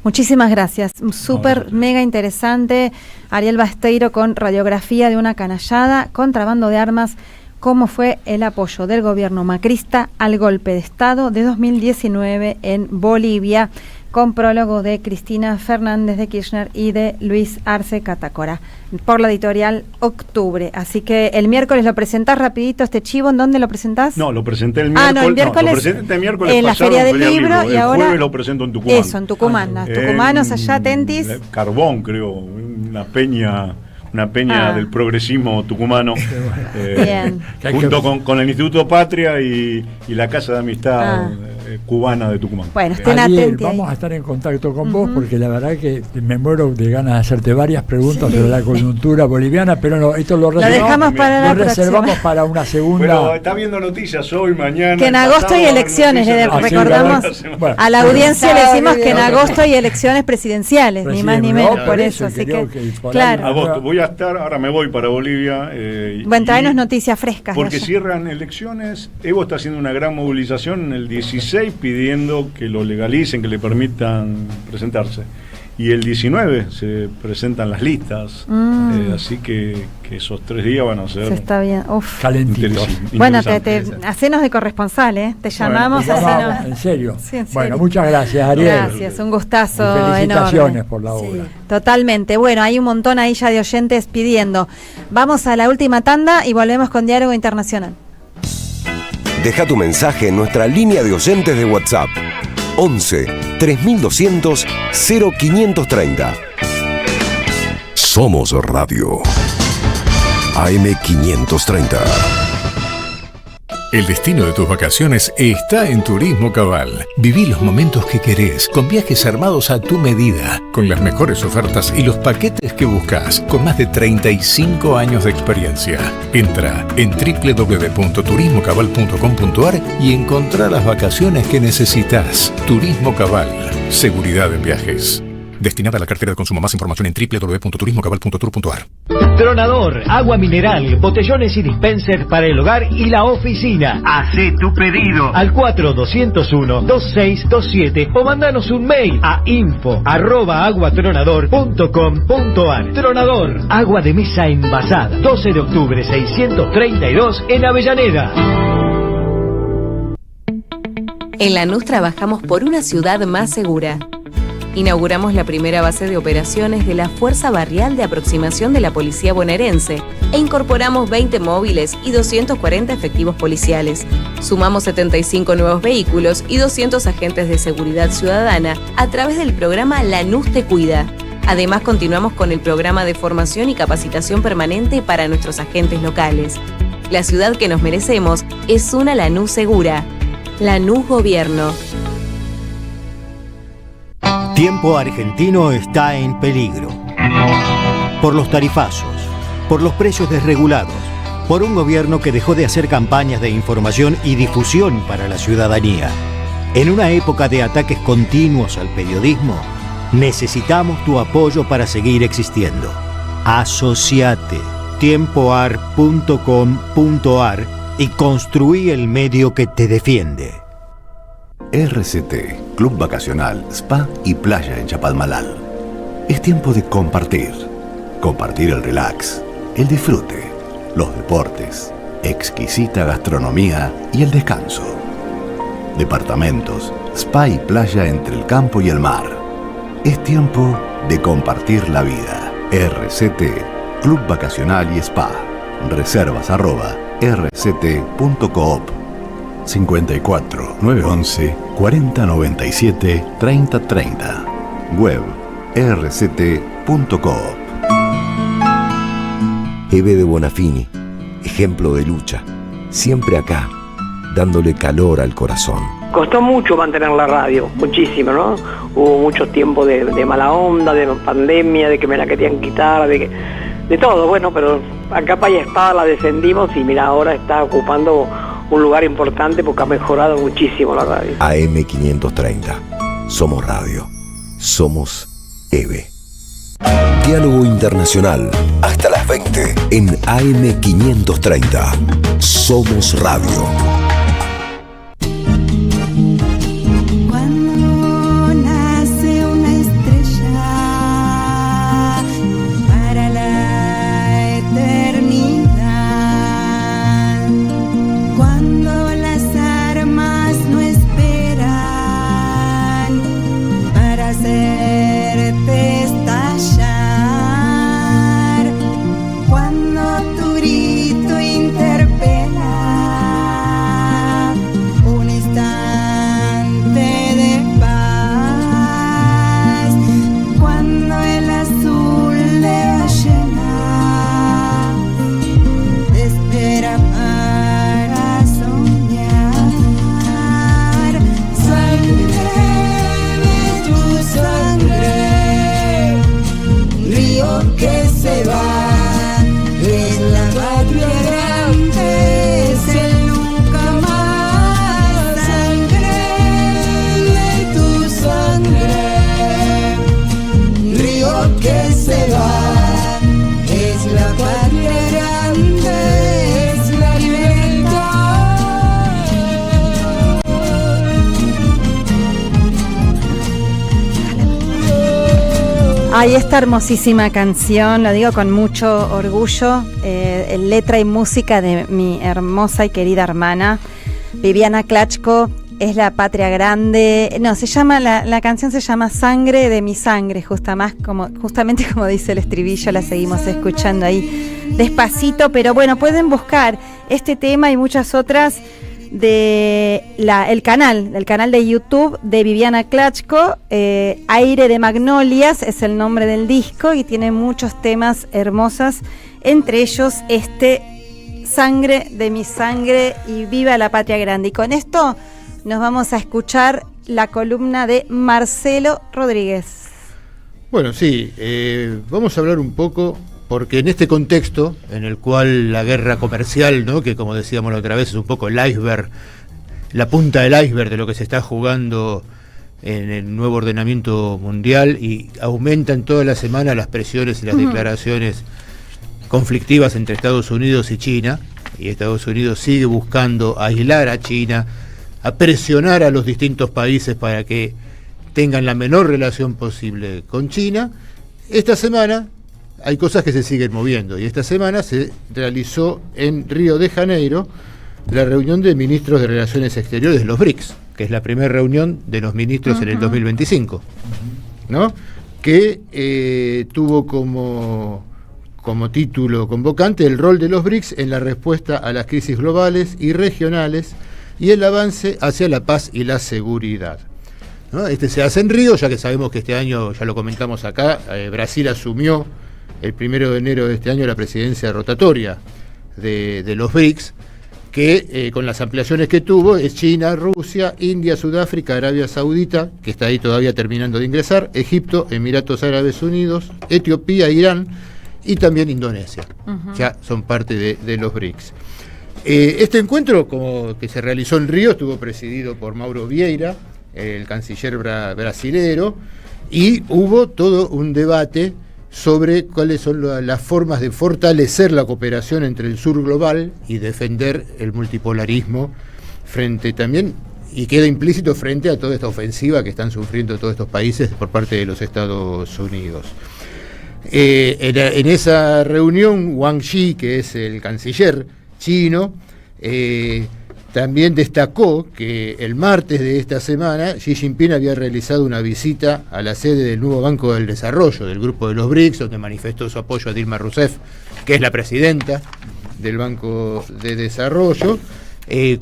Muchísimas gracias, súper mega interesante. Ariel Basteiro con radiografía de una canallada, contrabando de armas, cómo fue el apoyo del gobierno macrista al golpe de Estado de 2019 en Bolivia, con prólogo de Cristina Fernández de Kirchner y de Luis Arce Catacora, por la editorial Octubre. Así que el miércoles lo presentás rapidito este chivo. ¿En dónde lo presentás? No, lo presenté el miércoles. El miércoles lo presenté este miércoles en la Feria del Libro y el ahora jueves lo presento en Tucumán. Eso, en Tucumán. Los tucumanos allá atentis. Carbón, creo, una peña del progresismo tucumano, junto con el Instituto Patria y la Casa de Amistad cubana de Tucumán. Bueno, estén atentos. Vamos a estar en contacto con vos, porque la verdad que me muero de ganas de hacerte varias preguntas sobre la coyuntura boliviana, pero no, esto lo reservamos para una segunda. Pero está viendo noticias hoy, mañana. Que en agosto hay elecciones, recordamos a la audiencia, le decimos que en agosto hay elecciones presidenciales, ni más ni menos, por eso, así que claro. Agosto, voy a estar, ahora me voy para Bolivia. Bueno, traenos noticias frescas. Porque cierran elecciones. Evo está haciendo una gran movilización en el 16 pidiendo que lo legalicen, que le permitan presentarse. Y el 19 se presentan las listas, así que esos 3 días van a ser... Se está bien, calentitos. Bueno, hacenos de corresponsal, te llamamos. En serio. Sí, bueno, muchas gracias, Ariel. Gracias, un gustazo y felicitaciones enorme por la obra. Totalmente, bueno, hay un montón ahí ya de oyentes pidiendo. Vamos a la última tanda y volvemos con Diálogo Internacional. Deja tu mensaje en nuestra línea de oyentes de WhatsApp 11 3200 0530. Somos Radio AM530. El destino de tus vacaciones está en Turismo Cabal. Viví los momentos que querés, con viajes armados a tu medida, con las mejores ofertas y los paquetes que buscas, con más de 35 años de experiencia. Entra en www.turismocabal.com.ar y encontrá las vacaciones que necesitas. Turismo Cabal, seguridad en viajes. Destinada a la cartera de consumo. Más información en www.turismocabal.tour.ar. Tronador, agua mineral, botellones y dispensers para el hogar y la oficina. Hacé tu pedido al 4201-2627 o mandanos un mail a info@aguatronador.com.ar. Tronador, agua de mesa envasada. 12 de octubre 632 en Avellaneda. En Lanús trabajamos por una ciudad más segura. Inauguramos la primera base de operaciones de la Fuerza Barrial de Aproximación de la Policía Bonaerense e incorporamos 20 móviles y 240 efectivos policiales. Sumamos 75 nuevos vehículos y 200 agentes de seguridad ciudadana a través del programa Lanús Te Cuida. Además, continuamos con el programa de formación y capacitación permanente para nuestros agentes locales. La ciudad que nos merecemos es una Lanús segura. Lanús Gobierno. Tiempo argentino está en peligro. Por los tarifazos, por los precios desregulados, por un gobierno que dejó de hacer campañas de información y difusión para la ciudadanía. En una época de ataques continuos al periodismo, necesitamos tu apoyo para seguir existiendo. Asociate, tiempoar.com.ar y construí el medio que te defiende. RCT, Club Vacacional, Spa y Playa en Chapalmalal. Es tiempo de compartir. Compartir el relax, el disfrute, los deportes, exquisita gastronomía y el descanso. Departamentos, spa y playa entre el campo y el mar. Es tiempo de compartir la vida. RCT, Club Vacacional y Spa. Reservas @rct.coop. 54 911 4097 3030. Web rct.coop. Eve de Bonafini, ejemplo de lucha, siempre acá, dándole calor al corazón. Costó mucho mantener la radio, muchísimo, ¿no? Hubo mucho tiempo de mala onda, de pandemia, de que me la querían quitar, de todo, bueno, pero a capa y espada la defendimos y mira, ahora está ocupando un lugar importante porque ha mejorado muchísimo la radio. AM530, somos radio, somos EVE. Diálogo Internacional, hasta las 20 en AM530. Somos radio. Cuando nace una estrella para la eternidad, cuando las armas no esperan para hacerte estallar, cuando tu grito interpela un instante de paz, cuando el azul de ballena te espera para soñar. Sangre de tu sangre, río que se va, es la patria grande, es el nunca más. Sangre de tu sangre, río que se va, es la patria grande, es la libertad. Ay, esta hermosísima canción, lo digo con mucho orgullo, letra y música de mi hermosa y querida hermana Viviana Klachko, es la patria grande. No, se llama la canción se llama Sangre de mi sangre, justamente como dice el estribillo, la seguimos escuchando ahí despacito, pero bueno, pueden buscar este tema y muchas otras de el canal de YouTube de Viviana Klachko. Aire de Magnolias es el nombre del disco y tiene muchos temas hermosos, entre ellos Sangre de mi sangre y Viva la Patria Grande. Y con esto nos vamos a escuchar la columna de Marcelo Rodríguez. Bueno, sí, vamos a hablar un poco, porque en este contexto en el cual la guerra comercial, ¿no?, que como decíamos la otra vez es un poco el iceberg, la punta del iceberg de lo que se está jugando en el nuevo ordenamiento mundial y aumentan toda la semana las presiones y las declaraciones conflictivas entre Estados Unidos y China, y Estados Unidos sigue buscando aislar a China, a presionar a los distintos países para que tengan la menor relación posible con China. Esta semana hay cosas que se siguen moviendo, y esta semana se realizó en Río de Janeiro la reunión de ministros de Relaciones Exteriores de los BRICS, que es la primera reunión de los ministros en el 2025, ¿no? Que tuvo como título convocante el rol de los BRICS en la respuesta a las crisis globales y regionales y el avance hacia la paz y la seguridad, ¿no? Este se hace en Río, ya que sabemos que este año, ya lo comentamos acá, Brasil asumió el 1 de enero de este año la presidencia rotatoria de los BRICS, que con las ampliaciones que tuvo es China, Rusia, India, Sudáfrica, Arabia Saudita, que está ahí todavía terminando de ingresar, Egipto, Emiratos Árabes Unidos, Etiopía, Irán y también Indonesia. Ya son parte de los BRICS. Este encuentro, como que se realizó en Río, estuvo presidido por Mauro Vieira, el canciller brasilero, y hubo todo un debate sobre cuáles son las formas de fortalecer la cooperación entre el sur global y defender el multipolarismo frente también, y queda implícito frente a toda esta ofensiva que están sufriendo todos estos países por parte de los Estados Unidos. En esa reunión, Wang Yi, que es el canciller chino, también destacó que el martes de esta semana Xi Jinping había realizado una visita a la sede del nuevo Banco del Desarrollo, del grupo de los BRICS, donde manifestó su apoyo a Dilma Rousseff, que es la presidenta del Banco de Desarrollo,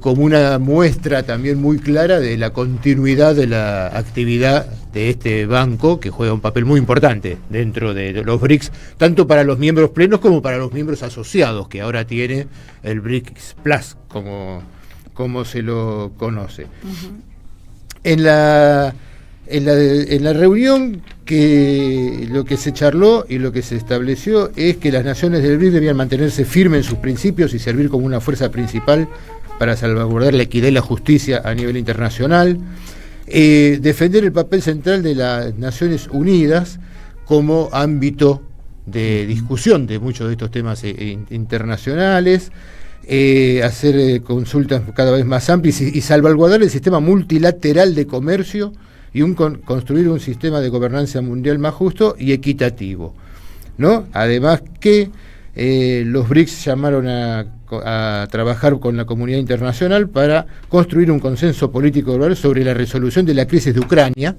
como una muestra también muy clara de la continuidad de la actividad de este banco, que juega un papel muy importante dentro de los BRICS, tanto para los miembros plenos como para los miembros asociados, que ahora tiene el BRICS Plus, como se lo conoce. En la reunión, que lo que se charló y lo que se estableció es que las naciones del BRICS debían mantenerse firmes en sus principios y servir como una fuerza principal para salvaguardar la equidad y la justicia a nivel internacional, defender el papel central de las Naciones Unidas como ámbito de discusión de muchos de estos temas internacionales, hacer consultas cada vez más amplias y salvaguardar el sistema multilateral de comercio y construir un sistema de gobernanza mundial más justo y equitativo, ¿no? Además que los BRICS llamaron a trabajar con la comunidad internacional para construir un consenso político global sobre la resolución de la crisis de Ucrania,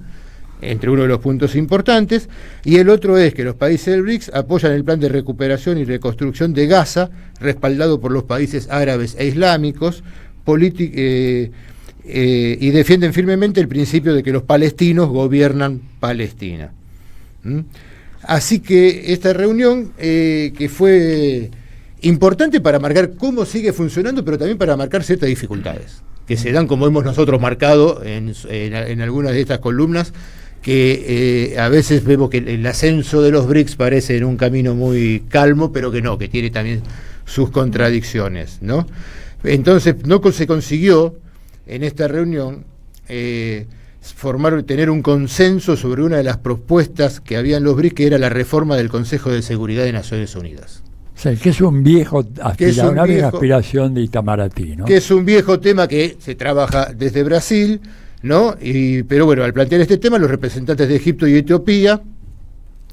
entre uno de los puntos importantes, y el otro es que los países del BRICS apoyan el plan de recuperación y reconstrucción de Gaza, respaldado por los países árabes e islámicos, y defienden firmemente el principio de que los palestinos gobiernan Palestina. Así que esta reunión, que fue importante para marcar cómo sigue funcionando, pero también para marcar ciertas dificultades que se dan, como hemos nosotros marcado en algunas de estas columnas, que a veces vemos que el ascenso de los BRICS parece en un camino muy calmo, pero que no, que tiene también sus contradicciones, ¿no? Entonces no se consiguió en esta reunión tener un consenso sobre una de las propuestas que había en los BRICS, que era la reforma del Consejo de Seguridad de Naciones Unidas. O sea, que es un viejo una vieja aspiración de Itamaraty, ¿no? Que es un viejo tema que se trabaja desde Brasil, ¿no? Pero bueno, al plantear este tema, los representantes de Egipto y Etiopía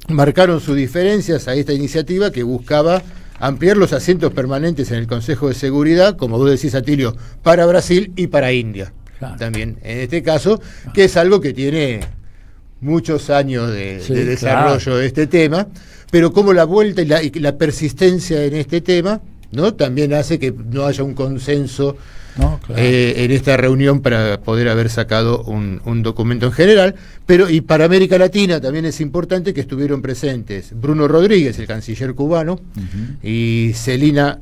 marcaron sus diferencias a esta iniciativa que buscaba ampliar los asientos permanentes en el Consejo de Seguridad, como vos decís, Atilio, para Brasil y para India. Claro. También en este caso, que es algo que tiene muchos años de desarrollo de este tema, pero como la vuelta y la persistencia en este tema, ¿no? También hace que no haya un consenso en esta reunión para poder haber sacado un documento en general. Pero y para América Latina también es importante que estuvieron presentes Bruno Rodríguez, el canciller cubano, y Celinda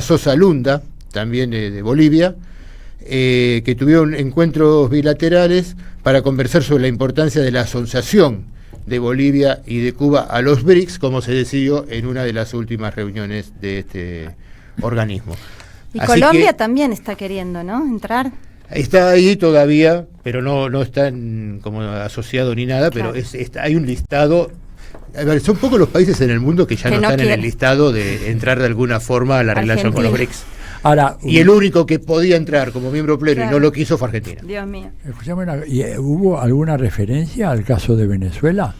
Sosa Lunda, también de Bolivia, que tuvieron encuentros bilaterales para conversar sobre la importancia de la asociación de Bolivia y de Cuba a los BRICS, como se decidió en una de las últimas reuniones de este organismo. Y así Colombia también está queriendo, ¿no?, entrar. Está ahí todavía pero no están como asociados ni nada, pero hay un listado. A ver, son pocos los países en el mundo que ya no están en el listado de entrar de alguna forma a la relación con los BRICS. Ahora, y el único que podía entrar como miembro pleno y no lo quiso fue Argentina. Dios mío. Escuchame, ¿hubo alguna referencia al caso de Venezuela?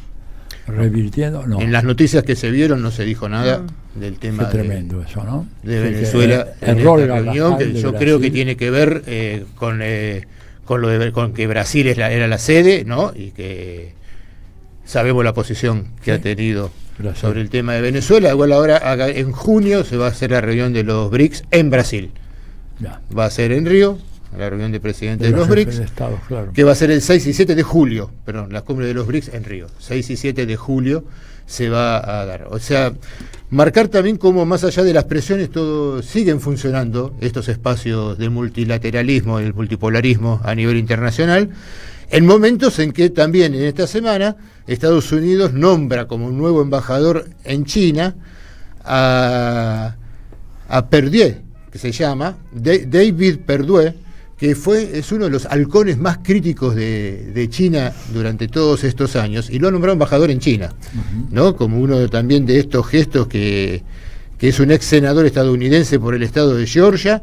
¿Revirtiendo? No. En las noticias que se vieron no se dijo nada del tema. Fue tremendo eso, ¿no? De Venezuela en esta reunión, que yo creo que tiene que ver con que Brasil era la sede, ¿no? Y que sabemos la posición que ha tenido sobre el tema de Venezuela. Igual ahora en junio se va a hacer la reunión de los BRICS en Brasil. Ya. Va a ser en Río, la reunión de presidentes de los BRICS, que va a ser el 6 y 7 de julio, perdón, la cumbre de los BRICS en Río. 6 y 7 de julio se va a dar. O sea, marcar también cómo más allá de las presiones todo siguen funcionando estos espacios de multilateralismo, el multipolarismo a nivel internacional, en momentos en que también en esta semana Estados Unidos nombra como un nuevo embajador en China a Perdue, que se llama David Perdue, que es uno de los halcones más críticos de China durante todos estos años, y lo ha nombrado embajador en China, ¿no? Como uno también de estos gestos que es un ex senador estadounidense por el estado de Georgia,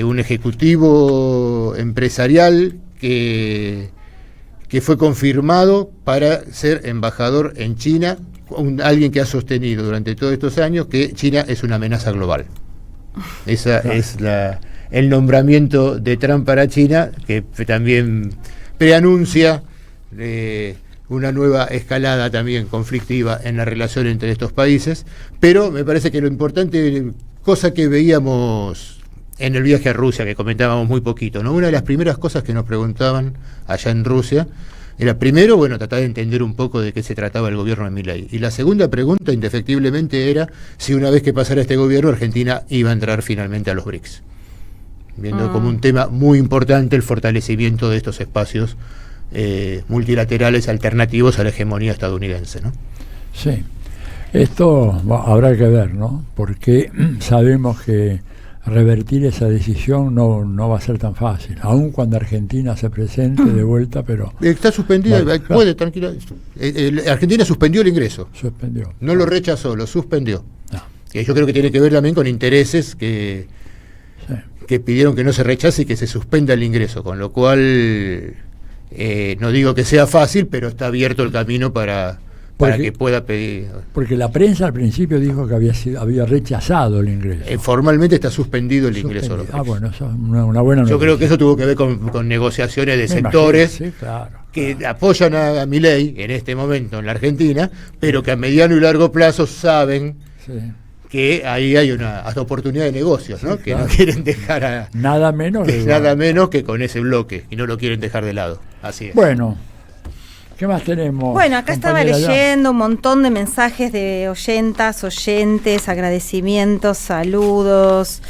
un ejecutivo empresarial que fue confirmado para ser embajador en China, alguien que ha sostenido durante todos estos años que China es una amenaza global. Esa es el nombramiento de Trump para China, que también preanuncia una nueva escalada también conflictiva en la relación entre estos países, pero me parece que lo importante, cosa que veíamos en el viaje a Rusia, que comentábamos muy poquito, ¿no? Una de las primeras cosas que nos preguntaban allá en Rusia era, primero, tratar de entender un poco de qué se trataba el gobierno de Milei. Y la segunda pregunta, indefectiblemente, era si una vez que pasara este gobierno, Argentina iba a entrar finalmente a los BRICS. Viendo como un tema muy importante el fortalecimiento de estos espacios multilaterales alternativos a la hegemonía estadounidense, ¿no? Sí. Esto habrá que ver, ¿no? Porque sabemos que revertir esa decisión no va a ser tan fácil, aun cuando Argentina se presente de vuelta, pero... Está suspendida, puede, tranquila. Argentina suspendió el ingreso. Suspendió. No lo rechazó, lo suspendió. No. Y yo creo que tiene que ver también con intereses que pidieron que no se rechace y que se suspenda el ingreso, con lo cual no digo que sea fácil, pero está abierto el camino para que pueda pedir. Porque la prensa al principio dijo que había rechazado el ingreso. Formalmente está suspendido el ingreso. Bueno, eso es una buena noticia. Yo creo que eso tuvo que ver con negociaciones de sectores que apoyan a Milei en este momento en la Argentina, pero que a mediano y largo plazo saben que ahí hay hasta oportunidad de negocios, ¿no? Que no quieren dejar nada menos que con ese bloque, y no lo quieren dejar de lado. Así es. Bueno, ¿qué más tenemos? Bueno, acá estaba leyendo un montón de mensajes de oyentes, agradecimientos, saludos,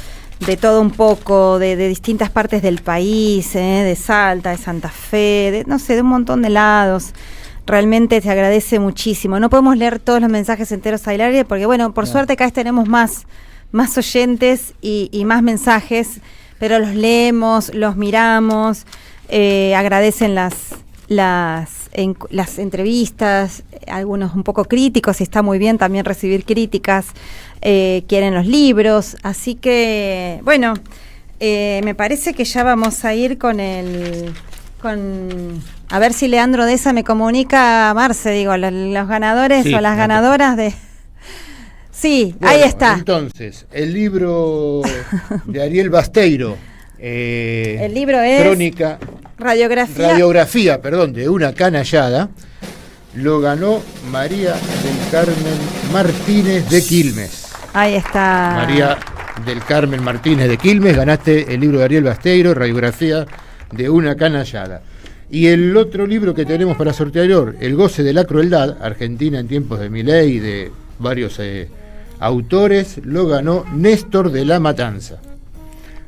de todo un poco, de distintas partes del país, de Salta, de Santa Fe, de un montón de lados. Realmente se agradece muchísimo. No podemos leer todos los mensajes enteros al aire porque, por suerte cada vez tenemos más oyentes y más mensajes, pero los leemos, los miramos, agradecen las entrevistas, algunos un poco críticos, y está muy bien también recibir críticas, quieren los libros, así que, me parece que ya vamos a ir a ver si Leandro Deza me comunica, Marce, los ganadores o las ganadoras de... Sí, ahí está. Entonces, el libro de Ariel Basteiro, el libro es Crónica... Radiografía, de una canallada, lo ganó María del Carmen Martínez de Quilmes. Ahí está. María del Carmen Martínez de Quilmes, ganaste el libro de Ariel Basteiro, Radiografía de una canallada. Y el otro libro que tenemos para sortear hoy, El goce de la crueldad, Argentina en tiempos de Milei, de varios autores, lo ganó Néstor de la Matanza.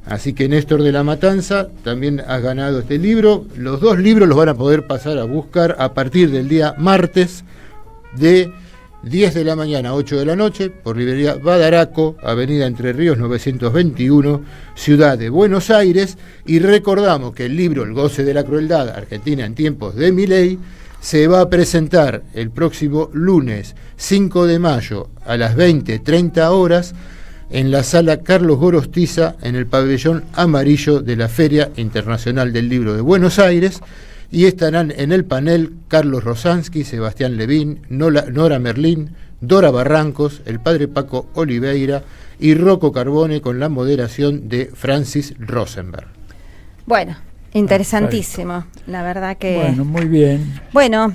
Así que Néstor de la Matanza, también has ganado este libro. Los dos libros los van a poder pasar a buscar a partir del día martes de 10 de la mañana a 8 de la noche, por Librería Badaraco, Avenida Entre Ríos 921, Ciudad de Buenos Aires. Y recordamos que el libro El goce de la crueldad, Argentina en tiempos de Milei, se va a presentar el próximo lunes 5 de mayo a las 20:30 horas en la sala Carlos Gorostiza, en el pabellón amarillo de la Feria Internacional del Libro de Buenos Aires. Y estarán en el panel Carlos Rosansky, Sebastián Levín, Nora Merlín, Dora Barrancos, el padre Paco Oliveira y Rocco Carbone, con la moderación de Francis Rosenberg. Bueno, interesantísimo, la verdad que... Bueno, muy bien. Bueno,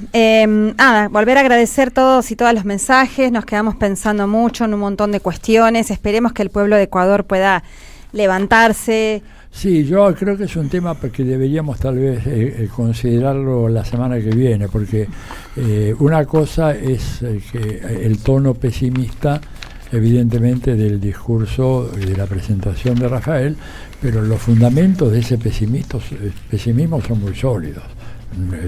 volver a agradecer todos y todas los mensajes, nos quedamos pensando mucho en un montón de cuestiones, esperemos que el pueblo de Ecuador pueda levantarse. Sí, yo creo que es un tema que deberíamos tal vez considerarlo la semana que viene, porque una cosa es que el tono pesimista, evidentemente, del discurso y de la presentación de Rafael, pero los fundamentos de ese pesimismo son muy sólidos.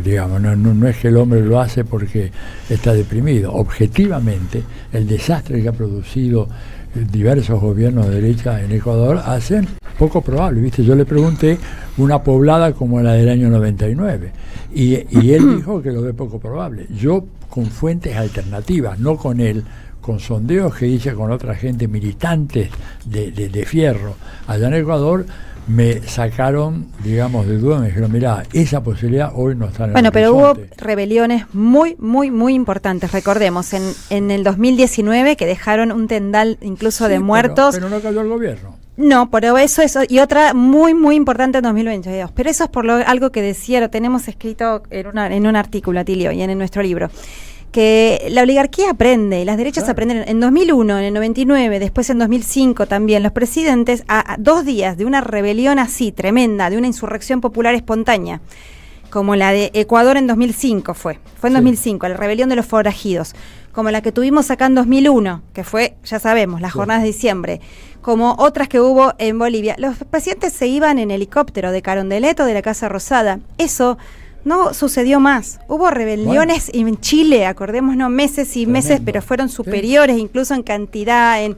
Digamos, no es que el hombre lo hace porque está deprimido. Objetivamente, el desastre que ha producido diversos gobiernos de derecha en Ecuador hacen poco probable, ¿viste? Yo le pregunté una poblada como la del año 99 y él dijo que lo ve poco probable. Yo, con fuentes alternativas, no con él, con sondeos que hice con otra gente, militantes de fierro allá en Ecuador, me sacaron, digamos, de duda, me dijeron, mirá, esa posibilidad hoy no está en el Bueno, pero horizonte. hubo rebeliones muy, muy, muy importantes. Recordemos, en el 2019, que dejaron un tendal incluso de muertos. Pero no cayó el gobierno. No, pero eso, y otra muy, muy importante en 2022. Pero eso es por algo que decía, lo tenemos escrito en un artículo, Atilio, y en nuestro libro, que la oligarquía aprende, y las derechas aprenden. En 2001, en el 99, después en 2005 también, los presidentes, a 2 días de una rebelión así, tremenda, de una insurrección popular espontánea, como la de Ecuador en 2005 fue en 2005, la rebelión de los forajidos, como la que tuvimos acá en 2001, que fue, ya sabemos, las jornadas de diciembre, como otras que hubo en Bolivia. Los presidentes se iban en helicóptero de Carondelet o de la Casa Rosada. Eso no sucedió más. Hubo rebeliones en Chile, acordémonos, meses y meses, pero fueron superiores, incluso en cantidad, en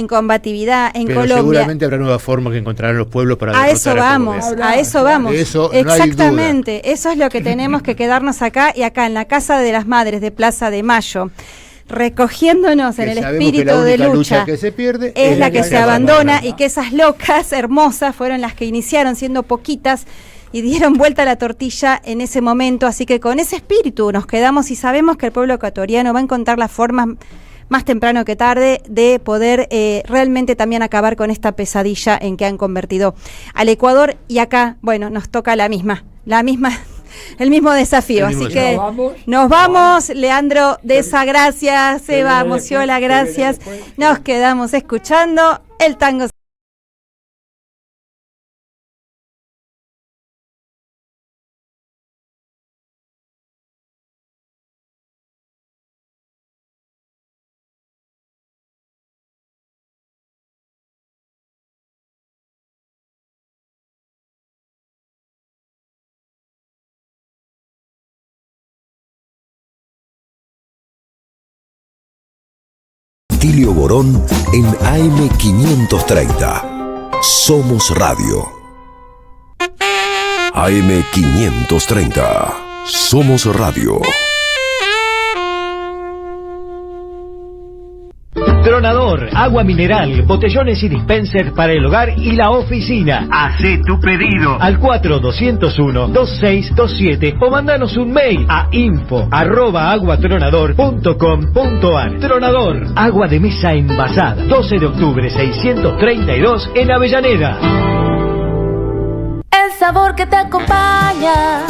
combatividad, en pero Colombia. Seguramente habrá nuevas formas que encontrarán los pueblos para a eso vamos, a eso vamos. Eso exactamente, no hay duda. Eso es lo que tenemos que quedarnos acá y acá en la Casa de las Madres de Plaza de Mayo, recogiéndonos que en el sabemos espíritu que la de única lucha que se pierde es la que se abandona, y que esas locas hermosas fueron las que iniciaron siendo poquitas y dieron vuelta a la tortilla en ese momento. Así que con ese espíritu nos quedamos y sabemos que el pueblo ecuatoriano va a encontrar las formas más temprano que tarde de poder realmente también acabar con esta pesadilla en que han convertido al Ecuador. Y acá, bueno, nos toca el mismo desafío. Así que nos vamos, Leandro Deza, gracias, Seba Mociola, gracias. Nos quedamos escuchando el tango. Atilio Borón en AM530. Somos Radio. AM530. Somos Radio. Tronador, agua mineral, botellones y dispenser para el hogar y la oficina. Hacé tu pedido al 4201-2627 o mandanos un mail a info@aguatronador.com.ar. Tronador, agua de mesa envasada. 12 de octubre 632 en Avellaneda. El sabor que te acompaña